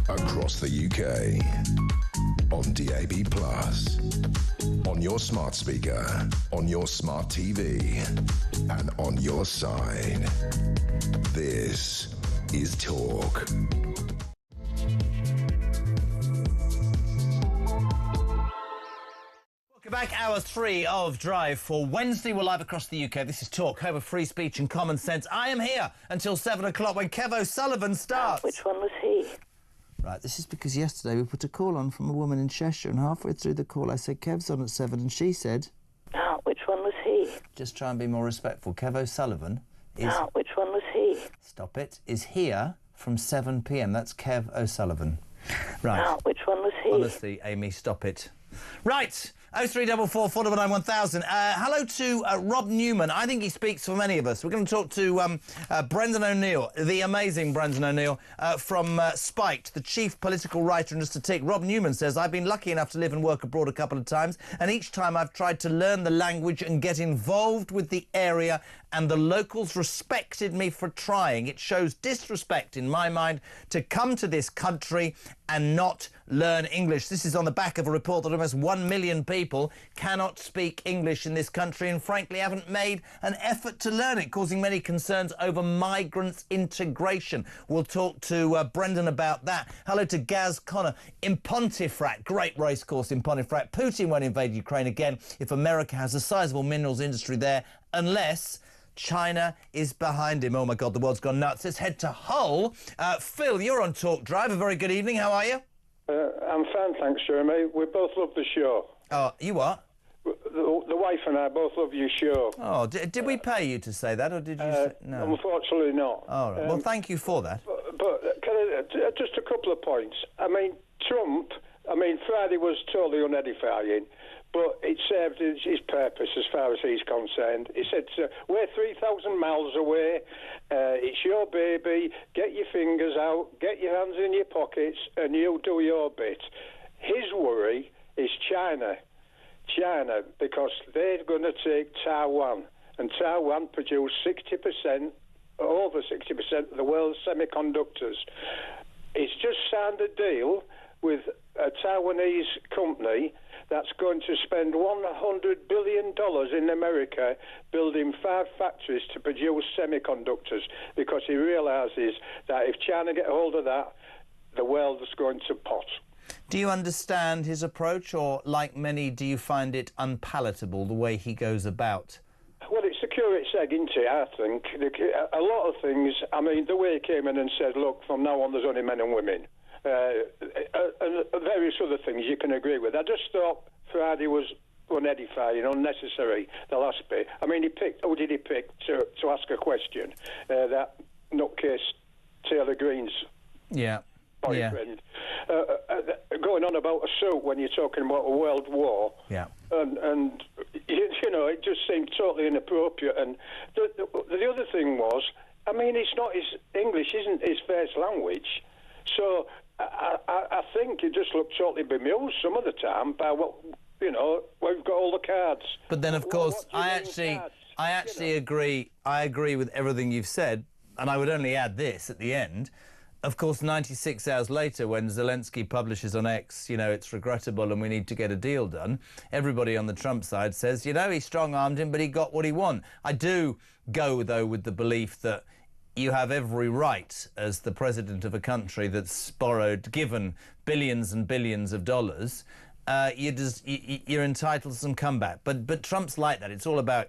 across the UK. On DAB+, on your smart speaker, on your smart TV, and on your side. This is Talk. Welcome back, hour 3 of Drive for Wednesday. We're live across the UK. This is Talk, home of free speech and common sense. I am here until 7 o'clock when Kev O'Sullivan starts. Which one was he? Right, this is because yesterday we put a call on from a woman in Cheshire, and halfway through the call I said, Kev's on at 7, and she said... Oh, which one was he? Just try and be more respectful. Kev O'Sullivan is... Oh, which one was he? Stop it. Is here from 7 p.m. That's Kev O'Sullivan. Right. Oh, which one was he? Honestly, Amy, stop it. Right. 0344 499 1000. Hello to Rob Newman. I think he speaks for many of us. We're going to talk to Brendan O'Neill, the amazing Brendan O'Neill from Spiked, the chief political writer in Just a Tick. Rob Newman says, I've been lucky enough to live and work abroad a couple of times, and each time I've tried to learn the language and get involved with the area, and the locals respected me for trying. It shows disrespect, in my mind, to come to this country and not learn English. This is on the back of a report that almost 1 million people cannot speak English in this country and frankly haven't made an effort to learn it, causing many concerns over migrants' integration. We'll talk to Brendan about that. Hello to Gaz Connor in Pontefract, great racecourse in Pontefract. Putin won't invade Ukraine again if America has a sizable minerals industry there, unless China is behind him. Oh my God, the world's gone nuts. Let's head to Hull. Phil, you're on Talk Drive. A very good evening. How are you? I'm fine, thanks, Jeremy. We both love the show. Oh, you what? The wife and I both love your show. Oh, did we pay you to say that, or did you say... No. Unfortunately not. All right. Well, thank you for that. But can I, just a couple of points. I mean, Trump, Friday was totally unedifying, but it served his purpose as far as he's concerned. He said, we're 3,000 miles away, it's your baby, get your fingers out, get your hands in your pockets, and you do your bit. His worry is China, because they're going to take Taiwan, and Taiwan produce 60%, over 60% of the world's semiconductors. He's just signed a deal with a Taiwanese company that's going to spend $100 billion in America building 5 factories to produce semiconductors, because he realises that if China get hold of that, the world is going to pot. Do you understand his approach, or, like many, do you find it unpalatable, the way he goes about? Well, it's a curate's egg, isn't it, I think. A lot of things, the way he came in and said, look, from now on there's only men and women. And various other things you can agree with. I just thought Friday was unedifying, unnecessary, the last bit. Who did he pick to ask a question? That nutcase Taylor Green's boyfriend. Going on about a suit when you're talking about a world war. Yeah. And it just seemed totally inappropriate. And the other thing was, it's not English isn't his first language. So I think he just looked totally bemused some of the time by what, we've got all the cards. But then, of course, I actually agree. I agree with everything you've said, and I would only add this at the end. Of course, 96 hours later, when Zelensky publishes on X, it's regrettable and we need to get a deal done, everybody on the Trump side says, he strong-armed him, but he got what he won. I do go, though, with the belief that you have every right as the president of a country that's given billions and billions of dollars, you're entitled to some comeback. But Trump's like that. It's all about,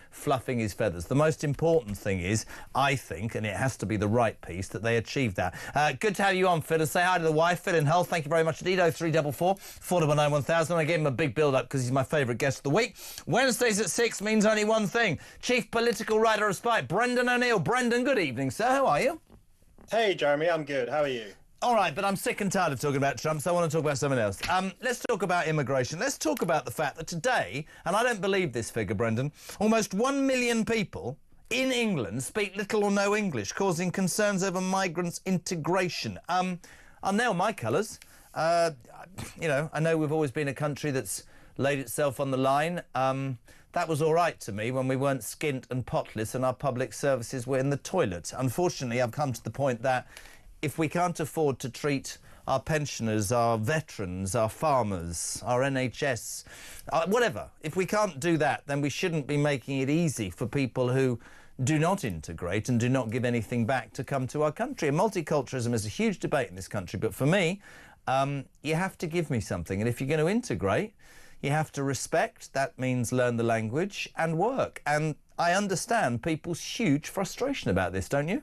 fluffing his feathers. The most important thing is, I think, and it has to be the right piece, that they achieve that. Good to have you on, Phil, and say hi to the wife, Phil in Hull. Thank you very much indeed. 0344 499 1000. I gave him a big build-up because he's my favourite guest of the week. Wednesdays at 6 means only one thing. Chief political writer of Spike, Brendan O'Neill. Brendan, good evening, sir. How are you? Hey, Jeremy. I'm good. How are you? All right, but I'm sick and tired of talking about Trump, so I want to talk about something else. Let's talk about immigration. Let's talk about the fact that today, and I don't believe this figure, Brendan, almost 1 million people in England speak little or no English, causing concerns over migrants' integration. I'll nail my colours. I know we've always been a country that's laid itself on the line. That was all right to me when we weren't skint and potless and our public services were in the toilet. Unfortunately, I've come to the point that if we can't afford to treat our pensioners, our veterans, our farmers, our NHS, whatever. If we can't do that, then we shouldn't be making it easy for people who do not integrate and do not give anything back to come to our country. And multiculturalism is a huge debate in this country, but for me, you have to give me something. And if you're going to integrate, you have to respect. That means learn the language and work. And I understand people's huge frustration about this, don't you?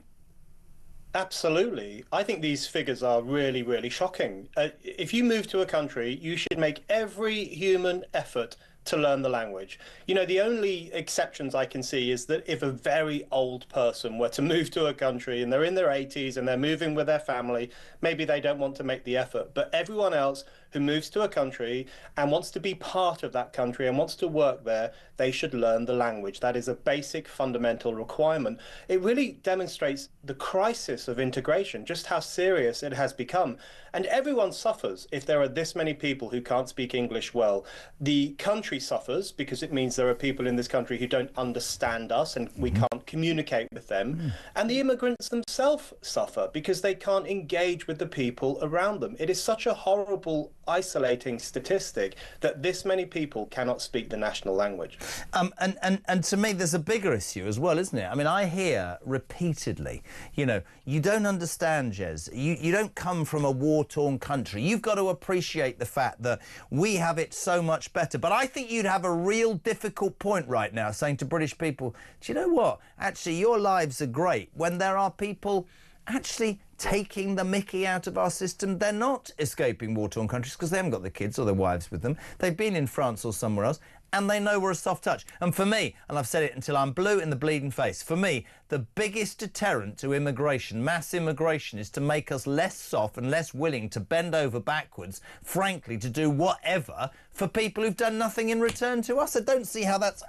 Absolutely. I think these figures are really, really shocking. If you move to a country, you should make every human effort to learn the language. You know, the only exceptions I can see is that if a very old person were to move to a country and they're in their 80s and they're moving with their family, maybe they don't want to make the effort. But everyone else who moves to a country and wants to be part of that country and wants to work there, they should learn the language. That is a basic fundamental requirement. It really demonstrates the crisis of integration, just how serious it has become. And everyone suffers if there are this many people who can't speak English well. The country suffers because it means there are people in this country who don't understand us and we can't communicate with them. And the immigrants themselves suffer because they can't engage with the people around them. It is such a horrible, isolating statistic that this many people cannot speak the national language. And to me, there's a bigger issue as well, isn't it? I mean, I hear repeatedly, you know, you don't understand, Jez. You don't come from a war-torn country. You've got to appreciate the fact that we have it so much better. But I think you'd have a real difficult point right now saying to British people, do you know what? Actually, your lives are great when there are people actually taking the mickey out of our system. They're not escaping war-torn countries because they haven't got their kids or their wives with them. They've been in France or somewhere else, and they know we're a soft touch. And for me, and I've said it until I'm blue in the bleeding face, for me, the biggest deterrent to immigration, mass immigration, is to make us less soft and less willing to bend over backwards, frankly, to do whatever for people who've done nothing in return to us. I don't see how that's...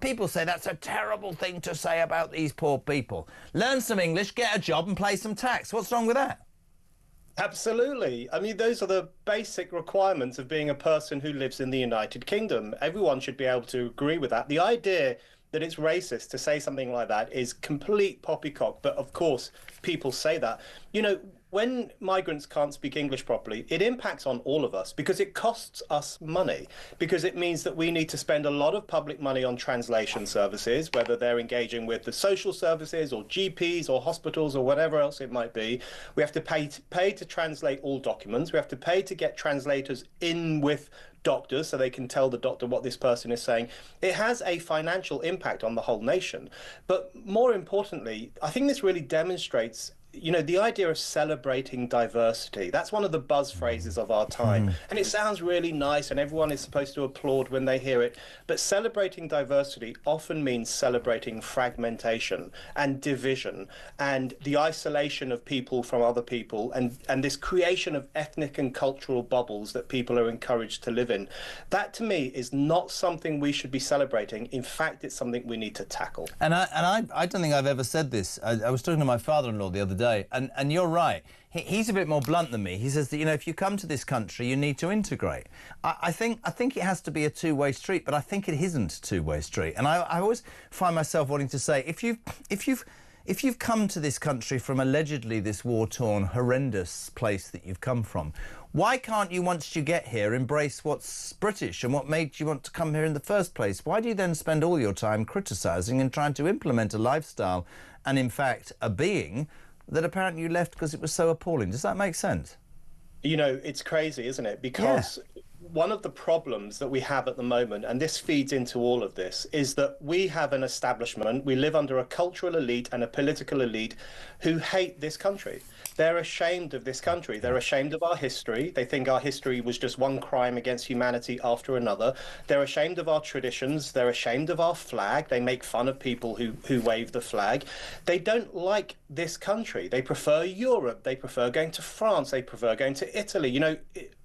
people say that's a terrible thing to say about these poor people. Learn some English, get a job and pay some tax. What's wrong with that? Absolutely. I mean, those are the basic requirements of being a person who lives in the United Kingdom. Everyone should be able to agree with that. The idea that it's racist to say something like that is complete poppycock. But of course, people say that. You know, when migrants can't speak English properly, it impacts on all of us because it costs us money, because it means that we need to spend a lot of public money on translation services, whether they're engaging with the social services or GPs or hospitals or whatever else it might be. We have to pay to translate all documents. We have to pay to get translators in with doctors so they can tell the doctor what this person is saying. It has a financial impact on the whole nation. But more importantly, I think this really demonstrates, you know, the idea of celebrating diversity. That's one of the buzz phrases of our time. And it sounds really nice and everyone is supposed to applaud when they hear it. But celebrating diversity often means celebrating fragmentation and division and the isolation of people from other people and this creation of ethnic and cultural bubbles that people are encouraged to live in. That, to me, is not something we should be celebrating. In fact, it's something we need to tackle. And I don't think I've ever said this. I was talking to my father-in-law the other day, and you're right. He's a bit more blunt than me. He says that, you know, if you come to this country, you need to integrate. I think it has to be a two-way street, but I think it isn't a two-way street. And I always find myself wanting to say, if you've come to this country from allegedly this war-torn, horrendous place that you've come from, why can't you, once you get here, embrace what's British and what made you want to come here in the first place? Why do you then spend all your time criticising and trying to implement a lifestyle and, in fact, a being that apparently you left because it was so appalling? Does that make sense? You know, it's crazy, isn't it? Because one of the problems that we have at the moment, and this feeds into all of this, is that we have an establishment, we live under a cultural elite and a political elite who hate this country. They're ashamed of this country. They're ashamed of our history. They think our history was just one crime against humanity after another. They're ashamed of our traditions. They're ashamed of our flag. They make fun of people who wave the flag. They don't like this country. They prefer Europe. They prefer going to France. They prefer going to Italy. You know,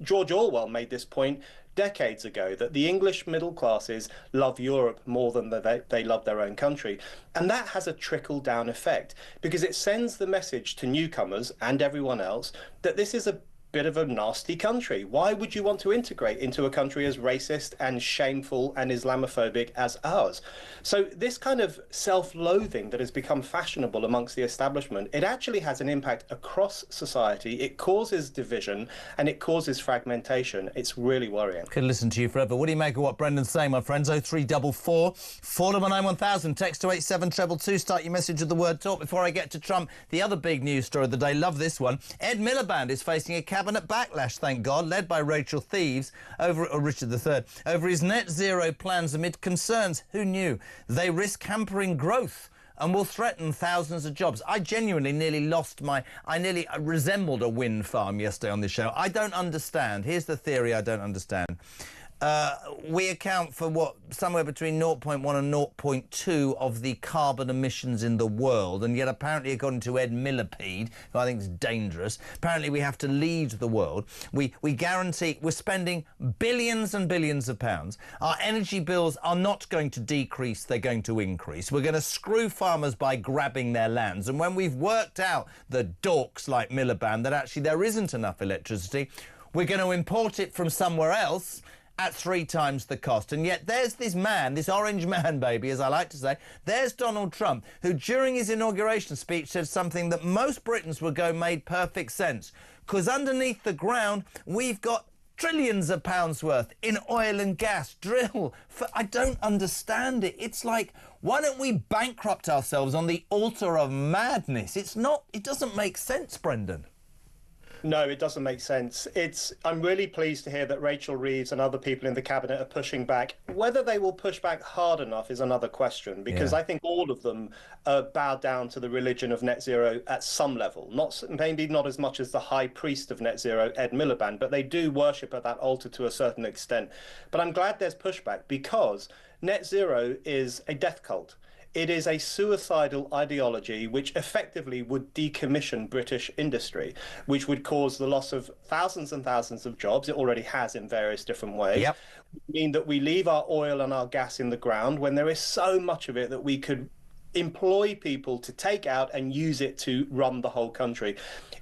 George Orwell made this point decades ago, that the English middle classes love Europe more than they love their own country. And that has a trickle-down effect because it sends the message to newcomers and everyone else that this is a bit of a nasty country. Why would you want to integrate into a country as racist and shameful and Islamophobic as ours? So this kind of self-loathing that has become fashionable amongst the establishment, it actually has an impact across society. It causes division and it causes fragmentation. It's really worrying. Could listen to you forever. What do you make of what Brendan's saying, my friends? 0344 499 1000. Text to 87222. Start your message with the word talk. Before I get to Trump, the other big news story of the day, love this one. Ed Miliband is facing a cabinet backlash, thank God, led by Rachel Thieves, Richard III, over his net zero plans amid concerns. Who knew? They risk hampering growth and will threaten thousands of jobs. I genuinely nearly resembled a wind farm yesterday on this show. I don't understand. Here's the theory I don't understand. We account for somewhere between 0.1 and 0.2 of the carbon emissions in the world, and yet apparently, according to Ed Miliband, who I think is dangerous, apparently we have to lead the world. We guarantee we're spending billions and billions of pounds. Our energy bills are not going to decrease, they're going to increase. We're going to screw farmers by grabbing their lands, and when we've worked out, the dorks like Miliband, that actually there isn't enough electricity, we're going to import it from somewhere else at 3 times the cost. And yet there's this man, this orange man, baby, as I like to say, there's Donald Trump, who during his inauguration speech said something that most Britons would go made perfect sense. Because underneath the ground, we've got trillions of pounds worth in oil and gas. I don't understand it. It's like, why don't we bankrupt ourselves on the altar of madness? It doesn't make sense, Brendan. No, it doesn't make sense. I'm really pleased to hear that Rachel Reeves and other people in the cabinet are pushing back. Whether they will push back hard enough is another question, because I think all of them bow down to the religion of net zero at some level. Maybe not as much as the high priest of net zero, Ed Miliband, but they do worship at that altar to a certain extent. But I'm glad there's pushback, because net zero is a death cult. It is a suicidal ideology which effectively would decommission British industry, which would cause the loss of thousands and thousands of jobs. It already has in various different ways. Yep. Mean that we leave our oil and our gas in the ground when there is so much of it that we could employ people to take out and use it to run the whole country.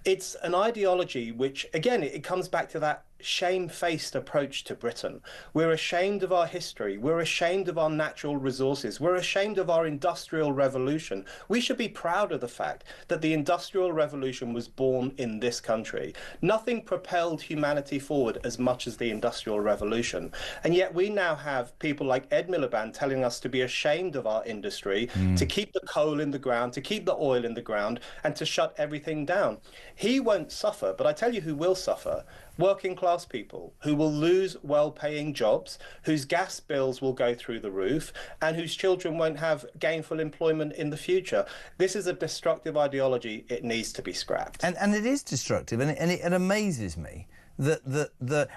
It's an ideology which, again, it comes back to that shamefaced approach to Britain. We're ashamed of our history. We're ashamed of our natural resources. We're ashamed of our industrial revolution. We should be proud of the fact that the industrial revolution was born in this country. Nothing propelled humanity forward as much as the industrial revolution. And yet we now have people like Ed Miliband telling us to be ashamed of our industry, to keep the coal in the ground, to keep the oil in the ground, and to shut everything down. He won't suffer, but I tell you who will suffer. Working class people who will lose well-paying jobs, whose gas bills will go through the roof, and whose children won't have gainful employment in the future. This is a destructive ideology. It needs to be scrapped. And it is destructive, and it amazes me and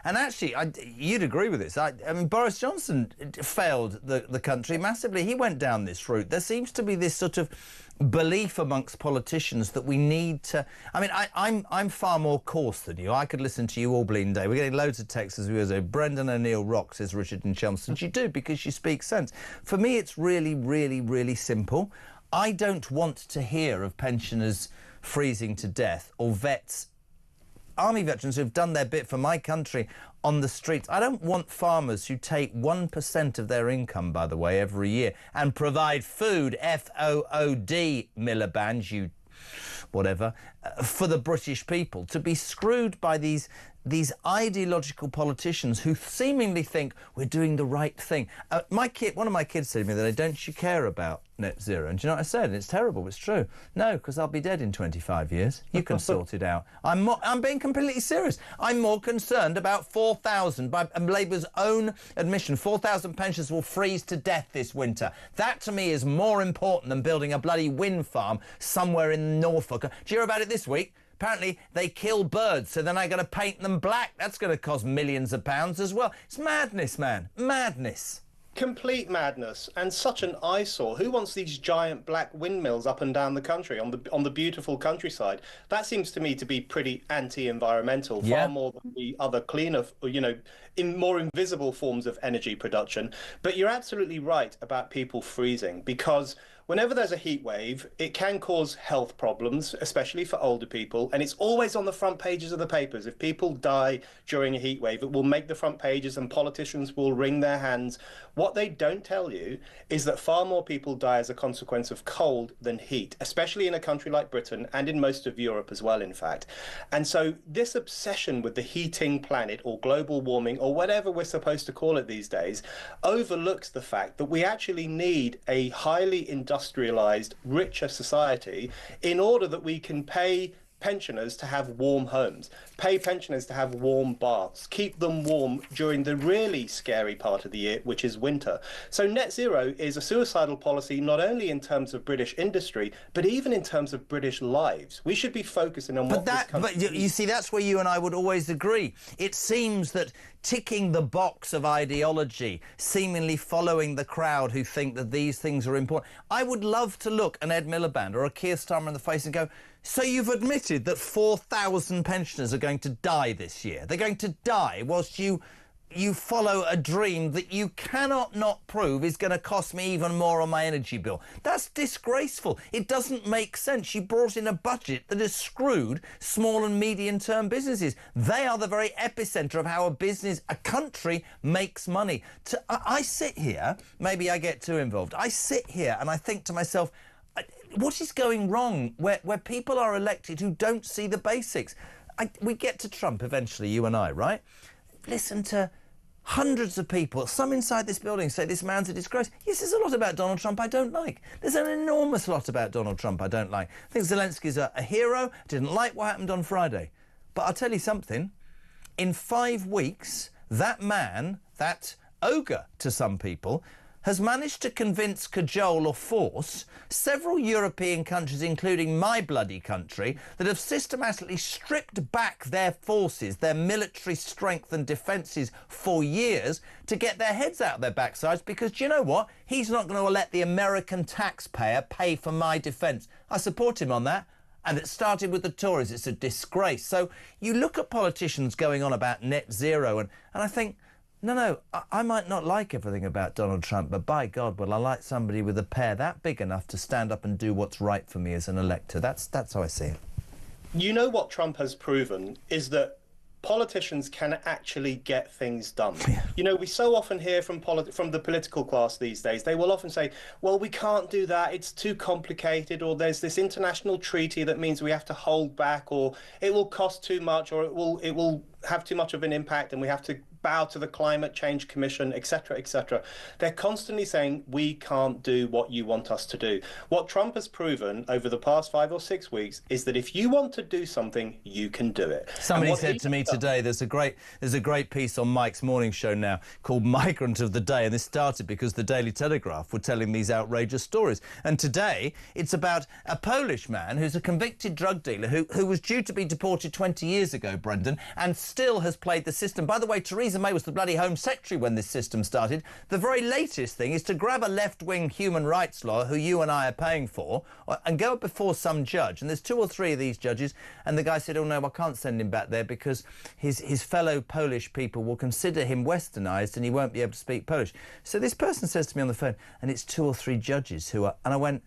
actually, you'd agree with this. I mean, Boris Johnson failed the country massively. He went down this route. There seems to be this sort of belief amongst politicians that we need to. I mean, I'm far more coarse than you. I could listen to you all bleeding day. We're getting loads of texts as we go. Brendan O'Neill rocks, says Richard in Chelmsford. You do, because you speak sense. For me, it's really, really, really simple. I don't want to hear of pensioners freezing to death or army veterans who've done their bit for my country on the streets. I don't want farmers who take 1% of their income, by the way, every year and provide food, F-O-O-D, Miliband, you whatever, for the British people, to be screwed by these ideological politicians who seemingly think we're doing the right thing. One of my kids said to me that, don't you care about net zero? And do you know what I said? It's terrible, it's true. No, because I'll be dead in 25 years. You can sort it out. I'm being completely serious. I'm more concerned about 4,000, by Labour's own admission, 4,000 pensioners will freeze to death this winter. That, to me, is more important than building a bloody wind farm somewhere in Norfolk. Do you hear about it this week? Apparently, they kill birds, so then I got to paint them black. That's going to cost millions of pounds as well. It's madness, man. Madness. Complete madness, and such an eyesore. Who wants these giant black windmills up and down the country on the beautiful countryside? That seems to me to be pretty anti-environmental, far more than the other cleaner, more invisible forms of energy production. But you're absolutely right about people freezing, because whenever there's a heat wave, it can cause health problems, especially for older people, and it's always on the front pages of the papers. If people die during a heat wave, it will make the front pages and politicians will wring their hands. What they don't tell you is that far more people die as a consequence of cold than heat, especially in a country like Britain and in most of Europe as well, in fact. And so this obsession with the heating planet or global warming or whatever we're supposed to call it these days overlooks the fact that we actually need a highly industrialized, richer society in order that we can pay pensioners to have warm homes, pay pensioners to have warm baths, keep them warm during the really scary part of the year, which is winter. So net zero is a suicidal policy, not only in terms of British industry, but even in terms of British lives. We should be focusing on But you see, that's where you and I would always agree. It seems that ticking the box of ideology, seemingly following the crowd who think that these things are important. I would love to look an Ed Miliband or a Keir Starmer in the face and go, so you've admitted that 4,000 pensioners are going to die this year. They're going to die whilst you follow a dream that you cannot not prove is going to cost me even more on my energy bill. That's disgraceful. It doesn't make sense. You brought in a budget that has screwed small and medium-term businesses. They are the very epicentre of how a country makes money. I sit here, maybe I get too involved, I sit here and I think to myself, what is going wrong where people are elected who don't see the basics? We get to Trump eventually, you and I, right? Listen to hundreds of people, some inside this building, say this man's a disgrace. Yes, there's a lot about Donald Trump I don't like. There's an enormous lot about Donald Trump I don't like. I think Zelensky's a hero. Didn't like what happened on Friday. But I'll tell you something. In 5 weeks, that man, that ogre to some people, has managed to convince, cajole or force several European countries, including my bloody country, that have systematically stripped back their forces, their military strength and defences for years to get their heads out their backsides because, do you know what? He's not going to let the American taxpayer pay for my defence. I support him on that. And it started with the Tories. It's a disgrace. So you look at politicians going on about net zero and I think, no, I might not like everything about Donald Trump, but by God, will I like somebody with a pair that big enough to stand up and do what's right for me as an elector. That's how I see it. You know what Trump has proven is that politicians can actually get things done. You know, we so often hear from the political class these days, they will often say, well, we can't do that, it's too complicated, or there's this international treaty that means we have to hold back, or it will cost too much, or it will have too much of an impact and we have to bow to the Climate Change Commission, etc., etc. They're constantly saying, we can't do what you want us to do. What Trump has proven over the past 5 or 6 weeks is that if you want to do something, you can do it. Somebody said to me today, there's a great piece on Mike's morning show now called Migrant of the Day, and this started because the Daily Telegraph were telling these outrageous stories. And today, it's about a Polish man who's a convicted drug dealer who was due to be deported 20 years ago, Brendan, and still has played the system. By the way, Theresa May was the bloody Home Secretary when this system started. The very latest thing is to grab a left-wing human rights lawyer who you and I are paying for and go before some judge. And there's 2 or 3 of these judges. And the guy said, oh, no, I can't send him back there because his fellow Polish people will consider him westernised and he won't be able to speak Polish. So this person says to me on the phone, and it's 2 or 3 judges who are... And I went,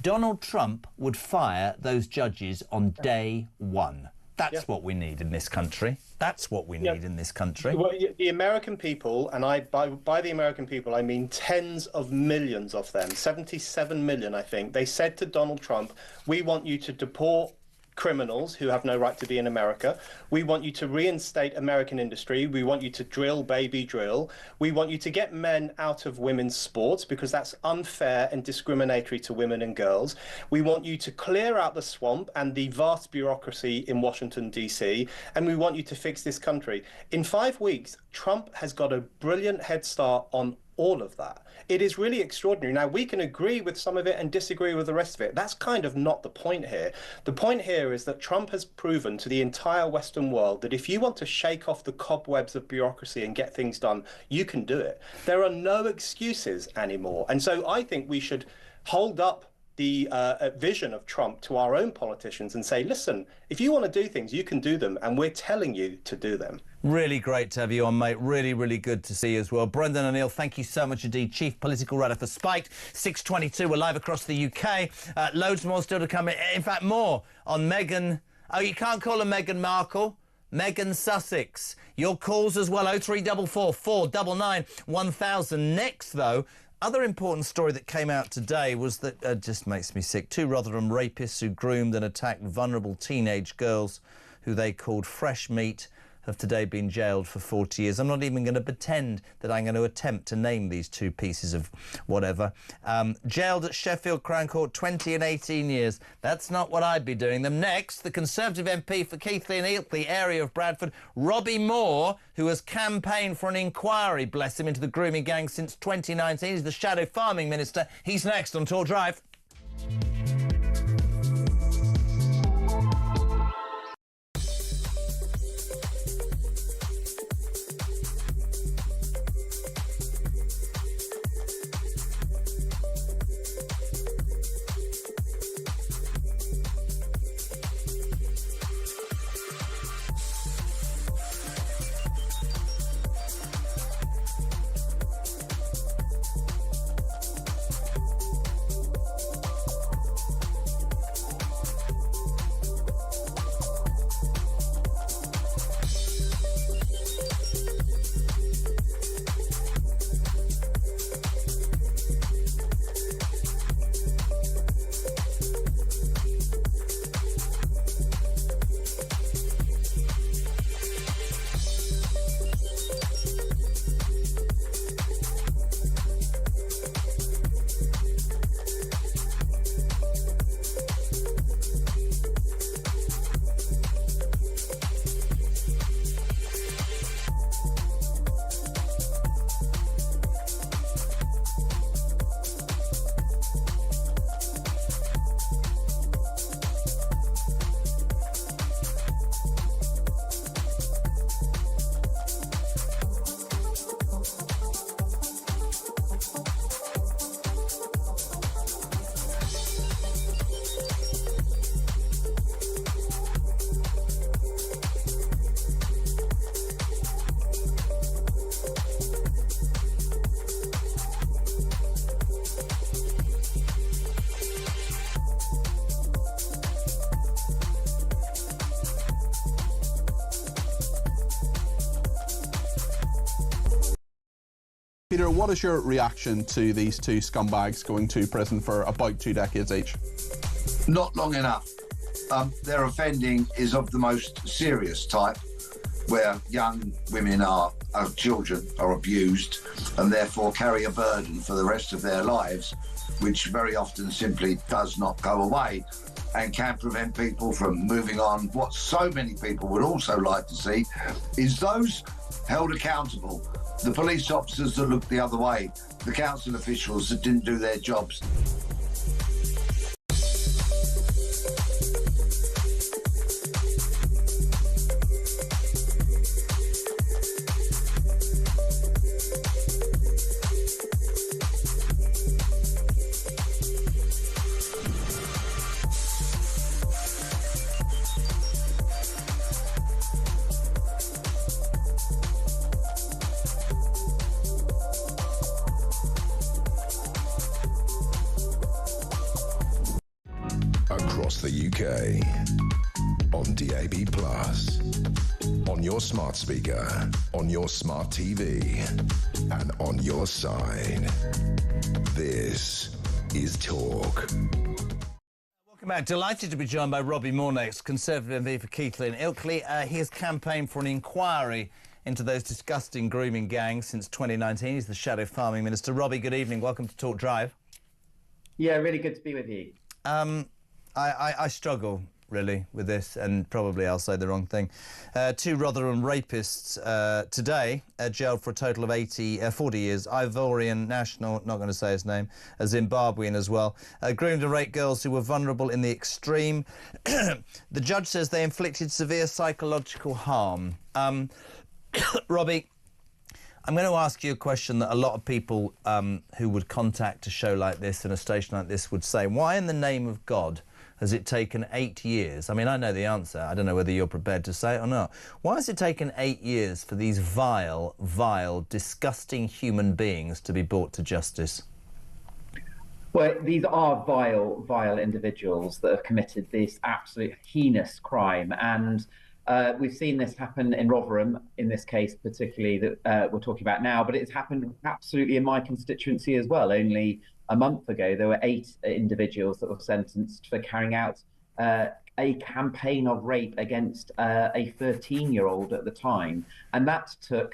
Donald Trump would fire those judges on day 1. That's what we need in this country. That's what we need in this country. Well, the American people, and by the American people, I mean tens of millions of them, 77 million, I think, they said to Donald Trump, we want you to deport criminals who have no right to be in America. We want you to reinstate American industry. We want you to drill, baby, drill. We want you to get men out of women's sports because that's unfair and discriminatory to women and girls. We want you to clear out the swamp and the vast bureaucracy in Washington, D.C., and we want you to fix this country. In 5 weeks, Trump has got a brilliant head start on all of that. It is really extraordinary. Now, we can agree with some of it and disagree with the rest of it. That's kind of not the point here. The point here is that Trump has proven to the entire Western world that if you want to shake off the cobwebs of bureaucracy and get things done, you can do it. There are no excuses anymore. And so I think we should hold up the vision of Trump to our own politicians and say, listen, if you want to do things, you can do them, and we're telling you to do them. Really great to have you on, mate. Really, really good to see you as well. Brendan O'Neill, thank you so much indeed. Chief Political Writer for Spiked. 6:22, we're live across the UK. Loads more still to come. In fact, more on Meghan. Oh, you can't call her Meghan Markle. Meghan Sussex. Your calls as well, 0344 499 1000. Next, though, other important story that came out today was that, just makes me sick, 2 Rotherham rapists who groomed and attacked vulnerable teenage girls who they called fresh meat have today been jailed for 40 years. I'm not even going to pretend that I'm going to attempt to name these 2 pieces of whatever. Jailed at Sheffield Crown Court 20 and 18 years. That's not what I'd be doing them. Next, the Conservative MP for Keighley and Ilkley area of Bradford, Robbie Moore, who has campaigned for an inquiry, bless him, into the grooming gang since 2019. He's the Shadow Farming Minister. He's next on Talk Drive. Peter, what is your reaction to these 2 scumbags going to prison for about 2 decades each? Not long enough. Their offending is of the most serious type, where young women children are abused and therefore carry a burden for the rest of their lives, which very often simply does not go away and can prevent people from moving on. What so many people would also like to see is those held accountable. The police officers that looked the other way, the council officials that didn't do their jobs. Across the UK, on DAB+, on your smart speaker, on your smart TV, and on your side. This is Talk. Welcome back. Delighted to be joined by Robbie Moore next, Conservative MP for Keighley and Ilkley. He has campaigned for an inquiry into those disgusting grooming gangs since 2019. He's the Shadow Farming Minister. Robbie, good evening. Welcome to Talk Drive. Yeah, really good to be with you. I struggle, really, with this, and probably I'll say the wrong thing. 2 Rotherham rapists today jailed for a total of 40 years. Ivorian national, not going to say his name, a Zimbabwean as well. Groomed and raped girls who were vulnerable in the extreme. The judge says they inflicted severe psychological harm. Robbie, I'm going to ask you a question that a lot of people who would contact a show like this and a station like this would say. Why in the name of God has it taken 8 years? I mean, I know the answer. I don't know whether you're prepared to say it or not. Why has it taken 8 years for these vile, vile, disgusting human beings to be brought to justice? Well, these are vile individuals that have committed this absolute heinous crime. And we've seen this happen in Rotherham, in this case particularly that we're talking about now, but it's happened absolutely in my constituency as well. Only a month ago, there were 8 individuals that were sentenced for carrying out a campaign of rape against a 13-year-old at the time. And that took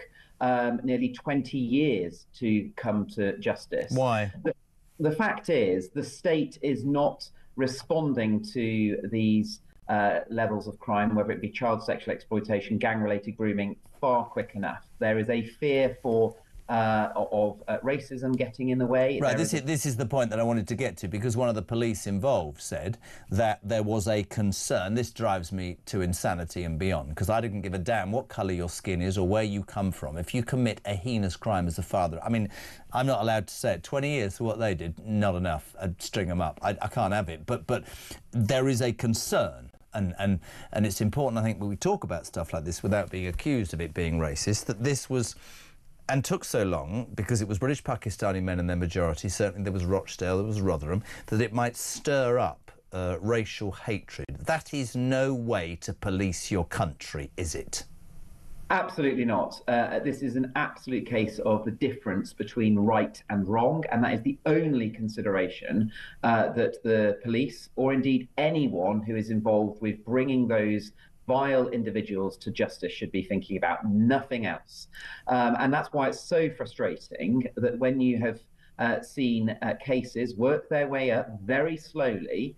nearly 20 years to come to justice. Why? The fact is, the state is not responding to these levels of crime, whether it be child sexual exploitation, gang-related grooming, far quick enough. There is a fear of racism getting in the way. Right, this is the point that I wanted to get to, because one of the police involved said that there was a concern. This drives me to insanity and beyond, because I didn't give a damn what colour your skin is or where you come from. If you commit a heinous crime as a father, I mean, I'm not allowed to say it. 20 years for what they did, not enough. I'd string them up. I can't have it. But there is a concern. And it's important, I think, when we talk about stuff like this without being accused of it being racist, that this was, and took so long, because it was British Pakistani men in their majority, certainly there was Rochdale, there was Rotherham, that it might stir up racial hatred. That is no way to police your country, is it? Absolutely not. This is an absolute case of the difference between right and wrong, and that is the only consideration that the police, or indeed anyone who is involved with bringing those vile individuals to justice, should be thinking about. Nothing else. And that's why it's so frustrating that when you have seen cases work their way up very slowly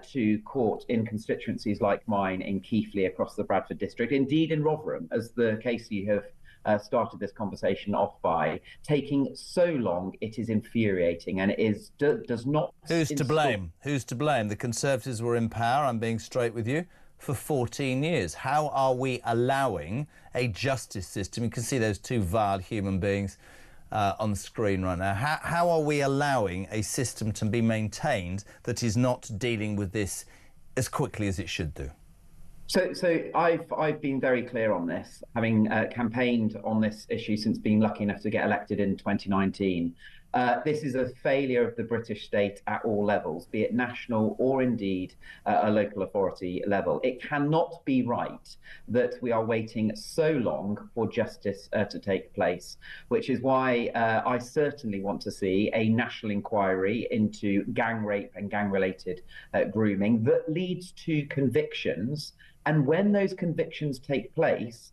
to court in constituencies like mine in Keighley across the Bradford district, indeed in Rotherham, as the case you have started this conversation off by, taking so long, it is infuriating, and it does not... Who's to blame? Who's to blame? The Conservatives were in power, I'm being straight with you, for 14 years. How are we allowing a justice system? You can see those two vile human beings on the screen right now. How are we allowing a system to be maintained that is not dealing with this as quickly as it should do? So I've been very clear on this, having campaigned on this issue since being lucky enough to get elected in 2019. This is a failure of the British state at all levels, be it national or indeed a local authority level. It cannot be right that we are waiting so long for justice to take place, which is why I certainly want to see a national inquiry into gang rape and gang-related grooming that leads to convictions. And when those convictions take place,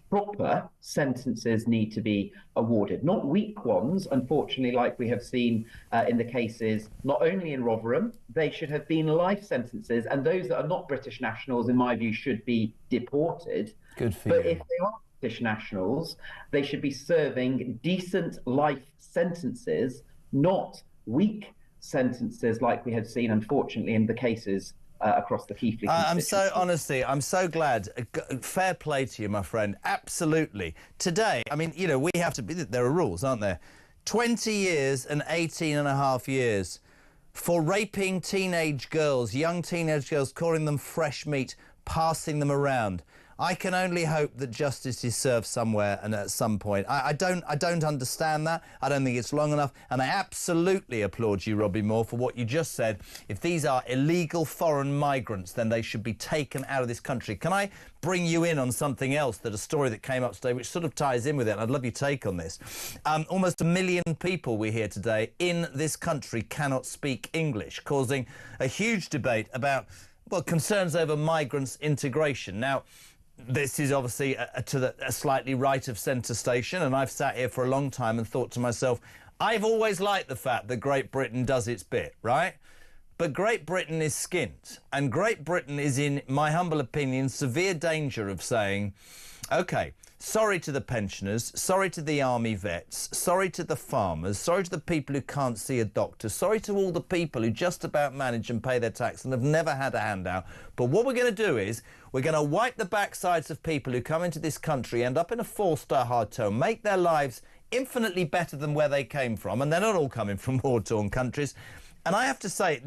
proper sentences need to be awarded, not weak ones, unfortunately, like we have seen in the cases, not only in Rotherham. They should have been life sentences, and those that are not British nationals, in my view, should be deported. Good for But you. if they are British nationals, they should be serving decent life sentences, not weak sentences like we have seen, unfortunately, in the cases across the Keighley constituency. I'm so glad. Fair play to you, my friend. Absolutely. Today, I mean, you know, we have to be, there are rules, aren't there? 20 years and 18 and a half years for raping teenage girls, young teenage girls, calling them fresh meat, passing them around. I can only hope that justice is served somewhere and at some point. I don't understand that. I don't think it's long enough. And I absolutely applaud you, Robbie Moore, for what you just said. If these are illegal foreign migrants, then they should be taken out of this country. Can I bring you in on something else, that a story that came up today, which sort of ties in with it, and I'd love your take on this. Almost 1 million people we hear today in this country cannot speak English, causing a huge debate about, well, concerns over migrants' integration. Now, this is obviously a slightly right of centre station, and I've sat here for a long time and thought to myself, I've always liked the fact that Great Britain does its bit, right? But Great Britain is skint, and Great Britain is, in my humble opinion, severe danger of saying, OK, sorry to the pensioners, sorry to the army vets, sorry to the farmers, sorry to the people who can't see a doctor, sorry to all the people who just about manage and pay their tax and have never had a handout. But what we're going to do is we're going to wipe the backsides of people who come into this country, end up in a 4-star hotel, make their lives infinitely better than where they came from, and they're not all coming from war-torn countries, And I have to say,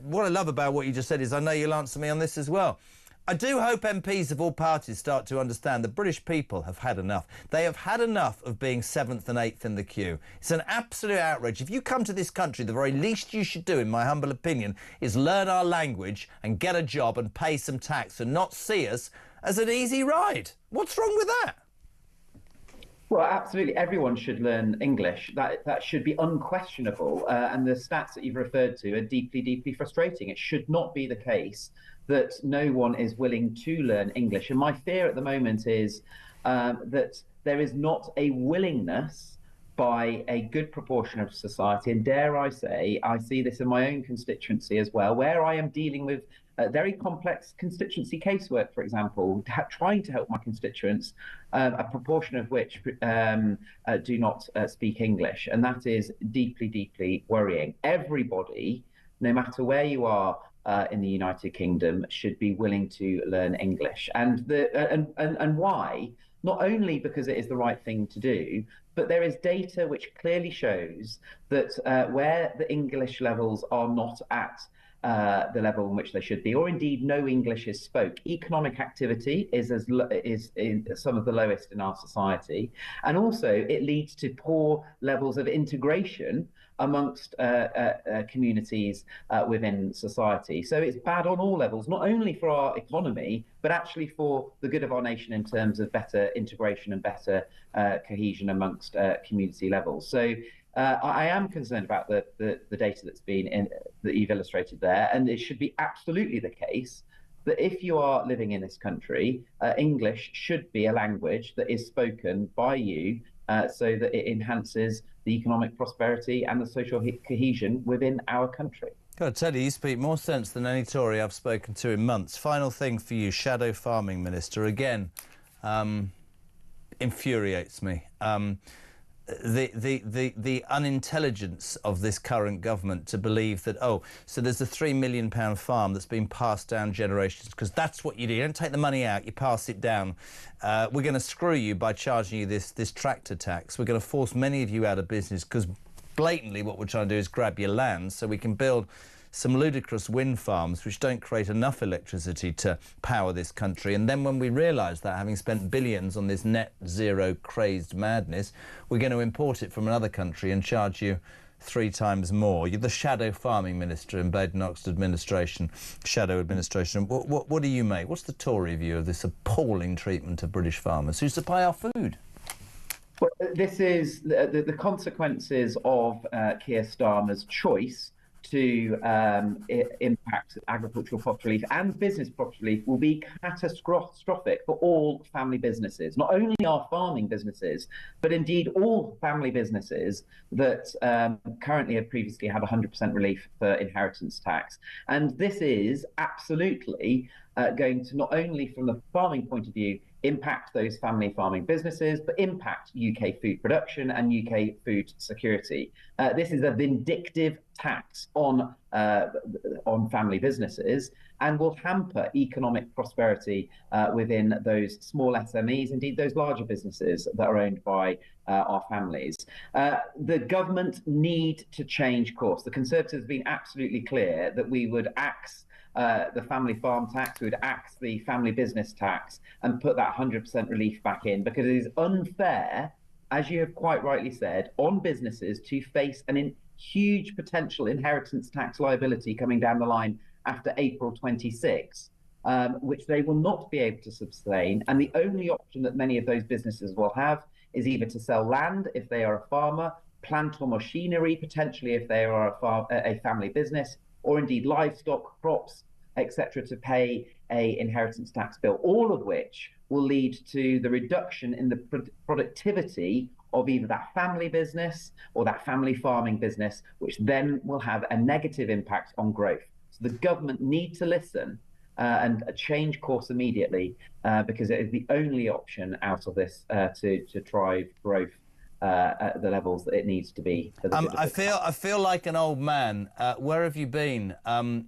what I love about what you just said is I know you'll answer me on this as well. I do hope MPs of all parties start to understand the British people have had enough. They have had enough of being 7th and 8th in the queue. It's an absolute outrage. If you come to this country, the very least you should do, in my humble opinion, is learn our language and get a job and pay some tax and not see us as an easy ride. What's wrong with that? Well, absolutely. Everyone should learn English. That should be unquestionable. And the stats that you've referred to are deeply, deeply frustrating. It should not be the case that no one is willing to learn English. And my fear at the moment is that there is not a willingness by a good proportion of society. And dare I say, I see this in my own constituency as well, where I am dealing with very complex constituency casework, for example, trying to help my constituents, a proportion of which do not speak English. And that is deeply, deeply worrying. Everybody, no matter where you are in the United Kingdom, should be willing to learn English. And why? Not only because it is the right thing to do, but there is data which clearly shows that where the English levels are not at the level in which they should be, or indeed no English is spoke, economic activity is some of the lowest in our society, and also it leads to poor levels of integration amongst communities within society. So it's bad on all levels, not only for our economy, but actually for the good of our nation in terms of better integration and better cohesion amongst community levels. So I am concerned about the data that you've illustrated there, and it should be absolutely the case that if you are living in this country, English should be a language that is spoken by you so that it enhances the economic prosperity and the social cohesion within our country. Got to tell you, you speak more sense than any Tory I've spoken to in months. Final thing for you, Shadow Farming Minister, again, infuriates me. The unintelligence of this current government to believe that, oh, so there's a £3 million farm that's been passed down generations, because that's what you do. You don't take the money out, you pass it down. We're going to screw you by charging you this tractor tax. We're going to force many of you out of business, because blatantly what we're trying to do is grab your land so we can build some ludicrous wind farms which don't create enough electricity to power this country. And then when we realise that, having spent billions on this net zero crazed madness, we're going to import it from another country and charge you 3 times more. You're the shadow farming minister in Baden-Oxford administration, shadow administration. What do you make? What's the Tory view of this appalling treatment of British farmers who supply our food? Well, this is the consequences of Keir Starmer's choice to impact agricultural property relief and business property relief will be catastrophic for all family businesses, not only our farming businesses, but indeed all family businesses that currently have previously had 100% relief for inheritance tax. And this is absolutely going to, not only from the farming point of view, impact those family farming businesses, but impact UK food production and UK food security. This is a vindictive tax on family businesses and will hamper economic prosperity within those small SMEs, indeed those larger businesses that are owned by our families. The government need to change course. The Conservatives have been absolutely clear that we would axe the family farm tax, we would axe the family business tax and put that 100% relief back in, because it is unfair, as you have quite rightly said, on businesses to face an huge potential inheritance tax liability coming down the line after April 26, which they will not be able to sustain. And the only option that many of those businesses will have is either to sell land if they are a farmer, plant or machinery potentially if they are a family business, or indeed livestock, crops, etc., to pay a inheritance tax bill, all of which will lead to the reduction in the productivity of either that family business or that family farming business, which then will have a negative impact on growth. So the government need to listen and change course immediately, because it is the only option out of this to drive growth at the levels that it needs to be. I feel like an old man. Where have you been?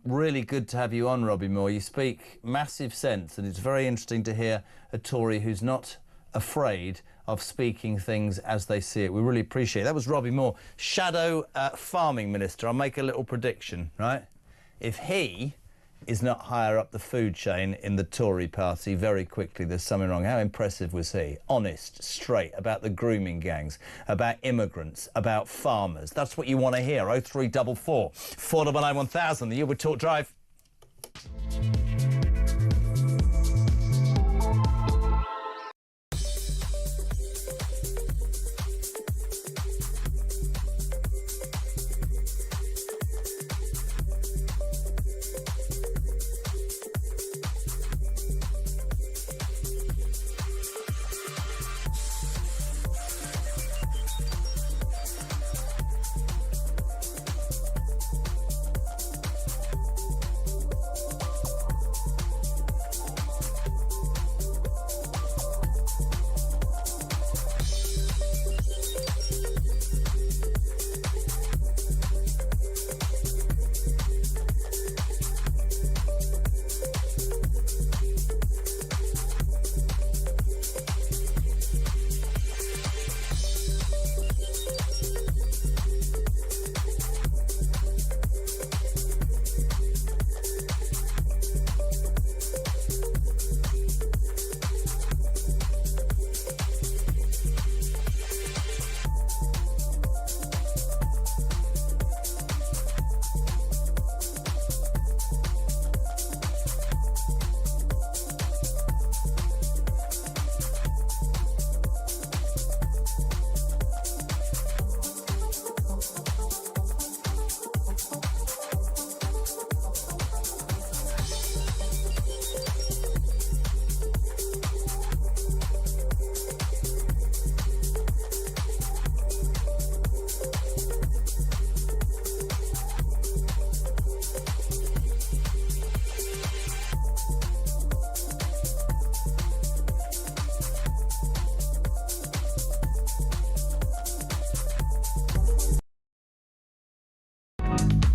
Really good to have you on, Robbie Moore. You speak massive sense, and it's very interesting to hear a Tory who's not afraid of speaking things as they see it. We really appreciate it. That was Robbie Moore, Shadow Farming Minister. I'll make a little prediction, right? If he is not higher up the food chain in the Tory party, very quickly there's something wrong. How impressive was he? Honest, straight, about the grooming gangs, about immigrants, about farmers. That's what you want to hear. 0344 499 1000, the You Would Talk Drive.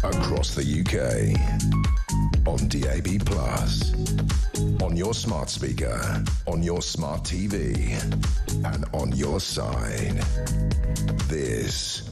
Across the UK, on DAB+, on your smart speaker, on your smart TV, and on your side. This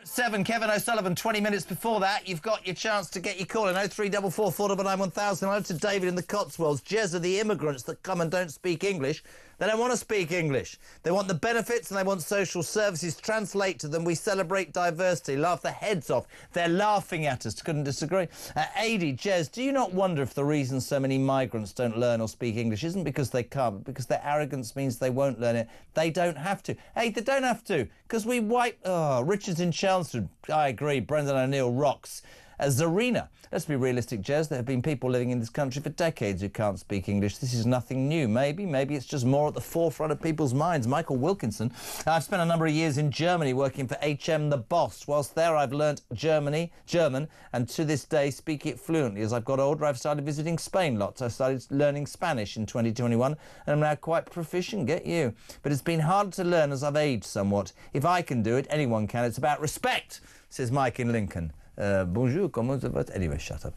7, Kevin O'Sullivan, 20 minutes before that, you've got your chance to get your call in 0344 499 1000. Over to David in the Cotswolds. Jez are the immigrants that come and don't speak English. They don't want to speak English. They want the benefits and they want social services. Translate to them. We celebrate diversity. Laugh their heads off. They're laughing at us. Couldn't disagree. Adi, Jez, do you not wonder if the reason so many migrants don't learn or speak English isn't because they can't, but because their arrogance means they won't learn it? They don't have to. Hey, they don't have to, because we wipe... Oh, Richard's in Chelmsford. I agree. Brendan O'Neill rocks. Zarina. Let's be realistic, Jez. There have been people living in this country for decades who can't speak English. This is nothing new. Maybe it's just more at the forefront of people's minds. Michael Wilkinson. I've spent a number of years in Germany working for HM The Boss. Whilst there, I've learnt German, and to this day speak it fluently. As I've got older, I've started visiting Spain lots. I started learning Spanish in 2021, and I'm now quite proficient, get you. But it's been hard to learn as I've aged somewhat. If I can do it, anyone can. It's about respect, says Mike in Lincoln. Bonjour, comment ça va? Anyway, shut up.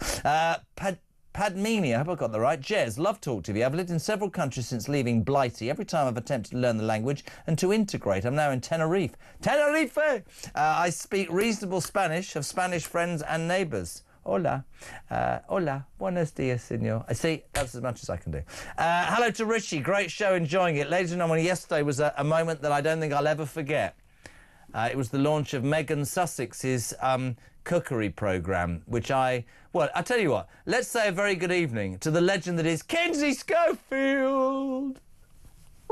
Padmini, I hope I got that right. Jez, love talkTV. I've lived in several countries since leaving Blighty. Every time I've attempted to learn the language and to integrate. I'm now in Tenerife. Tenerife! I speak reasonable Spanish, have Spanish friends and neighbours. Hola. Hola. Buenos dias, senor. I see, that's as much as I can do. Hello to Richie. Great show, enjoying it. Ladies and gentlemen, yesterday was a moment that I don't think I'll ever forget. It was the launch of Megan Sussex's cookery programme, which I tell you what, let's say a very good evening to the legend that is Kenzie Schofield.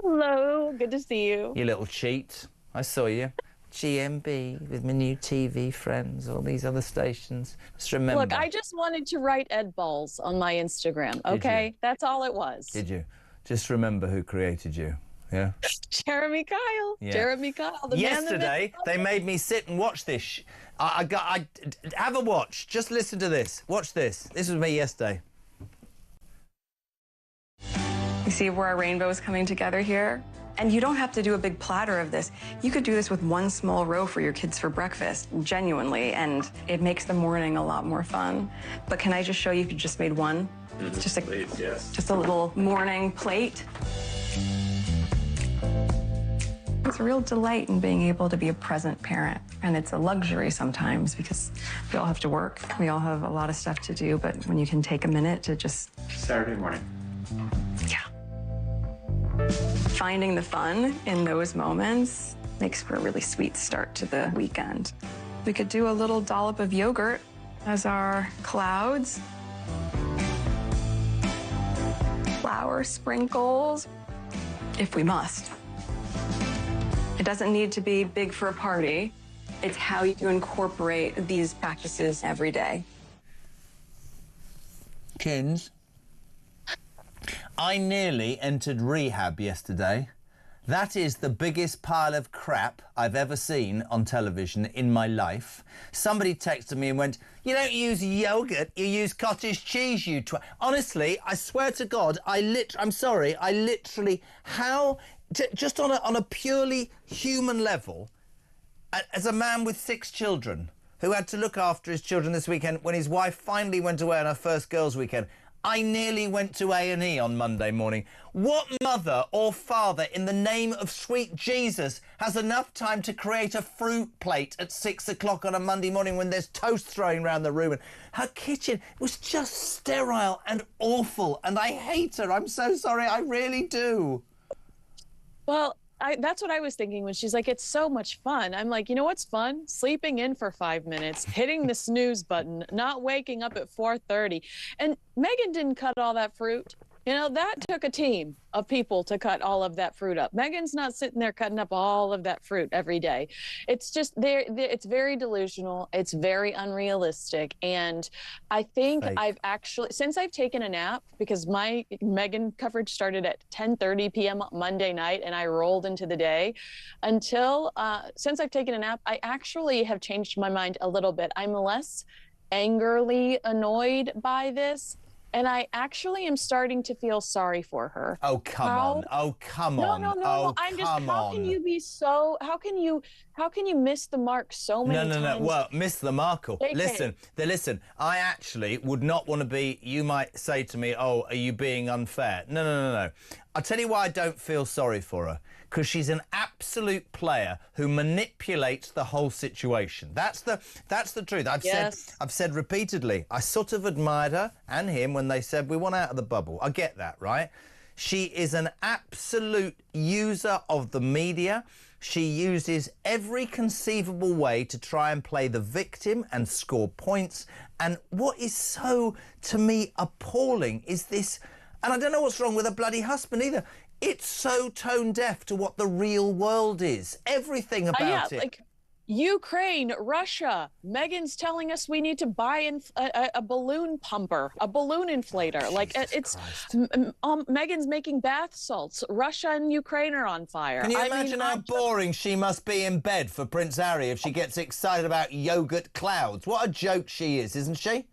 Hello, good to see you. You little cheat. I saw you. GMB with my new TV friends, all these other stations. Just remember. Look, I just wanted to write Ed Balls on my Instagram, okay? That's all it was. Did you? Just remember who created you. Yeah. Jeremy Kyle. Yeah. Jeremy Kyle. The Yesterday, they made me sit and watch this. I have a watch. Just listen to this. Watch this. This was me yesterday. You see where our rainbow is coming together here? And you don't have to do a big platter of this. You could do this with one small row for your kids for breakfast, genuinely, and it makes the morning a lot more fun. But can I just show you if you just made one? Just a little morning plate. There's a real delight in being able to be a present parent. And it's a luxury sometimes because we all have to work. We all have a lot of stuff to do, but when you can take a minute to just... Saturday morning. Yeah. Finding the fun in those moments makes for a really sweet start to the weekend. We could do a little dollop of yogurt as our clouds. Flour sprinkles, if we must. It doesn't need to be big for a party. It's how you incorporate these practices every day. Kins, I nearly entered rehab yesterday. That is the biggest pile of crap I've ever seen on television in my life. Somebody texted me and went, "You don't use yogurt, you use cottage cheese, you twat." Honestly, I swear to God, I'm sorry, I literally, just on a purely human level, as a man with 6 children who had to look after his children this weekend when his wife finally went away on her first girls' weekend, I nearly went to A&E on Monday morning. What mother or father in the name of sweet Jesus has enough time to create a fruit plate at 6 o'clock on a Monday morning when there's toast throwing around the room? And her kitchen was just sterile and awful, and I hate her. I'm so sorry, I really do. Well, that's what I was thinking when she's like, it's so much fun. I'm like, you know what's fun? Sleeping in for 5 minutes, hitting the snooze button, not waking up at 4:30. And Megan didn't cut all that fruit. You know, that took a team of people to cut all of that fruit up. Megan's not sitting there cutting up all of that fruit every day. It's just it's very delusional. It's very unrealistic. And I think I've actually, since I've taken a nap, because my Megan coverage started at 10:30 p.m. Monday night and I rolled into the day, since I've taken a nap, I actually have changed my mind a little bit. I'm less angrily annoyed by this. And I actually am starting to feel sorry for her. Oh, come on. Oh, come on. No. Oh, I'm just, come how on. can you be so, how can you miss the mark so many times? No. Well, miss the mark. Listen, I actually would not want to be, you might say to me, oh, are you being unfair? No. I'll tell you why I don't feel sorry for her. Because she's an absolute player who manipulates the whole situation. That's the truth. I've said repeatedly, I sort of admired her and him when they said we want out of the bubble. I get that, right? She is an absolute user of the media. She uses every conceivable way to try and play the victim and score points. And what is so, to me, appalling is this, and I don't know what's wrong with her bloody husband either, it's so tone deaf to what the real world is. Everything about it. Like Ukraine, Russia. Megan's telling us we need to buy a balloon pumper, a balloon inflator. Megan's making bath salts. Russia and Ukraine are on fire. Can you imagine how boring she must be in bed for Prince Harry if she gets excited about yogurt clouds? What a joke she is, isn't she?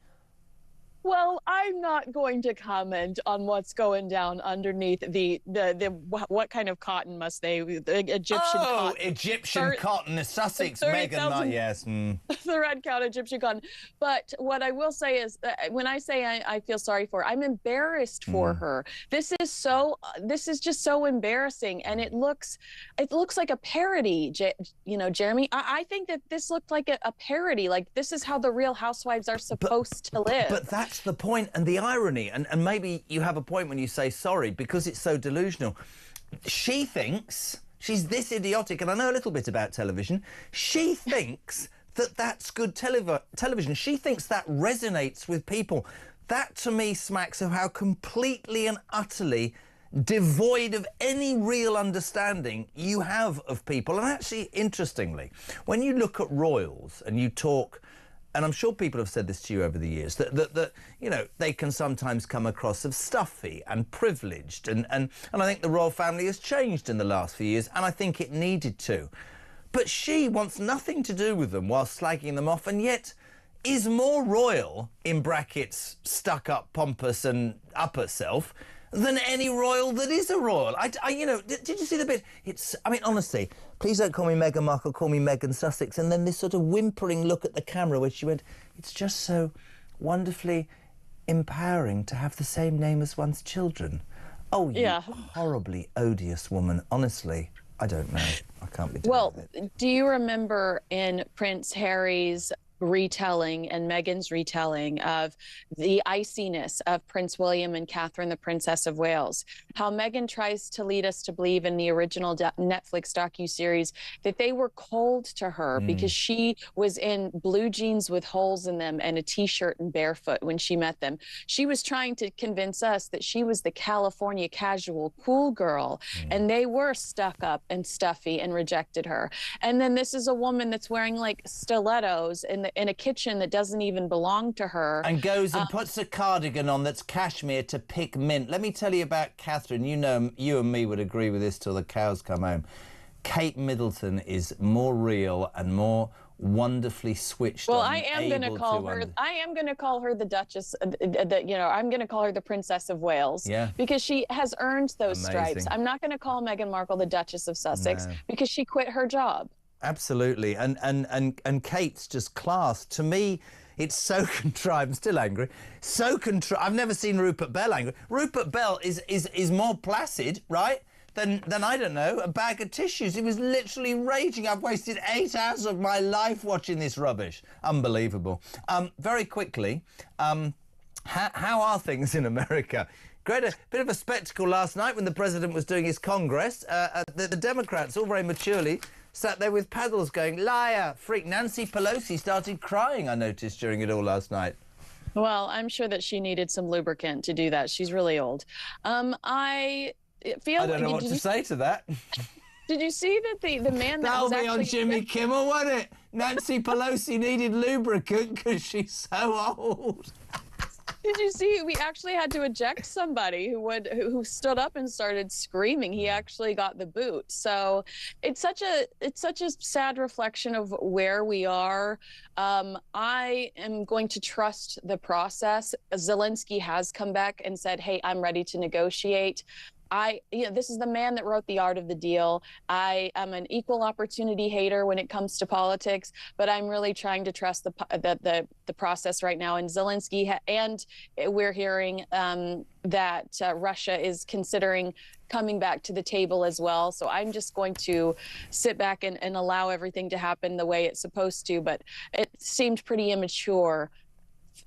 Well, I'm not going to comment on what's going down underneath the what kind of cotton must they, the Egyptian cotton. Oh, Egyptian cotton, the Sussex, Meghan, yes. The red cow Egyptian cotton. But what I will say is, when I say I feel sorry for her, I'm embarrassed for her. This is just so embarrassing, and it looks like a parody, Jeremy. I think that this looked like a parody, like this is how the Real Housewives are supposed to live. But that's the point and the irony, and maybe you have a point when you say sorry, because it's so delusional. She thinks, she's this idiotic, and I know a little bit about television, she thinks that that's good television. She thinks that resonates with people. That, to me, smacks of how completely and utterly devoid of any real understanding you have of people. And actually, interestingly, when you look at royals and you talk, and I'm sure people have said this to you over the years, that they can sometimes come across as stuffy and privileged. And I think the royal family has changed in the last few years, and I think it needed to. But she wants nothing to do with them while slagging them off, and yet is more royal, in brackets, stuck up, pompous and up herself, than any royal that is a royal. Did you see the bit? Honestly, please don't call me Meghan Markle, call me Meghan Sussex. And then this sort of whimpering look at the camera where she went, it's just so wonderfully empowering to have the same name as one's children. Oh, you horribly odious woman, honestly. I don't know. I can't be doing Well, it. do you remember in Prince Harry's retelling and Meghan's retelling of the iciness of Prince William and Catherine, the Princess of Wales, how Meghan tries to lead us to believe in the original Netflix docuseries that they were cold to her because she was in blue jeans with holes in them and a t-shirt and barefoot when she met them. She was trying to convince us that she was the California casual cool girl, and they were stuck up and stuffy and rejected her. And then this is a woman that's wearing like stilettos in a kitchen that doesn't even belong to her. And goes and puts a cardigan on that's cashmere to pick mint. Let me tell you about Catherine. You know, you and me would agree with this till the cows come home. Kate Middleton is more real and more wonderfully switched on. Well, I am going to call her. I am going to call her the Duchess. I'm going to call her the Princess of Wales. Yeah. Because she has earned those stripes. Amazing. I'm not going to call Meghan Markle the Duchess of Sussex because she quit her job. Absolutely, and Kate's just class. To me, it's so contrived. I'm still angry. So contrived. I've never seen Rupert Bell angry. Rupert Bell is more placid, right, than I don't know, a bag of tissues. He was literally raging. I've wasted 8 hours of my life watching this rubbish. Unbelievable. Very quickly, how are things in America? Great, a bit of a spectacle last night when the president was doing his Congress. The Democrats, all very maturely, sat there with paddles going, liar, freak. Nancy Pelosi started crying, I noticed, during it all last night. Well, I'm sure that she needed some lubricant to do that. She's really old. I don't know what to say to that. Did you see that the man that That'll was be actually on Jimmy Kimmel, won't it? Nancy Pelosi needed lubricant because she's so old. Did you see? We actually had to eject somebody who stood up and started screaming. He actually got the boot. So it's such a sad reflection of where we are. I am going to trust the process. Zelensky has come back and said, "Hey, I'm ready to negotiate." This is the man that wrote The Art of the Deal. I am an equal opportunity hater when it comes to politics, but I'm really trying to trust the process right now. And Zelensky, and we're hearing that Russia is considering coming back to the table as well. So I'm just going to sit back and allow everything to happen the way it's supposed to. But it seemed pretty immature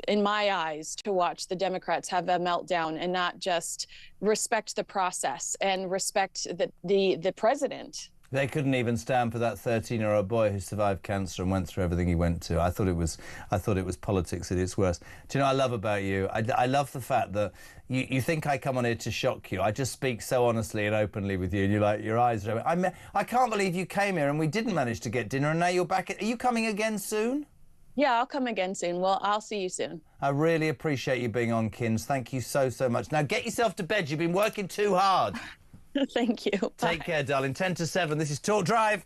in my eyes to watch the Democrats have a meltdown and not just respect the process and respect the president. They couldn't even stand for that 13-year-old boy who survived cancer and went through everything he went to. I thought it was politics at its worst. Do you know what I love about you? I love the fact that you think I come on here to shock you. I just speak so honestly and openly with you, and your eyes are open. I can't believe you came here and we didn't manage to get dinner, and now you're back. Are you coming again soon? Yeah, I'll come again soon. Well, I'll see you soon. I really appreciate you being on, Kins. Thank you so much. Now get yourself to bed. You've been working too hard. Thank you. Take care, darling. 10 to 7. This is Talk Drive.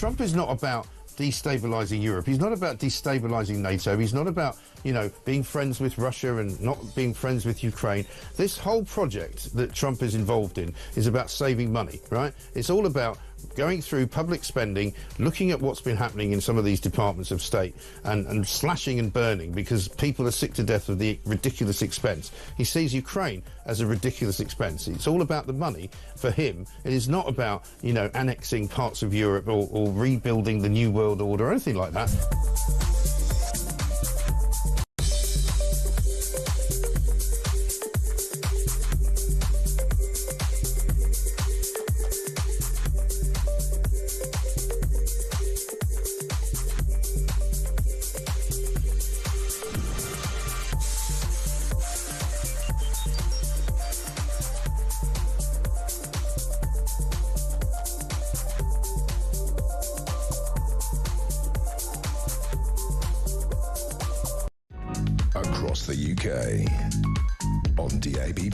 Trump is not about destabilising Europe. He's not about destabilising NATO. He's not about, being friends with Russia and not being friends with Ukraine. This whole project that Trump is involved in is about saving money, right? It's all about going through public spending, looking at what's been happening in some of these departments of state and slashing and burning because people are sick to death of the ridiculous expense. He sees Ukraine as a ridiculous expense. It's all about the money for him. It is not about, annexing parts of Europe or rebuilding the New World Order or anything like that. Across the UK, on DAB+,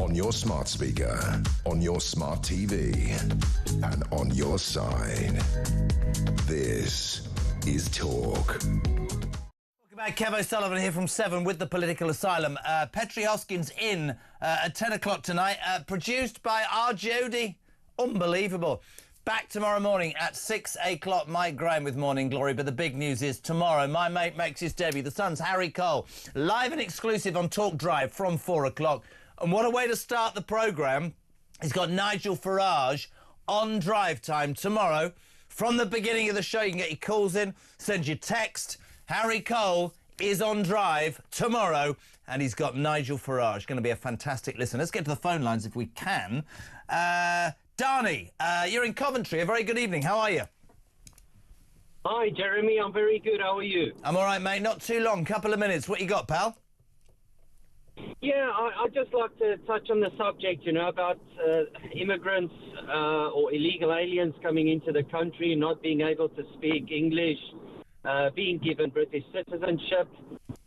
on your smart speaker, on your smart TV, and on your side. This is Talk. Talking about Kev O'Sullivan here from 7 with the Political Asylum. Petri Hoskins in at 10 o'clock tonight, produced by R. Jody. Unbelievable. Back tomorrow morning at 6 o'clock, Mike Graham with Morning Glory. But the big news is tomorrow, my mate makes his debut. The Sun's Harry Cole, live and exclusive on Talk Drive from 4 o'clock. And what a way to start the programme. He's got Nigel Farage on Drive Time tomorrow. From the beginning of the show, you can get your calls in, send your text. Harry Cole is on Drive tomorrow, and he's got Nigel Farage. Going to be a fantastic listen. Let's get to the phone lines if we can. Darnie, you're in Coventry. A very good evening. How are you? Hi, Jeremy. I'm very good. How are you? I'm all right, mate. Not too long. Couple of minutes. What you got, pal? Yeah, I'd just like to touch on the subject, about immigrants or illegal aliens coming into the country, not being able to speak English, being given British citizenship.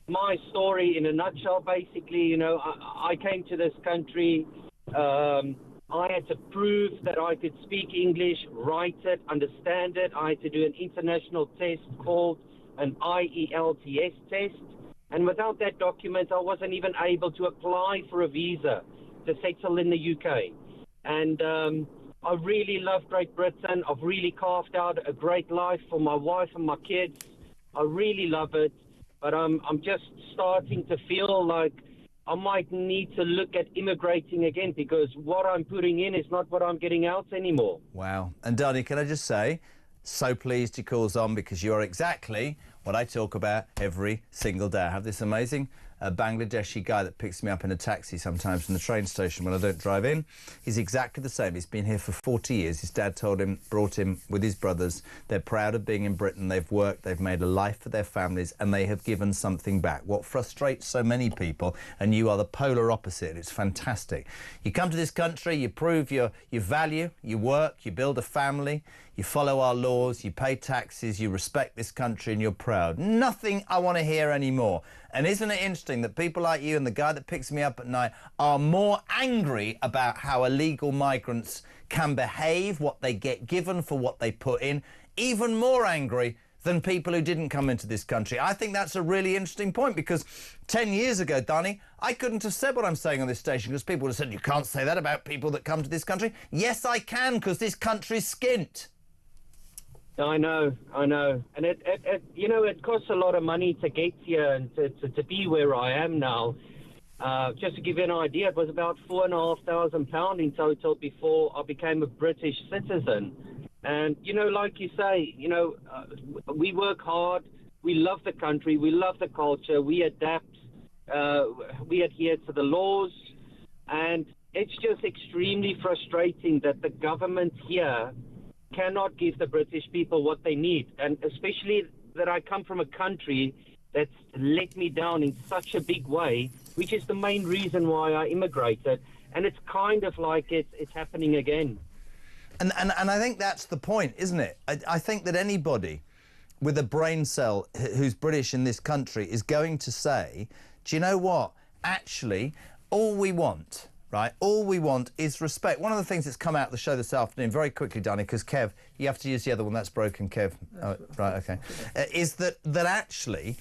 My story in a nutshell, basically, I came to this country. I had to prove that I could speak English, write it, understand it. I had to do an international test called an IELTS test. And without that document, I wasn't even able to apply for a visa to settle in the UK. And I really love Great Britain. I've really carved out a great life for my wife and my kids. I really love it. But I'm just starting to feel like I might need to look at immigrating again because what I'm putting in is not what I'm getting out anymore. Wow. And Darnie, can I just say, so pleased your call's on because you are exactly what I talk about every single day. I have this amazing Bangladeshi guy that picks me up in a taxi sometimes from the train station when I don't drive in. He's exactly the same. He's been here for 40 years. His dad brought him with his brothers. They're proud of being in Britain. They've worked, they've made a life for their families, and they have given something back. What frustrates so many people, and you are the polar opposite. It's fantastic. You come to this country, you prove your value, you work, you build a family, you follow our laws, you pay taxes, you respect this country, and you're proud. Nothing I want to hear anymore. And isn't it interesting that people like you and the guy that picks me up at night are more angry about how illegal migrants can behave, what they get given for what they put in, even more angry than people who didn't come into this country. I think that's a really interesting point because 10 years ago, Donnie, I couldn't have said what I'm saying on this station because people would have said, you can't say that about people that come to this country. Yes, I can, because this country's skint. I know. And it costs a lot of money to get here and to be where I am now. Just to give you an idea, it was about £4,500 in total before I became a British citizen. And, like you say, we work hard. We love the country. We love the culture. We adapt. We adhere to the laws. And it's just extremely frustrating that the government here cannot give the British people what they need, and especially that I come from a country that's let me down in such a big way, which is the main reason why I immigrated, and it's kind of like it's happening again. And I think that's the point, isn't it? I think that anybody with a brain cell who's British in this country is going to say, do you know what? Actually, all we want, right? All we want is respect. One of the things that's come out of the show this afternoon, very quickly, Danny, because Kev, you have to use the other one. That's broken, Kev. Oh, right, OK. Is that actually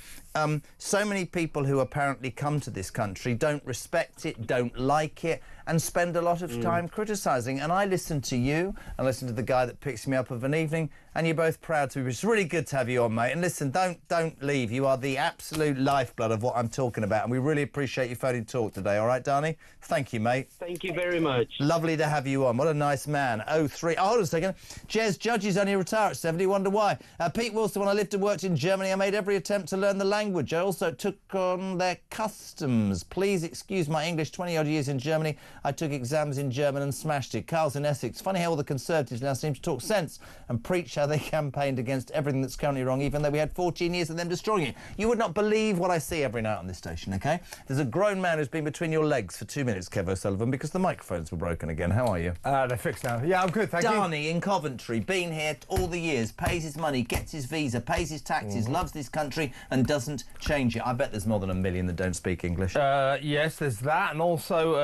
so many people who apparently come to this country don't respect it, don't like it, and spend a lot of time criticising. And I listen to you, and listen to the guy that picks me up of an evening, and you're both proud to be. It's really good to have you on, mate. And listen, don't leave. You are the absolute lifeblood of what I'm talking about, and we really appreciate you phoning to talk today. All right, Danny? Thank you, mate. Thank you very much. Lovely to have you on. What a nice man. 03. Oh, hold on a second. Jez Judges only retire at 70. Wonder why. Pete Wilson, when I lived and worked in Germany, I made every attempt to learn the language. I also took on their customs. Please excuse my English. 20-odd years in Germany. I took exams in German and smashed it. Carl's in Essex. Funny how all the Conservatives now seem to talk sense and preach how they campaigned against everything that's currently wrong, even though we had 14 years of them destroying it. You would not believe what I see every night on this station, OK? There's a grown man who's been between your legs for 2 minutes, Kev O'Sullivan, because the microphones were broken again. How are you? They're fixed now. Yeah, I'm good, thank you. Darnie in Coventry, been here all the years, pays his money, gets his visa, pays his taxes, loves this country and doesn't change it. I bet there's more than 1 million that don't speak English. Yes, there's that, and also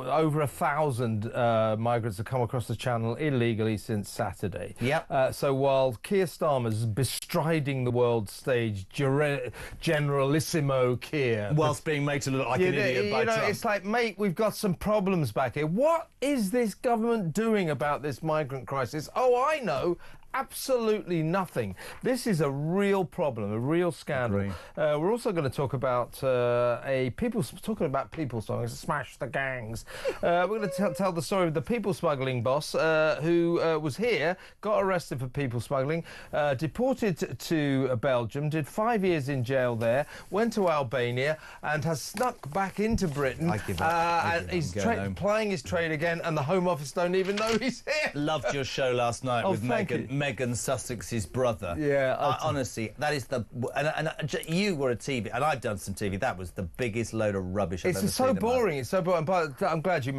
over 1,000 migrants have come across the channel illegally since Saturday. Yep. So while Keir Starmer's bestriding the world stage, Generalissimo Keir, whilst being made to look like an idiot by Trump. It's like, mate, we've got some problems back here. What is this government doing about this migrant crisis? Oh, I know. Absolutely nothing. This is a real problem, a real scandal. We're also going to talk about talking about people songs, smash the gangs. We're going to tell the story of the people smuggling boss who was here, got arrested for people smuggling, deported to Belgium, did 5 years in jail there, went to Albania and has snuck back into Britain. I give up. He's plying his trade again, and the Home Office don't even know he's here. Loved your show last night with Meghan Sussex's brother. Yeah, honestly, that is the and you were a TV, and I've done some TV. That was the biggest load of rubbish I've ever seen. It's so boring. It's so boring. But I'm glad you